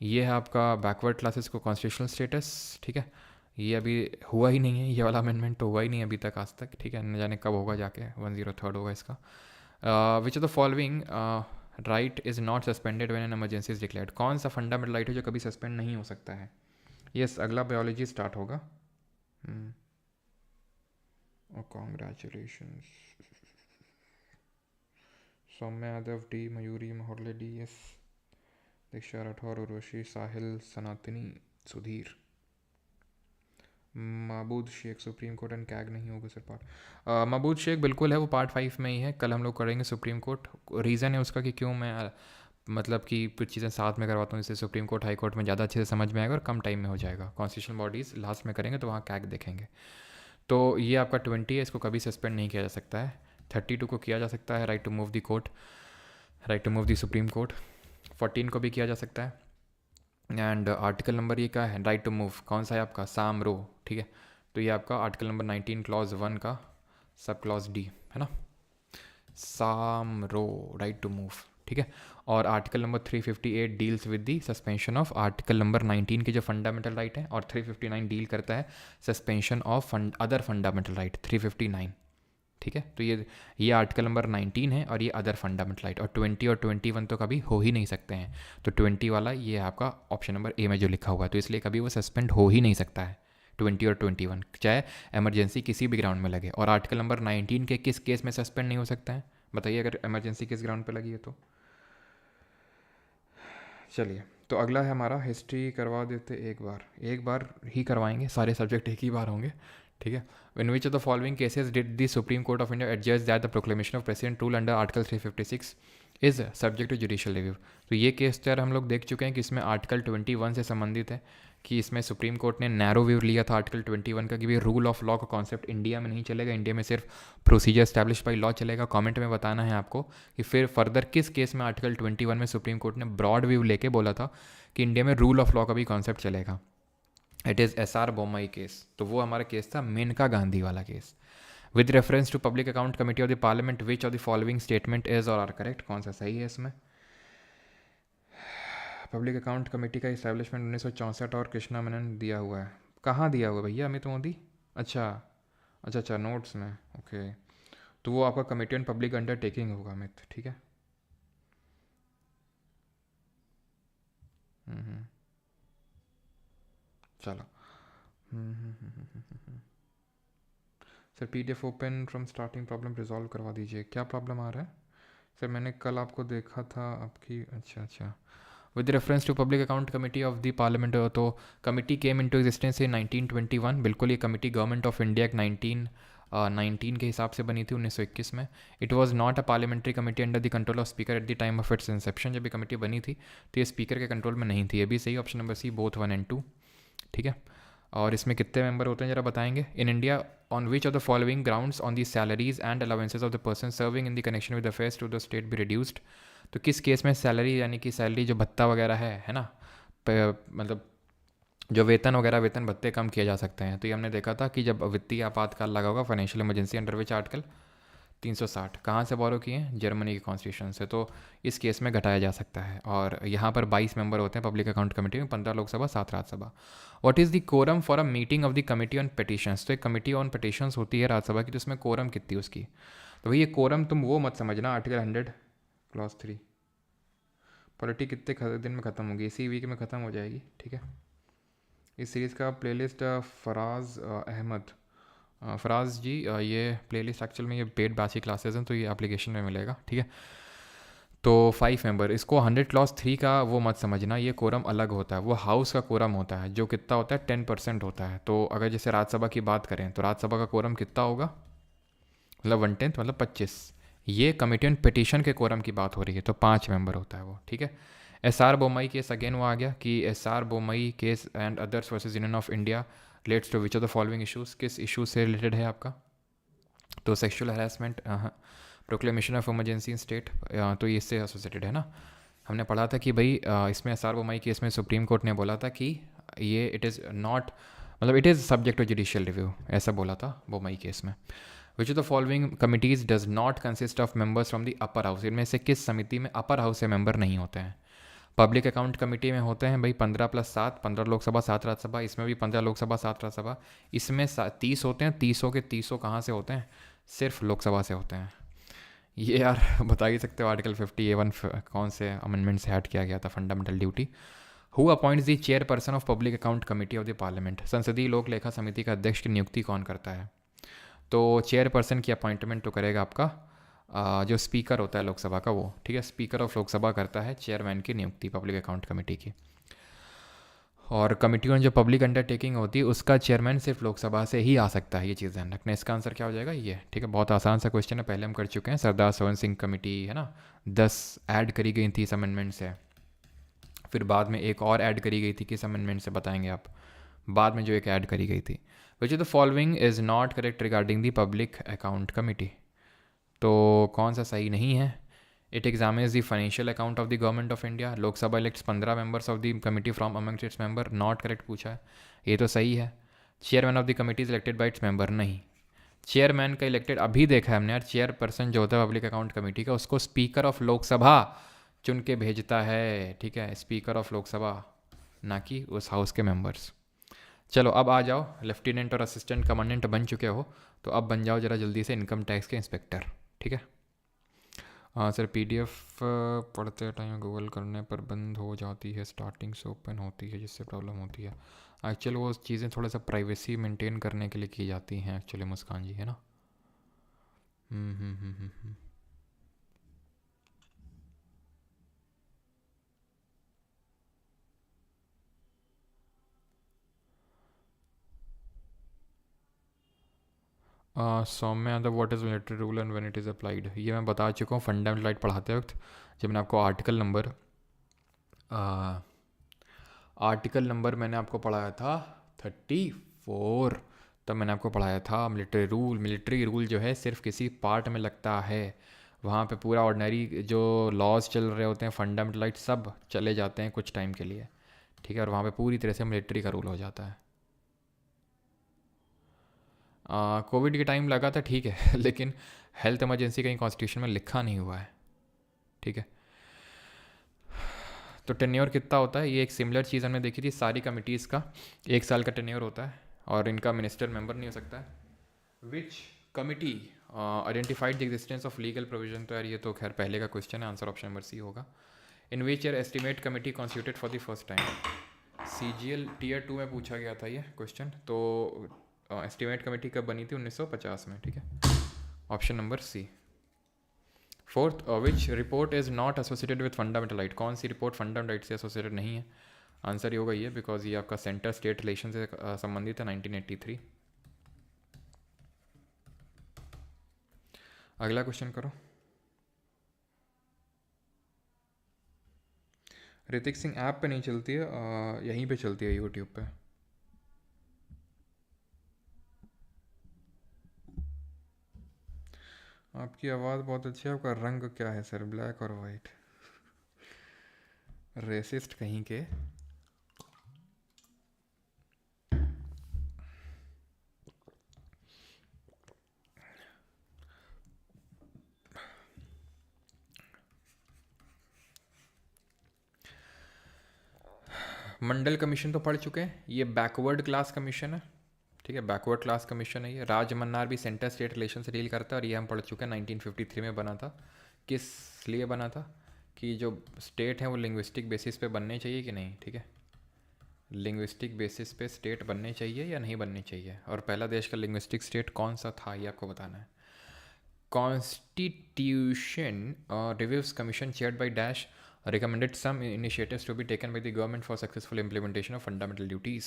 ये है आपका बैकवर्ड क्लासेस को कॉन्स्टिट्यूशनल स्टेटस, ठीक है। ये अभी हुआ ही नहीं है, ये वाला अमेंडमेंट तो हुआ ही नहीं अभी तक आज तक, ठीक है। न जाने कब होगा जाके, 103rd होगा इसका। विच of the following right is not suspended when an emergency is declared. कौन सा फंडामेंटल राइट है जो कभी सस्पेंड नहीं हो सकता है। यस, अगला बायोलॉजी स्टार्ट होगा। कॉन्ग्रेचुलेशंस सौम्य यादव डी, मयूरी महोरले डी, S Diksha Rathore, Urvashi, Sahil, Sanatani, Sudhir, Mehboob Shaikh supreme court and CAG नहीं होगा सर पार्ट। महबूद शेख बिल्कुल है, वो पार्ट 5 में ही है, कल हम लोग करेंगे सुप्रीम कोर्ट। रीज़न है उसका कि क्यों मैं मतलब कि कुछ चीज़ें साथ में करवाता हूँ, जिससे सुप्रीम कोर्ट हाई कोर्ट में ज़्यादा अच्छे से समझ में आएगा और कम टाइम में हो जाएगा। कॉन्स्टिट्यूशनल बॉडीज़ लास्ट में करेंगे तो वहाँ कैग देखेंगे। तो ये आपका 20 है, इसको कभी सस्पेंड नहीं किया जा सकता है। 32 को किया जा सकता है, right to move the court, right to move the supreme court. 14 को भी किया जा सकता है। एंड आर्टिकल नंबर ये क्या है, राइट टू मूव, कौन सा है आपका, साम रो, ठीक है। तो ये आपका आर्टिकल नंबर 19 क्लॉज 1 का सब क्लॉज डी है ना, साम रो, राइट टू मूव, ठीक है। और article number 358 deals with the suspension of article number 19 के जो फंडामेंटल राइट है, और 359 डील करता है suspension of other fundamental right 359, ठीक है। तो ये आर्टिकल नंबर 19 है और ये अदर फंडामेंटल राइट, और 20 और 21 तो कभी हो ही नहीं सकते हैं। तो 20 वाला ये आपका ऑप्शन नंबर ए में जो लिखा हुआ है, तो इसलिए कभी वो सस्पेंड हो ही नहीं सकता है 20 और 21, चाहे एमरजेंसी किसी भी ग्राउंड में लगे। और आर्टिकल नंबर 19 के किस केस में सस्पेंड नहीं हो सकता है, बताइए, अगर एमरजेंसी किस ग्राउंड पे लगी है तो। चलिए, तो अगला है हमारा हिस्ट्री करवा देते, एक बार ही करवाएंगे, सारे सब्जेक्ट एक ही बार होंगे, ठीक है। In which of the following cases did the supreme court of India adjust that the proclamation of president rule under article 356 is subject to judicial review. तो ये केस तो यार हम लोग देख चुके हैं कि इसमें आर्टिकल 21 से संबंधित है, कि इसमें सुप्रीम कोर्ट ने नैरो व्यू लिया था आर्टिकल 21 का, कि भाई रूल ऑफ लॉ का कॉन्सेप्ट इंडिया में नहीं चलेगा, इंडिया में सिर्फ प्रोसीजर स्टैब्लिश बाई लॉ चलेगा। कमेंट में बताना है आपको कि फिर फर्दर किस केस में आर्टिकल 21 में सुप्रीम कोर्ट ने ब्रॉड व्यू लेके बोला था कि इंडिया में रूल ऑफ लॉ का भी कॉन्सेप्ट चलेगा। It is SR Bommai case. तो वो हमारा केस था मेनका गांधी वाला case. With reference to public account committee of the parliament which of the following statement is और आर करेक्ट, कौन सा सही है इसमें। पब्लिक अकाउंट कमेटी का इस्टेब्लिशमेंट 1964 और कृष्णा मेनन दिया हुआ है, कहाँ दिया हुआ है भैया, अमित मोदी, अच्छा अच्छा अच्छा, नोट्स में, ओके। तो वो आपका कमेटी ऑन पब्लिक अंडरटेकिंग होगा अमित, ठीक है। चलो, sir PDF open from starting problem resolve करवा दीजिए, क्या प्रॉब्लम आ रहा है सर, मैंने कल आपको देखा था आपकी, अच्छा अच्छा। With reference to public account committee of the parliament, तो committee came into existence in 1921, बिल्कुल ये कमेटी गवर्नमेंट ऑफ इंडिया एक 19 के हिसाब से बनी थी 1921 में। It was not a parliamentary committee under the control of speaker at the time of its inception. जब ये कमेटी बनी थी तो ये स्पीकर के कंट्रोल में नहीं थी, ये भी सही, option number C both 1 and 2, ठीक है। और इसमें कितने मेंबर होते हैं जरा बताएंगे। In India on which of the following grounds on the salaries and allowances of the person serving in the connection with affairs to the state be reduced. तो किस केस में सैलरी, यानी कि सैलरी जो भत्ता वगैरह है ना, मतलब जो वेतन वगैरह, वेतन भत्ते कम किए जा सकते हैं। तो ये हमने देखा था कि जब वित्तीय आपातकाल लगा होगा, financial emergency, under which article 360, कहाँ से बोरो किए हैं, जर्मनी की कॉन्स्टिट्यूशन से। तो इस केस में घटाया जा सकता है। और यहाँ पर 22 मेंबर होते हैं पब्लिक अकाउंट कमेटी में, 15 Lok Sabha 7 Rajya Sabha. What is the quorum for a meeting of the committee on petitions. तो एक कमेटी ऑन पिटिशंस होती है राज्यसभा की, तो उसमें कोरम कितनी उसकी। तो भाई ये कोरम तुम वो मत समझना, आर्टिकल 100 क्लॉज 3, पॉलिटी कितने दिन में ख़त्म होगी, इसी वीक में ख़त्म हो जाएगी, ठीक है। इस सीरीज़ का प्लेलिस्ट फराज अहमद, फराज जी, ये प्लेलिस्ट एक्चुअल में ये पेड बैच क्लासेस हैं, तो ये एप्लीकेशन में मिलेगा, ठीक है। तो 5 मेंबर, इसको 100 क्लॉज 3 का वो मत समझना, ये कोरम अलग होता है, वो हाउस का कोरम होता है, जो कितना होता है 10% होता है। तो अगर जैसे राज्यसभा की बात करें तो राज्यसभा का कोरम कितना होगा, मतलब 1/10 मतलब 25। ये कमेटी ऑन पिटीशन के कोरम की बात हो रही है, तो 5 मेंबर होता है वो, ठीक है। SR बोम्मई केस, अगेन वो आ गया कि SR Bommai case and others versus union of India relates to which of the following issues, किस इशू से रिलेटेड है आपका। तो sexual harassment, proclamation of emergency in state, तो ये इससे एसोसिएटेड है ना। हमने पढ़ा था कि भाई इसमें SR बोम्मई केस में सुप्रीम कोर्ट ने बोला था कि ये इट इज़ नॉट, मतलब it is subject to judicial review, ऐसा बोला था बोम्मई केस में। Which of the following committees does not consist of members from the upper house. इनमें से किस समिति में अपर हाउस से मेंबर नहीं होते हैं। पब्लिक अकाउंट कमेटी में होते हैं भाई 15 + 7, 15 लोकसभा 7 राज्यसभा, इसमें भी 15 लोकसभा 7 राज्यसभा। इसमें 30 होते हैं, 30 के 30 कहाँ से होते हैं, सिर्फ लोकसभा से होते हैं। ये यार बता ही सकते हो आर्टिकल 50A1 कौन से अमेंडमेंट से हट किया गया था, fundamental duty. Who appoints the chairperson of public account committee of the parliament. संसदीय लोक लेखा समिति का अध्यक्ष की नियुक्ति कौन करता है। तो चेयरपर्सन की अपॉइंटमेंट तो करेगा आपका जो स्पीकर होता है लोकसभा का, वो, ठीक है। स्पीकर ऑफ लोकसभा करता है चेयरमैन की नियुक्ति पब्लिक अकाउंट कमेटी की। और कमिटी ऑन जो पब्लिक अंडरटेकिंग होती है उसका चेयरमैन सिर्फ लोकसभा से ही आ सकता है, ये चीज़ ध्यान रखना। इसका आंसर क्या हो जाएगा ये, ठीक है। बहुत आसान सा क्वेश्चन है, पहले हम कर चुके हैं। सरदार सवन सिंह कमेटी है ना, 10 ऐड करी गई थी इस अमेंडमेंट से, फिर बाद में एक और ऐड करी गई थी, किस अमेंडमेंट से बताएंगे आप, बाद में जो एक ऐड करी गई थी। विच of the following is not correct regarding the public account committee, तो कौन सा सही नहीं है। It examines the financial account of the government of India, Lok Sabha elects 15 members of the committee from amongst its member, not correct पूछा है, ये तो सही है। Chairman of the committee is elected by its member, नहीं। चेयरमैन का elected अभी देखा है हमने यार, चेयरपर्सन जो होता है पब्लिक अकाउंट कमेटी का, उसको स्पीकर ऑफ लोकसभा चुन के भेजता है, ठीक है, स्पीकर ऑफ लोकसभा, ना कि उस हाउस के मेंबर्स। चलो अब आ जाओ, लेफ्टिनेंट और असिस्टेंट कमांडेंट बन चुके हो, तो अब बन जाओ ज़रा जल्दी से इनकम टैक्स के इंस्पेक्टर, ठीक है। हाँ सर, पीडीएफ पढ़ते टाइम गूगल करने पर बंद हो जाती है, स्टार्टिंग से ओपन होती है, जिससे प्रॉब्लम होती है। एक्चुअली वो चीज़ें थोड़ा सा प्राइवेसी मेंटेन करने के लिए की जाती हैं एक्चुअली, मुस्कान जी, है ना। Hmm hmm hmm hmm hmm. Saumya the what is military rule and when it is applied, ये मैं बता चुका हूँ फंडामेंटल राइट पढ़ाते वक्त, जब मैंने आपको आर्टिकल नंबर मैंने आपको पढ़ाया था 34, तब मैंने आपको पढ़ाया था मिलिट्री रूल जो है सिर्फ किसी पार्ट में लगता है, वहाँ पे पूरा ऑर्डिनरी जो लॉज चल रहे होते हैं, फंडामेंटल राइट सब चले जाते हैं कुछ टाइम के लिए, ठीक है, और वहाँ पे पूरी तरह से मिलिट्री का रूल हो जाता है। कोविड के टाइम लगा था, ठीक है लेकिन हेल्थ इमरजेंसी कहीं कॉन्स्टिट्यूशन में लिखा नहीं हुआ है, ठीक है। तो टेन्योर कितना होता है, ये एक सिमिलर चीज़ हमने देखी थी, सारी कमिटीज़ का 1 साल का टेन्योर होता है और इनका मिनिस्टर मेंबर नहीं हो सकता है। विच committee identified the existence of legal provision, तो यार ये तो खैर पहले का क्वेश्चन है, आंसर ऑप्शन नंबर सी होगा। In which year estimate committee constituted for the first time, CGL Tier 2 में पूछा गया था ये क्वेश्चन, तो एस्टिमेट कमेटी कब बनी थी, 1950 में, ठीक है, option number C. Fourth, which report is not associated with fundamental right, कौन सी रिपोर्ट फंडामेंटल राइट से एसोसिएटेड नहीं है, आंसर ये होगा ये, बिकॉज ये आपका सेंटर स्टेट रिलेशन से संबंधित है, 1983। अगला क्वेश्चन करो। ऋतिक सिंह ऐप पे नहीं चलती है, यहीं पे चलती है, यूट्यूब पे। आपकी आवाज़ बहुत अच्छी है, आपका रंग क्या है सर, ब्लैक और वाइट, रेसिस्ट कहीं के। मंडल कमीशन तो पढ़ चुके हैं, ये बैकवर्ड क्लास कमीशन है, ठीक है, बैकवर्ड क्लास कमीशन है ये। राज मन्नार भी सेंटर स्टेट रिलेशन से डील करता है, और ये हम पढ़ चुके हैं 1953 में बना था। किस लिए बना था, कि जो स्टेट हैं वो लिंग्विस्टिक बेसिस पे बनने चाहिए कि नहीं, ठीक है, लिंग्विस्टिक बेसिस पे स्टेट बनने चाहिए या नहीं बनने चाहिए, और पहला देश का लिंग्विस्टिक स्टेट कौन सा था ये आपको बताना है। Constitution reviews commission chaired by dash recommended some initiatives to be taken by the government for successful implementation of fundamental duties।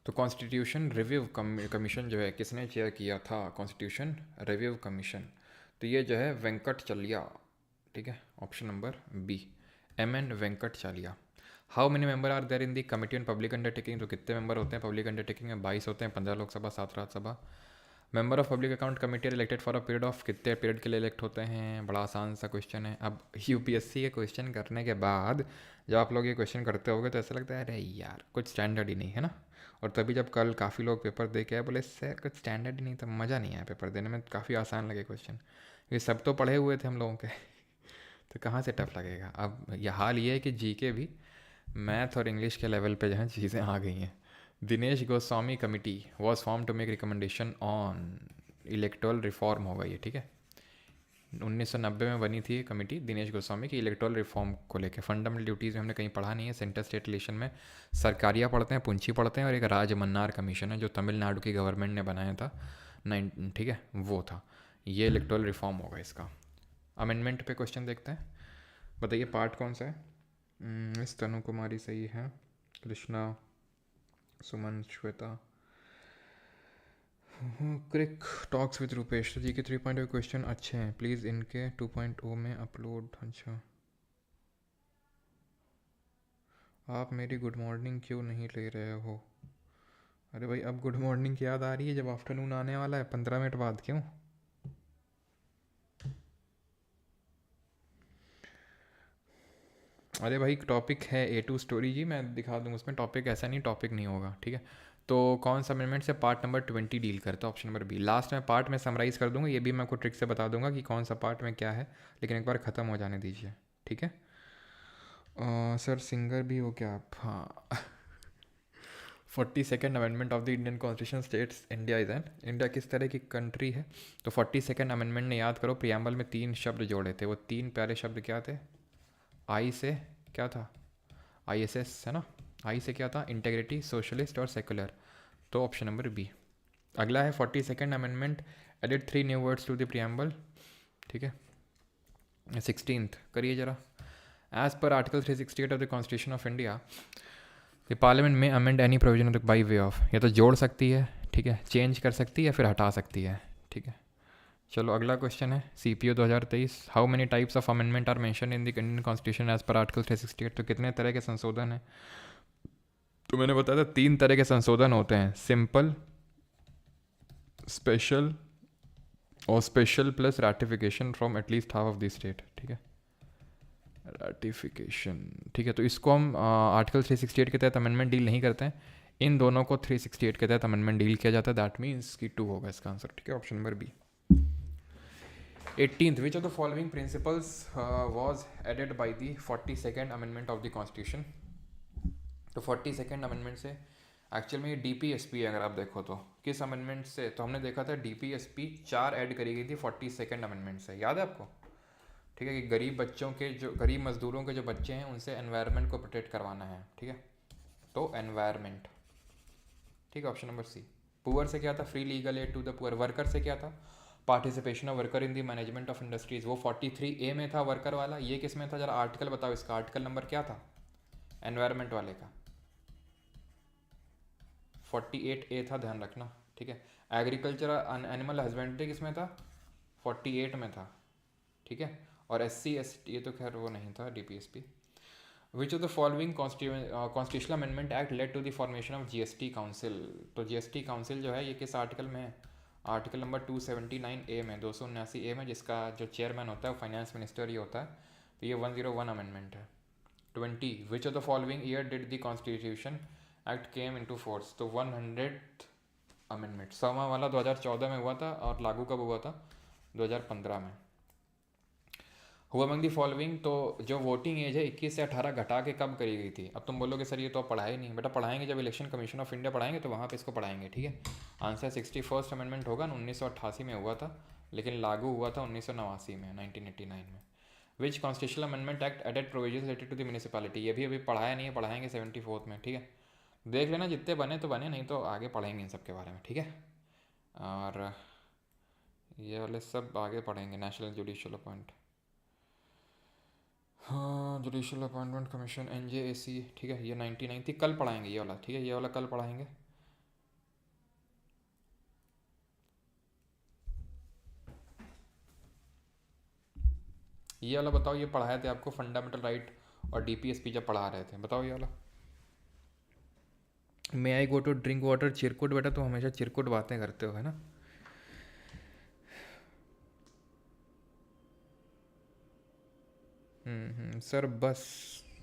तो कॉन्स्टिट्यूशन रिव्यू कमीशन जो है किसने चेयर किया था, कॉन्स्टिट्यूशन रिव्यू कमीशन, तो ये जो है वेंकट चलिया, ठीक है, option number B, MN Venkatachaliah. How many member are there in the committee on public undertaking, तो कितने मेंबर होते हैं पब्लिक अंडरटेकिंग में, 22 होते हैं, 15 Lok Sabha 7 Rajya Sabha. Member of public account committee elected for a period of, कितने पीरियड के लिए इलेक्ट होते हैं, बड़ा आसान सा क्वेश्चन है। अब UPSC के क्वेश्चन करने के बाद जब आप लोग ये क्वेश्चन करते होगे तो ऐसा लगता है अरे यार कुछ स्टैंडर्ड ही नहीं है ना, और तभी जब कल काफ़ी लोग पेपर दे के आए बोले सर कुछ स्टैंडर्ड ही नहीं, तो मज़ा नहीं आया पेपर देने में, काफ़ी आसान लगे क्वेश्चन, ये सब तो पढ़े हुए थे हम लोगों के तो कहाँ से टफ लगेगा। अब यह हाल ये है कि GK भी मैथ और इंग्लिश के लेवल पे जो है चीज़ें आ गई हैं। Dinesh Goswami committee was form to make recommendation on electoral reform होगा ये, ठीक है, 1990 में बनी थी ये कमेटी दिनेश गोस्वामी की इलेक्टोरल रिफॉर्म को लेकर। फंडामेंटल ड्यूटीज़ में हमने कहीं पढ़ा नहीं है, सेंटर स्टेट रिलेशन में सरकारिया पढ़ते हैं, पुंछी पढ़ते हैं, और एक राज मन्नार कमीशन है जो तमिलनाडु की गवर्नमेंट ने बनाया था, ठीक है, वो था, ये इलेक्टोरल रिफॉर्म होगा इसका। अमेंडमेंट पे क्वेश्चन देखते हैं, बताइए पार्ट कौन सा है। इस तनु कुमारी सही है, कृष्णा, सुमन, श्वेता। क्रिक टॉक्स विद रुपेश जी के 3.0 क्वेश्चन अच्छे हैं, प्लीज़ इनके 2.0 में अपलोड। अच्छा, आप मेरी गुड मॉर्निंग क्यों नहीं ले रहे हो? अरे भाई, अब गुड मॉर्निंग की याद आ रही है जब आफ्टरनून आने वाला है 15 मिनट बाद, क्यों? अरे भाई, टॉपिक है A2 स्टोरी जी, मैं दिखा दूँ उसमें, टॉपिक ऐसा नहीं टॉपिक नहीं होगा, ठीक है। तो कौन सा अमेंडमेंट से पार्ट नंबर 20 डील करता है? Option number B. लास्ट में पार्ट में समराइज़ कर दूंगा, ये भी मैं आपको ट्रिक से बता दूंगा कि कौन सा पार्ट में क्या है, लेकिन एक बार ख़त्म हो जाने दीजिए, ठीक है। सर सिंगर भी हो क्या आप? हाँ। 42nd amendment of the Indian constitution states India is an, India किस तरह की कंट्री है? तो 42nd अमेंडमेंट ने, याद करो, प्रियम्बल में 3 शब्द जोड़े थे, वो 3 प्यारे शब्द क्या थे? आई से क्या था? ISS है ना। आई से क्या था? इंटेग्रिटी, सोशलिस्ट और सेकुलर। तो ऑप्शन नंबर बी। अगला है 42nd amendment added 3 new words to the preamble, ठीक है। 16th करिए जरा। As per article 368 of the constitution of India, the parliament may amend any provision by way of, या तो जोड़ सकती है, ठीक है, चेंज कर सकती है, या फिर हटा सकती है, ठीक है। चलो अगला क्वेश्चन है CPO 2023, how many types of amendment are mention in the Indian constitution as per article 368। तो कितने तरह के संशोधन हैं? तो मैंने बताया था 3 तरह के संशोधन होते हैं, सिंपल, स्पेशल और special plus ratification from at least half of the state, ठीक है। रैटिफिकेशन, ठीक है। तो इसको हम आर्टिकल 368 के तहत अमेंडमेंट डील नहीं करते हैं, इन दोनों को 368 के तहत अमेंडमेंट डील किया जाता है, दैट मीन्स कि 2 होगा इसका आंसर, ठीक है, option number B. 18th, which of the following principles was added by the 42nd amendment of the constitution. तो 42nd अमेंडमेंट से एक्चुअल में ये DPSP है, अगर आप देखो तो किस अमेंडमेंट से, तो हमने देखा था DPSP 4 ऐड करी गई थी 42nd अमेंडमेंट से, याद है आपको, ठीक है, कि गरीब बच्चों के, जो गरीब मजदूरों के जो बच्चे हैं उनसे एनवायरनमेंट को प्रोटेक्ट करवाना है, ठीक है। तो एनवायरनमेंट, ठीक है, ऑप्शन नंबर सी। पुअर से क्या था? Free legal aid to the poor. Worker से क्या था? Participation of worker in the management of industries, वो 43A में था वर्कर वाला। ये किस में था? जरा आर्टिकल बताओ इसका, आर्टिकल नंबर क्या था एनवायरनमेंट वाले का? 48A था, ध्यान रखना, ठीक है। एग्रीकल्चर एनिमल हस्बेंड्री किस में था? 48 में था, ठीक है। और SC ST ये तो खैर वो नहीं था DPSP। Which of the following constitutional amendment act led to the formation of GST council. तो GST काउंसिल जो है ये किस आर्टिकल में है? आर्टिकल नंबर 279A में, 279A में, जिसका जो चेयरमैन होता है वो फाइनेंस मिनिस्टर ही होता है। तो ये 101 अमेंडमेंट है। 20, विच of the following year did the constitution act came into force. तो 100th अमेंडमेंट 100वां वाला 2014 में हुआ था, और लागू कब हुआ था? 2015 में। हुआ अमंग दी फॉलोइंग, तो जो वोटिंग एज है 21 से 18 घटा के कब करी गई थी? अब तुम बोलोगे सर ये तो आप पढ़ाए नहीं, बेटा पढ़ाएंगे, जब इलेक्शन कमीशन ऑफ इंडिया पढ़ाएंगे तो वहाँ पे इसको पढ़ाएंगे, ठीक है। आंसर 61st अमेंडमेंट होगा, 1988 में हुआ था, लेकिन लागू हुआ था 1989 में, 1989 में। Which constitutional amendment act added provision related to the municipality. ये भी अभी पढ़ाया नहीं है, पढ़ाएंगे 74th में, ठीक है। देख लेना, जितने बने तो बने, नहीं तो आगे पढ़ेंगे इन सब के बारे में, ठीक है। और ये वाले सब आगे पढ़ेंगे। नेशनल जुडिशियल अपॉइंट, हाँ, जुडिशियल अपॉइंटमेंट कमीशन NJAC, ठीक है, ये 99 थी, कल पढ़ाएंगे ये वाला, ठीक है, ये वाला कल पढ़ाएंगे। ये वाला बताओ, ये पढ़ाए थे आपको फंडामेंटल राइट और DPSP जब पढ़ा रहे थे, बताओ ये वाला। मे आई गो टू ड्रिंक वाटर चिरकुट। बेटा तो हमेशा चिरकुट बातें करते हो, है ना। सर बस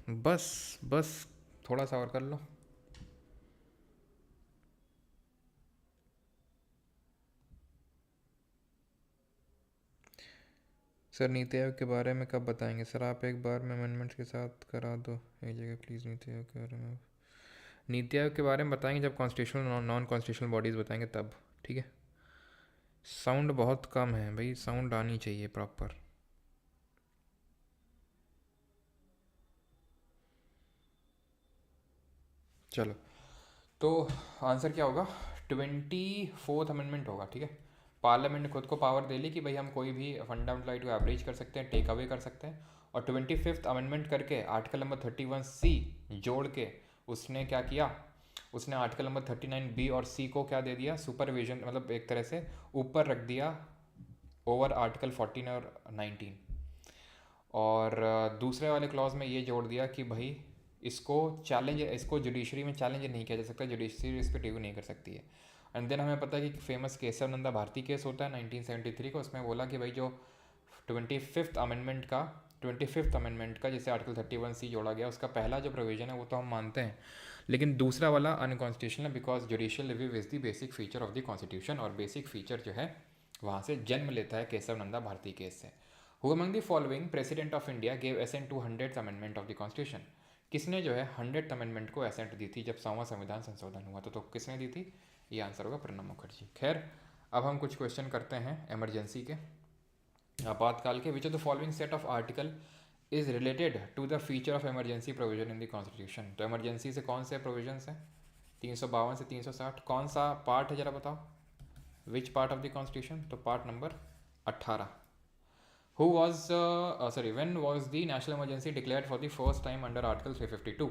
बस बस थोड़ा सा और कर लो। सर नीति आयोग के बारे में कब बताएंगे? सर आप एक बार में अमेंडमेंट्स के साथ करा दो एक जगह प्लीज़। नीति आयोग के बारे में, नीति आयोग के बारे में बताएंगे जब कॉन्स्टिट्यूशनल नॉन कॉन्स्टिट्यूशनल बॉडीज़ बताएंगे तब, ठीक है। साउंड बहुत कम है भाई, साउंड आनी चाहिए प्रॉपर। चलो, तो आंसर क्या होगा? 24th अमेंडमेंट होगा, ठीक है। पार्लियामेंट ने खुद को पावर दे ली कि भाई हम कोई भी फंडामेंटल राइट को एवरेज कर सकते हैं, टेक अवे कर सकते हैं, और 25th अमेंडमेंट करके आर्टिकल नंबर 31C जोड़ के उसने क्या किया, उसने आर्टिकल नंबर 39B और C को क्या दे दिया, सुपरविजन, मतलब एक तरह से ऊपर रख दिया ओवर आर्टिकल 14 और 19। और दूसरे वाले क्लॉज में ये जोड़ दिया कि भाई इसको जुडिशरी में चैलेंज नहीं किया जा सकता, जुडिशरी इस पर टिव नहीं कर सकती है। एंड देन हमें पता है कि फेमस केशव नंदा भारती केस होता है 1973 को, उसमें बोला कि भाई जो 25th अमेंडमेंट का जैसे आर्टिकल 31C जोड़ा गया, उसका पहला जो प्रोविजन है वो तो हम मानते हैं, लेकिन दूसरा वाला अनकॉन्स्टिट्यूशनल है, because judicial review is the basic feature of the constitution, और बेसिक फीचर जो है वहाँ से जन्म लेता है केशव नंदा भारती केस से। Who among the following president of India gave assent to 100th amendment of the constitution, किसने जो है 100th अमेंडमेंट को एसेंट दी थी जब 100वां संविधान संशोधन हुआ तो किसने दी थी, ये आंसर होगा प्रणब मुखर्जी। खैर अब हम कुछ क्वेश्चन करते हैं इमरजेंसी के, आपातकाल के। Which of the following set of article is related to the feature of emergency provision in the constitution, तो इमरजेंसी से कौन से प्रोविजन है, 352 से 360, कौन सा पार्ट है जरा बताओ, which part of the constitution, तो part number 18। Who was when was the national emergency declared for the first time under Article 352?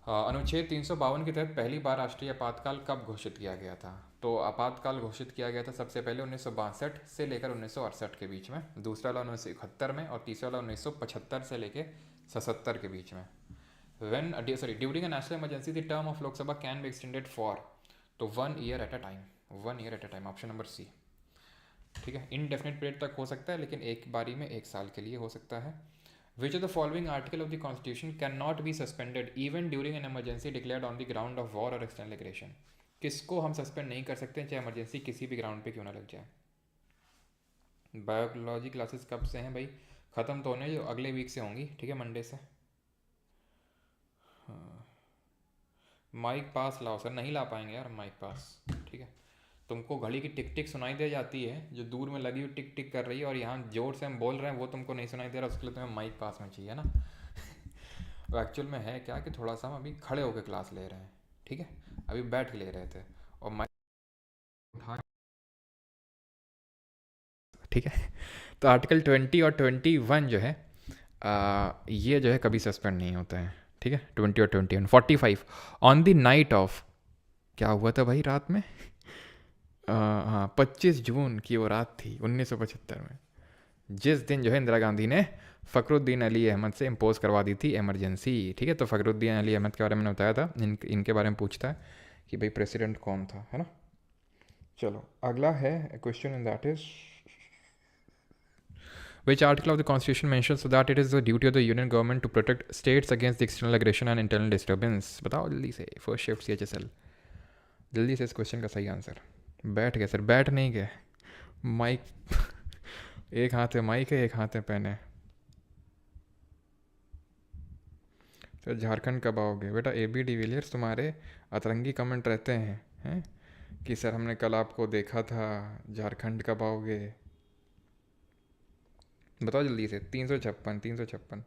अनुच्छेद 352 के तहत पहली बार राष्ट्रीय आपातकाल कब घोषित किया गया था, तो आपातकाल घोषित किया गया था सबसे पहले 1962 से लेकर 1968 के बीच में, दूसरा वाला 1971 में, और तीसरा वाला 1975 से लेकर 77 के बीच में। During a national emergency the term of Lok Sabha can be extended for, तो 1 year at a time, option number C. ठीक है, इनडेफिनेट पीरियड तक हो सकता है, लेकिन एक बारी में 1 साल के लिए हो सकता है। Which of the following article of the constitution can not be suspended even during an emergency declared on the ground of war और एक्सटर्नल एग्रेशन, किसको हम सस्पेंड नहीं कर सकते चाहे इमरजेंसी किसी भी ग्राउंड पे क्यों ना लग जाए। बायोलॉजी क्लासेस कब से हैं भाई, ख़त्म तो होने जो अगले वीक से होंगी, ठीक है, मंडे से। हाँ, माइक पास लाओ सर, नहीं ला पाएंगे यार माइक पास, ठीक है। तुमको घड़ी की टिक टिक सुनाई दे जाती है जो दूर में लगी हुई टिक टिक कर रही है, और यहाँ जोर से हम बोल रहे हैं वो तुमको नहीं सुनाई दे रहा, उसके लिए तुम्हें माइक पास में चाहिए ना। तो एक्चुअल में है क्या कि थोड़ा सा हम अभी खड़े होकर क्लास ले रहे हैं, ठीक है, अभी बैठ के ले रहे थे और माइक उठा, ठीक है। तो आर्टिकल 20 और 21 जो है ये जो है कभी सस्पेंड नहीं होता है, ठीक है। 20 और 21, 45 ऑन द नाइट ऑफ, क्या हुआ था भाई रात में, हाँ 25 जून की वो रात थी 1975 में, जिस दिन जो है इंदिरा गांधी ने फ़खरुद्दीन अली अहमद से इम्पोज करवा दी थी इमरजेंसी, ठीक है। तो फ़खरुद्दीन अली अहमद के बारे में बताया था, इनके बारे में पूछता है कि भाई प्रेसिडेंट कौन था, है ना। चलो अगला है question, in that is which article of the constitution mentions so that it is the duty of the union government to protect states against the external aggression and internal disturbance, बताओ जल्दी से, फर्स्ट शिफ्ट CHSL, जल्दी से इस question का सही answer. बैठ गए सर, बैठ नहीं गए, माइक एक हाथ में माइक है, एक हाथ में पेन है। सर झारखंड कब आओगे बेटा, AB डिविलियर्स तुम्हारे अतरंगी कमेंट रहते हैं कि सर हमने कल आपको देखा था, झारखंड कब आओगे, बताओ जल्दी से। 356 356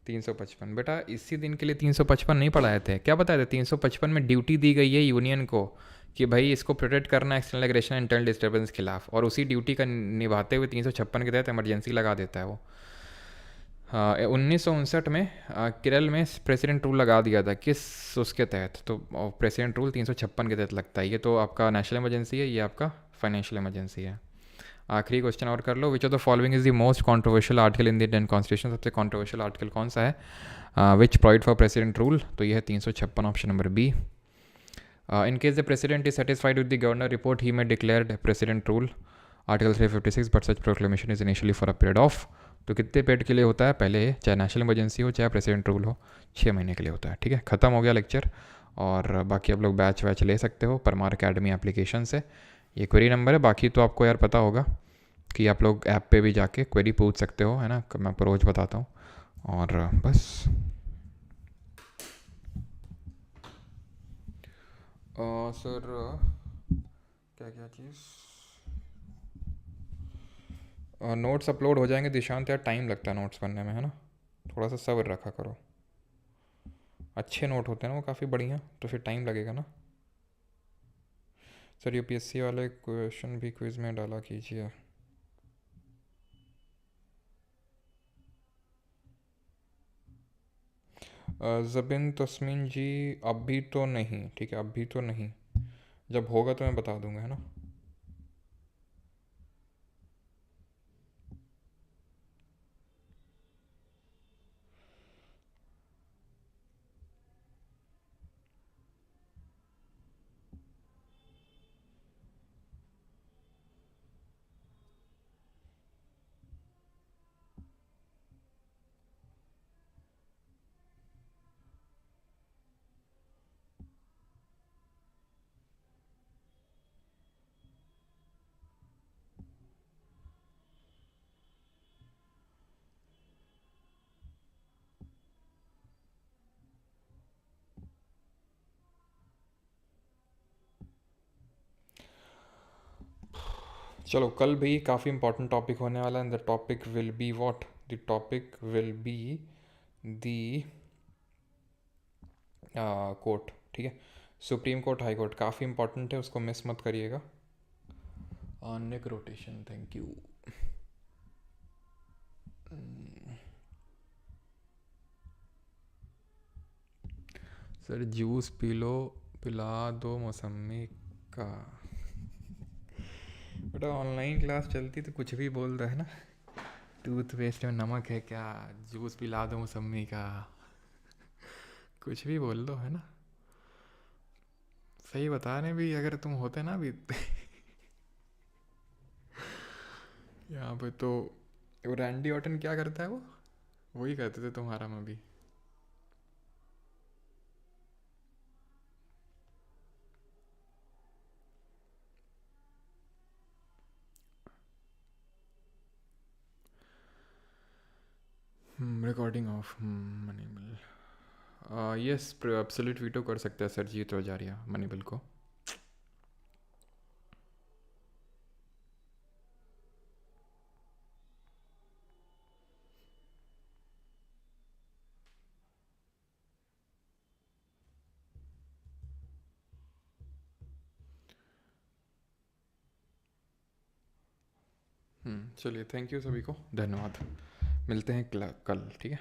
355 बेटा, इसी दिन के लिए 355 नहीं पढ़ाए थे क्या, बताए थे 355 में ड्यूटी दी गई है यूनियन को कि भाई इसको प्रोटेक्ट करना एक्सटर्नल एग्रेशन इंटरनल डिस्टर्बेंस के खिलाफ, और उसी ड्यूटी का निभाते हुए 356 के तहत इमरजेंसी लगा देता है वो। हाँ 1959 में केरल में प्रेसिडेंट रूल लगा दिया था, किस उसके तहत, तो प्रेसिडेंट रूल 356 के तहत लगता है, ये तो आपका नेशनल इमरजेंसी है, ये आपका फाइनेंशियल इमरजेंसी है। आखिरी क्वेश्चन और कर लो, which of the following is the most controversial article in the Indian constitution, सबसे कॉन्ट्रोवर्शियल आर्टिकल कौन सा है, which provide for president rule, तो ये है 356, option number B. In case the president is satisfied with the governor report he may declared president rule, article 356, but such proclamation is initially for a period of, तो कितने period के लिए होता है, पहले चाहे नेशनल इमरजेंसी हो चाहे प्रेसिडेंट रूल हो, 6 महीने के लिए होता है, ठीक है। ख़त्म हो गया लेक्चर, और बाकी आप लोग बैच वैच ले सकते हो परमार अकेडमी एप्लीकेशन से, ये क्वेरी नंबर है, बाकी तो आपको यार पता होगा कि आप लोग ऐप पे भी जाके क्वेरी पूछ सकते हो, है ना, मैं आपको रोज़ बताता हूँ, और बस सर क्या क्या चीज़, नोट्स अपलोड हो जाएंगे दिशांत, यार टाइम लगता है नोट्स बनने में, है ना, थोड़ा सा सब्र रखा करो, अच्छे नोट होते हैं ना वो काफ़ी बढ़िया, तो फिर टाइम लगेगा ना। सर UPSC वाले क्वेश्चन भी क्विज में डाला कीजिए, ज़बिन तस्मीन जी, अभी तो नहीं, ठीक है, अभी तो नहीं, जब होगा तो मैं बता दूंगा, है ना। चलो, कल भी काफ़ी इंपॉर्टेंट टॉपिक होने वाला है, the topic will be what, the topic will be the court, ठीक है, सुप्रीम कोर्ट, हाई कोर्ट, काफ़ी इंपॉर्टेंट है, उसको मिस मत करिएगा। Neck rotation, thank you. Sir juice पी लो, पिला दो मौसमी का। बेटा ऑनलाइन क्लास चलती तो कुछ भी बोल रहा है ना, टूथपेस्ट में नमक है क्या, जूस पिला दो मौसमी का, कुछ भी बोल दो, है ना। सही बता रहे भी, अगर तुम होते ना भी यहाँ पे तो। वो रैंडी ऑटन क्या करता है, वो वही कहते थे तुम्हारा में भी। Recording of money bill, yes, absolute veto कर सकते हैं सर जीत हो जा रही है मनीबल को। चलिए, थैंक यू सभी को, धन्यवाद, मिलते हैं कल, ठीक है।